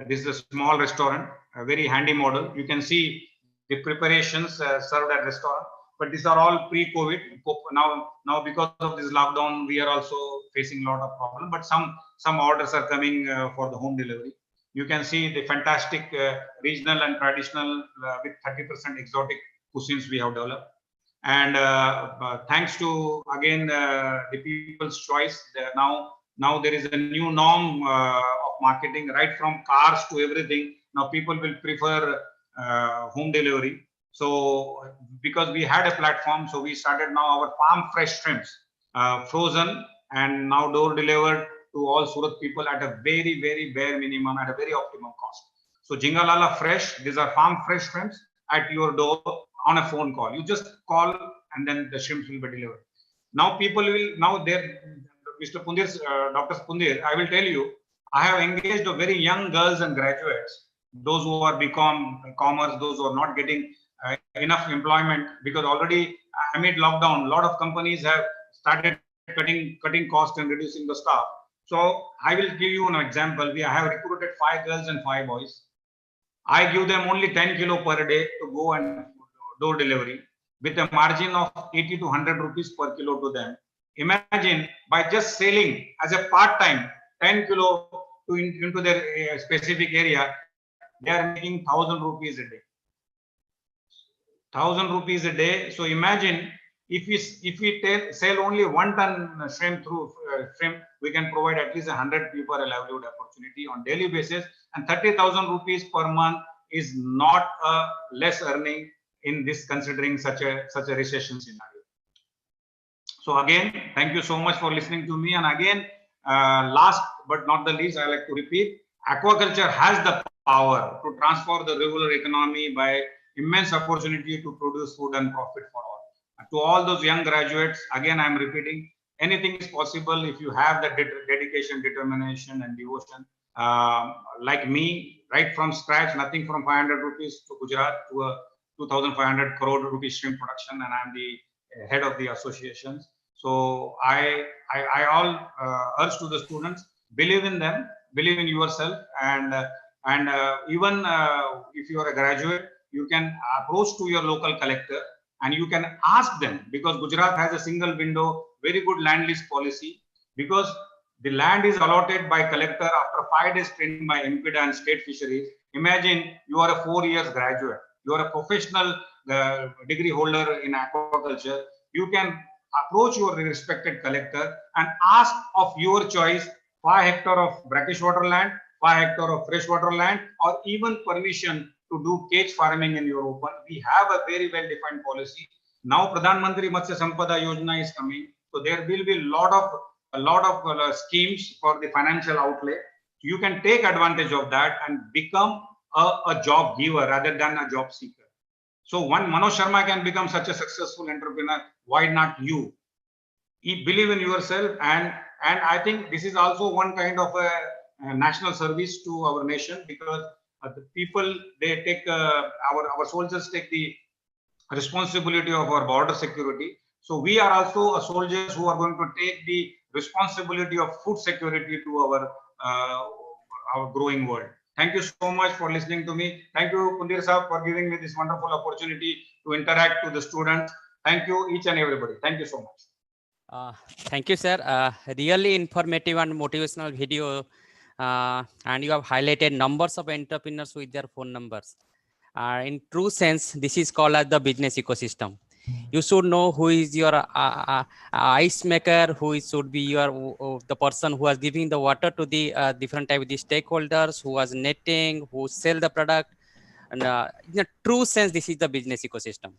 This is a small restaurant, a very handy model. You can see the preparations served at restaurant, but these are all pre-COVID. Now because of this lockdown, we are also facing a lot of problems, but some orders are coming for the home delivery. You can see the fantastic regional and traditional with 30% exotic cuisines we have developed. And thanks to, again, the people's choice, now there is a new norm of marketing, right from cars to everything. Now people will prefer home delivery. So because we had a platform, so we started now our farm fresh shrimps, frozen and now door delivered to all Surat people at a very, very bare minimum, at a very optimum cost. So Jingalala fresh, these are farm fresh shrimps at your door on a phone call. You just call and then the shrimps will be delivered. Now people will, Mr. Pundir, Dr. Pundir, I will tell you, I have engaged very young girls and graduates, those who are become commerce, those who are not getting enough employment, because already amid lockdown, a lot of companies have started cutting cost and reducing the staff. So I will give you an example. I have recruited 5 girls and 5 boys. I give them only 10 kilo per day to go and door delivery with a margin of 80 to 100 rupees per kilo to them. Imagine by just selling as a part-time 10 kilo into their specific area, they are making 1,000 rupees a day. 1,000 rupees a day. So imagine if we sell only 1 ton shrimp through shrimp, we can provide at least 100 people a livelihood opportunity on daily basis, and 30,000 rupees per month is not a less earning in this, considering such a recession scenario. So again, thank you so much for listening to me. And again, last but not the least, I like to repeat, aquaculture has the power to transform the rural economy by immense opportunity to produce food and profit for all. To all those young graduates, again, I'm repeating, anything is possible if you have the dedication, determination, and devotion. Like me, right from scratch, nothing from 500 rupees to Gujarat to a 2,500 crore rupees shrimp production, and I'm the head of the associations. So I all urge to the students, believe in them, believe in yourself, and even if you are a graduate, you can approach to your local collector and you can ask them, because Gujarat has a single window, very good land lease policy, because the land is allotted by collector after 5 days training by MPDA and state fisheries. Imagine you are a 4 years graduate, you are a professional degree holder in aquaculture. You can approach your respected collector and ask of your choice 5 hectares of brackish water land, 5 hectares of freshwater land, or even permission to do cage farming in your open. We have a very well defined policy. Now Pradhan Mantri Matsya Sampada Yojana is coming. So there will be a lot of schemes for the financial outlay. You can take advantage of that and become a job giver rather than a job seeker. So one Manoj Sharma can become such a successful entrepreneur. Why not you? Believe in yourself, and I think this is also one kind of a national service to our nation, because the people, they take our soldiers take the responsibility of our border security. So we are also soldiers who are going to take the responsibility of food security to our growing world. Thank you so much for listening to me. Thank you, Pundir Sahab, for giving me this wonderful opportunity to interact with the students. Thank you, each and everybody. Thank you so much. Thank you, sir. Really informative and motivational video. And you have highlighted numbers of entrepreneurs with their phone numbers. In true sense, this is called as the business ecosystem. You should know who is your ice maker, should be your the person who is giving the water to the different type of the stakeholders, who was netting, who sell the product. And in a true sense, this is the business ecosystem.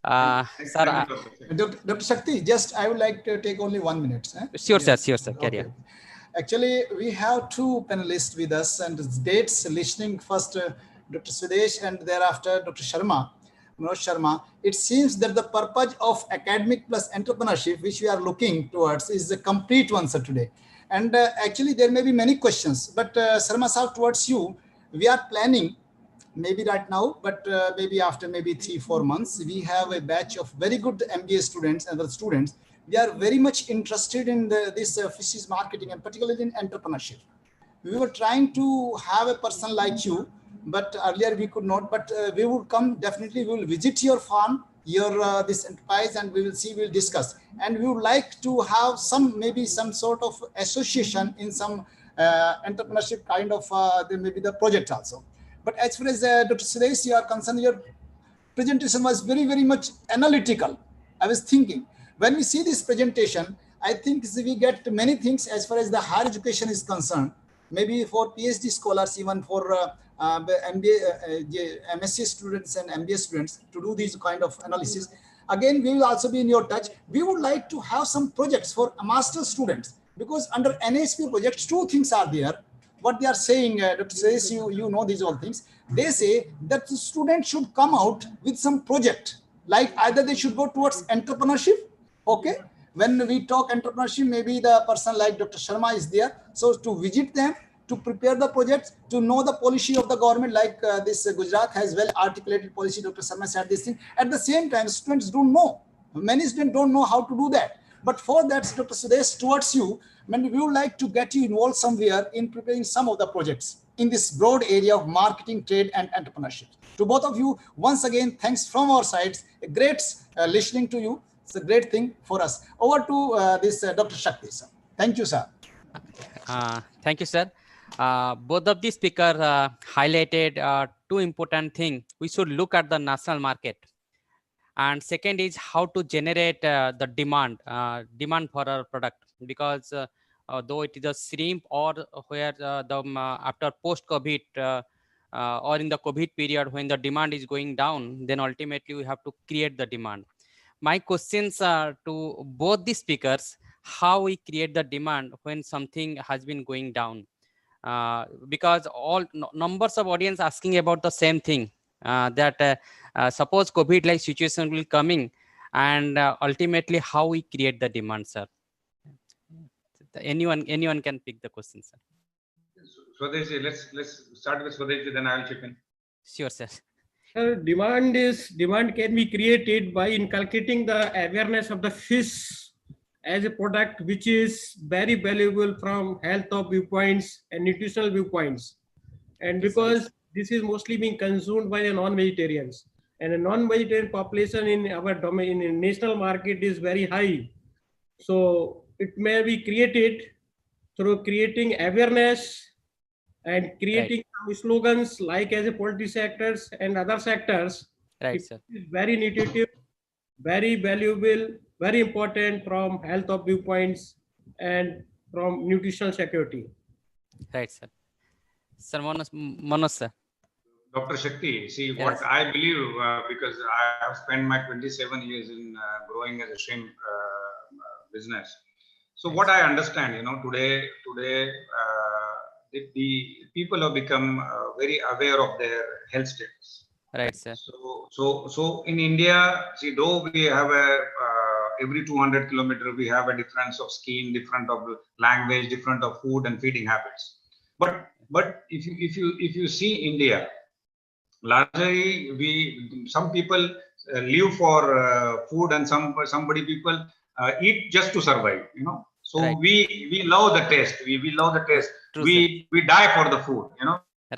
Sir, Dr. Shakti, just I would like to take only 1 minute. Sure, sir. Sure, sir. Carry on. Actually, we have 2 panelists with us, and dates listening first Dr. Swadesh and thereafter Dr. Sharma, Manoj Sharma. It seems that the purpose of academic plus entrepreneurship, which we are looking towards, is a complete one, sir, today. And actually, there may be many questions, but Sharma Sahab, towards you, we are planning, maybe right now, but maybe after maybe 3-4 months, we have a batch of very good MBA students and other students. We are very much interested in this fisheries marketing, and particularly in entrepreneurship. We were trying to have a person like you, but earlier we could not, but we would come, definitely we will visit your farm, your this enterprise, and we will see, we'll discuss. And we would like to have maybe some sort of association in some entrepreneurship kind of, maybe the project also. But as far as Dr. Suresh, you are concerned, your presentation was very, very much analytical. I was thinking, when we see this presentation, I think we get many things as far as the higher education is concerned. Maybe for PhD scholars, even for MBA, MSc students and MBA students to do these kind of analysis. Again, we will also be in your touch. We would like to have some projects for master students, because under NAHP projects, 2 things are there. What they are saying, Dr. Suresh, you know these all things. They say that the student should come out with some project, like either they should go towards entrepreneurship. Okay, when we talk entrepreneurship, maybe the person like Dr. Sharma is there. So to visit them, to prepare the projects, to know the policy of the government, like this Gujarat has well articulated policy. Dr. Sharma said this thing. At the same time, students don't know. Many students don't know how to do that. But for that, Dr. Sudesh, towards you, we would like to get you involved somewhere in preparing some of the projects in this broad area of marketing, trade, and entrepreneurship. To both of you, once again, thanks from our sides. A great listening to you. It's a great thing for us. Over to Dr. Shakti, sir. Thank you, sir. Thank you, sir. Both of the speakers highlighted two important things. We should look at the national market. And second is how to generate the demand for our product, because though it is a shrimp or where after post-COVID or in the COVID period when the demand is going down, then ultimately we have to create the demand. My questions are to both the speakers: how we create the demand when something has been going down? Because all numbers of audience asking about the same thing, that suppose COVID like situation will coming, and ultimately how we create the demand, sir. Anyone can pick the question, sir. Swadeshi, let's start with Swadeshi, then I'll chip in. Sure, sir. Demand can be created by inculcating the awareness of the fish as a product which is very valuable from health of viewpoints and nutritional viewpoints, and because this is mostly being consumed by the non-vegetarians, and the non-vegetarian population in our domain in national market is very high, so it may be created through creating awareness and creating some slogans like as a poultry sectors and other sectors. Right, it sir. is very nutritive, very valuable, very important from health of viewpoints and from nutritional security. Right, sir. Sir, Manoj, sir. Dr. Shakti, see, Yes. what I believe, because I have spent my 27 years in growing as a shrimp business. So Yes. what I understand, today the people have become very aware of their health status. Right, sir. So in India, see, though we have every 200 kilometers, we have a difference of skin, different of language, different of food and feeding habits. But if you see India, largely some people live for food, and somebody people eat just to survive. So Right. we love the taste. We love the taste. True, we die for the food.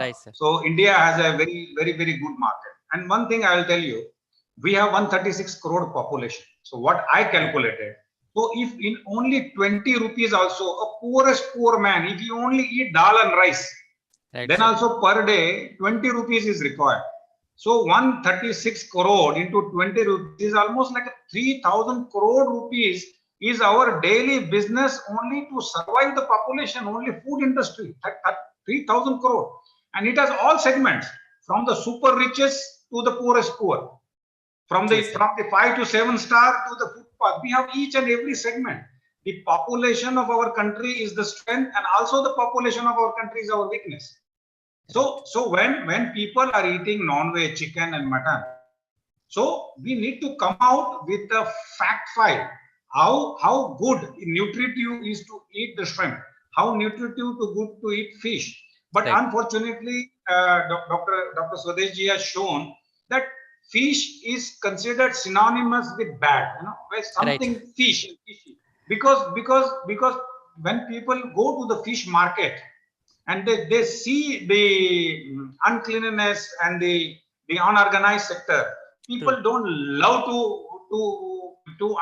Right, sir. So India has a very good market. And one thing I will tell you, we have 136 crore population. So what I calculated, so if in only 20 rupees also, a poor man, if you only eat dal and rice, Right, then sir. also per day 20 rupees is required. So 136 crore into 20 rupees is almost like 3,000 crore rupees is our daily business only to survive the population, only food industry, 3,000 crore. And it has all segments, from the super richest to the poorest poor, from the 5 to 7 star to the footpath. We have each and every segment. The population of our country is the strength, and also the population of our country is our weakness. So when people are eating non-veg, chicken and mutton, so we need to come out with a fact file. How good nutritive is to eat the shrimp, how nutritive to good to eat fish. But unfortunately, Dr. Swadeshi has shown that fish is considered synonymous with bad, where something fishy. Because when people go to the fish market and they see the uncleanliness and the unorganized sector, people don't love to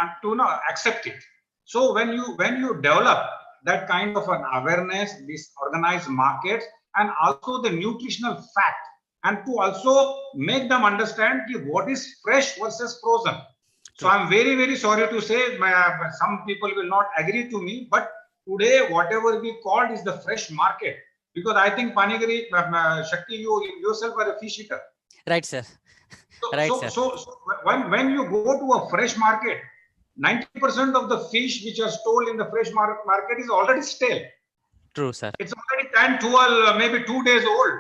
accept it. So when you develop that kind of an awareness, this organized markets, and also the nutritional fact, and to also make them understand what is fresh versus frozen. So I'm very sorry to say, some people will not agree to me, but today whatever we called is the fresh market, because I think Panigiri, Shakti, you yourself are a fish eater. Right, sir. So when you go to a fresh market, 90% of the fish which are stored in the fresh market is already stale. True, sir. It's already 10, 12, maybe 2 days old.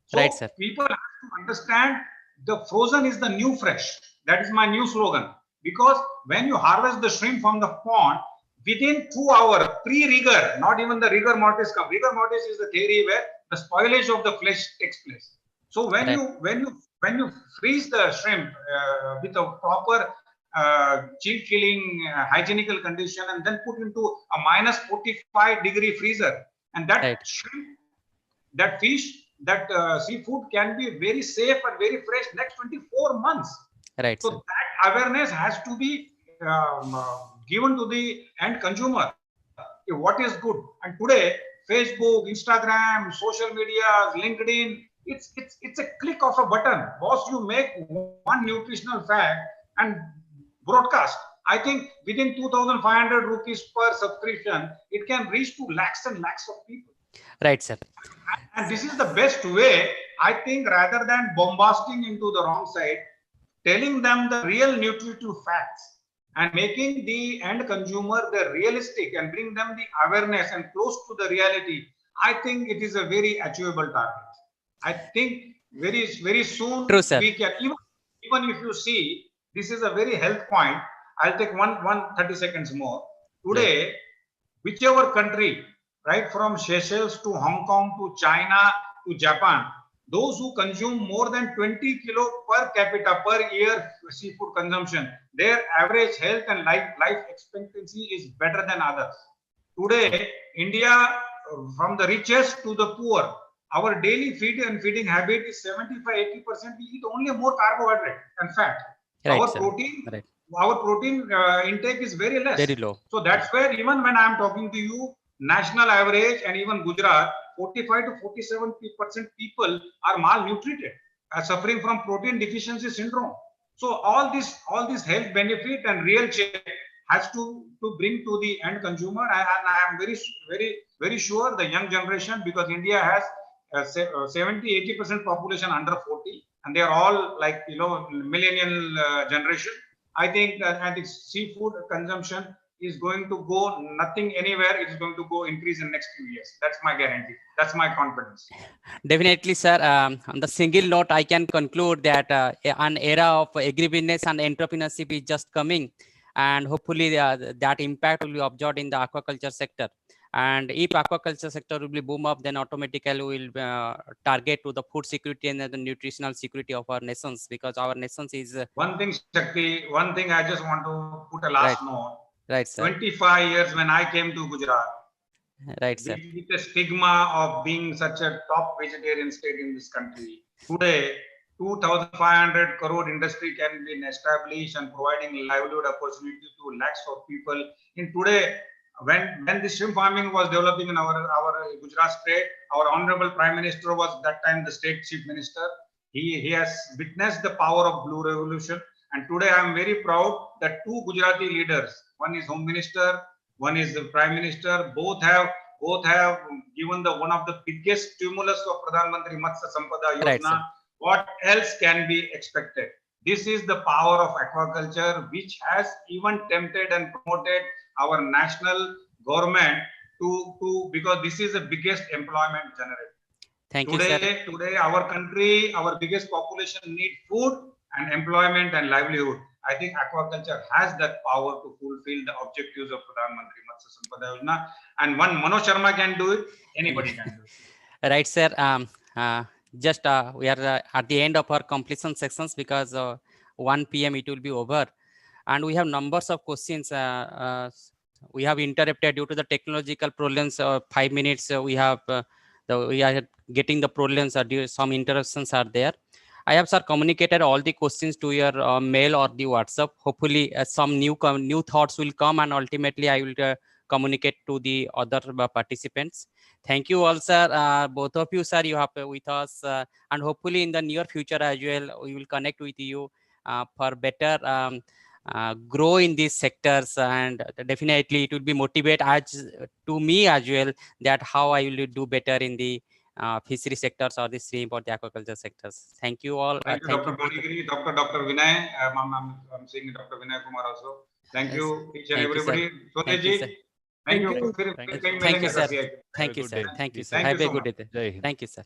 So right, sir. People have to understand the frozen is the new fresh. That is my new slogan. Because when you harvest the shrimp from the pond, within 2 hours, pre-rigor, not even the rigor mortis come. Rigor mortis is the theory where the spoilage of the flesh takes place. So when you freeze the shrimp with a proper chill killing, hygienical condition, and then put into a minus 45-degree freezer. And that Right. shrimp, that fish, that seafood can be very safe and very fresh next 24 months. Right, So sir. that awareness has to be given to the end consumer. What is good? And today, Facebook, Instagram, social media, LinkedIn, it's a click of a button. Boss, you make one nutritional fact and broadcast. I think within 2,500 rupees per subscription, it can reach to lakhs and lakhs of people. Right, sir. And this is the best way, I think, rather than bombasting into the wrong side, telling them the real nutritive facts and making the end consumer the realistic and bring them the awareness and close to the reality. I think it is a very achievable target. I think very soon True, sir. we can, even if you see, this is a very health point. I'll take 30 seconds more. Today, whichever country, right from Seychelles to Hong Kong to China to Japan, those who consume more than 20 kilo per capita per year seafood consumption, their average health and life expectancy is better than others. Today, India, from the richest to the poor, our daily feeding habit is 75-80%. We eat only more carbohydrate and fat. Right, our sir. protein, Right. our protein intake is very less. Very low. So that's where even when I'm talking to you, national average and even Gujarat, 45 to 47% people are malnutrited, suffering from protein deficiency syndrome. So all this health benefit and real change has to bring to the end consumer. And I am very sure the young generation, because India has 70-80% population under 40, and they are all like millennial generation. I think seafood consumption is going to go nothing anywhere. It is going to go increase in next few years. That's my guarantee. That's my confidence. Definitely, sir. On the single note, I can conclude that an era of agribusiness and entrepreneurship is just coming, and hopefully that impact will be observed in the aquaculture sector. And if aquaculture sector will be boom up, then automatically will target to the food security and the nutritional security of our nations, because our nations is one thing, Shakti. One thing I just want to put a last note. Right, sir. 25 years when I came to Gujarat, right, sir, with the stigma of being such a top vegetarian state in this country, today 2,500 crore industry can be established and providing livelihood opportunity to lakhs of people. In today, when the shrimp farming was developing in our Gujarat state, our honorable Prime Minister was that time the state chief minister. He has witnessed the power of Blue Revolution. And today I am very proud that two Gujarati leaders, one is Home Minister, one is the Prime Minister, both have given the one of the biggest stimulus of Pradhan Mantri Matsya Sampada Yojana. Right, sir. What else can be expected? This is the power of aquaculture, which has even tempted and promoted our national government to because this is the biggest employment generator. Thank you, sir. Today, our country, our biggest population need food and employment and livelihood. I think aquaculture has that power to fulfill the objectives of Pradhan Mantri Matsya Sampada Yojana. And one Manoj Sharma can do it, anybody can do it. Right, sir. Just we are at the end of our completion sections, because 1 p.m. it will be over, and we have numbers of questions. We have interrupted due to the technological problems. 5 minutes we are getting the problems. Some interruptions are there. I have, sir, communicated all the questions to your mail or the WhatsApp. Hopefully some new thoughts will come, and ultimately I will communicate to the other participants. Thank you all, sir. Both of you, sir, you have with us, and hopefully in the near future as well, we will connect with you for better grow in these sectors, and definitely it will be motivate to me as well, that how I will do better in the fishery sectors or the shrimp or the aquaculture sectors. Thank you all. Thank you, Dr. Ponigiri, Dr. Vinay. I'm seeing Dr. Vinay Kumar also. Thank you, each and everybody. Soneji, thank you. Thank you, sir. Thank you, sir. Have a good day. Thank you, sir.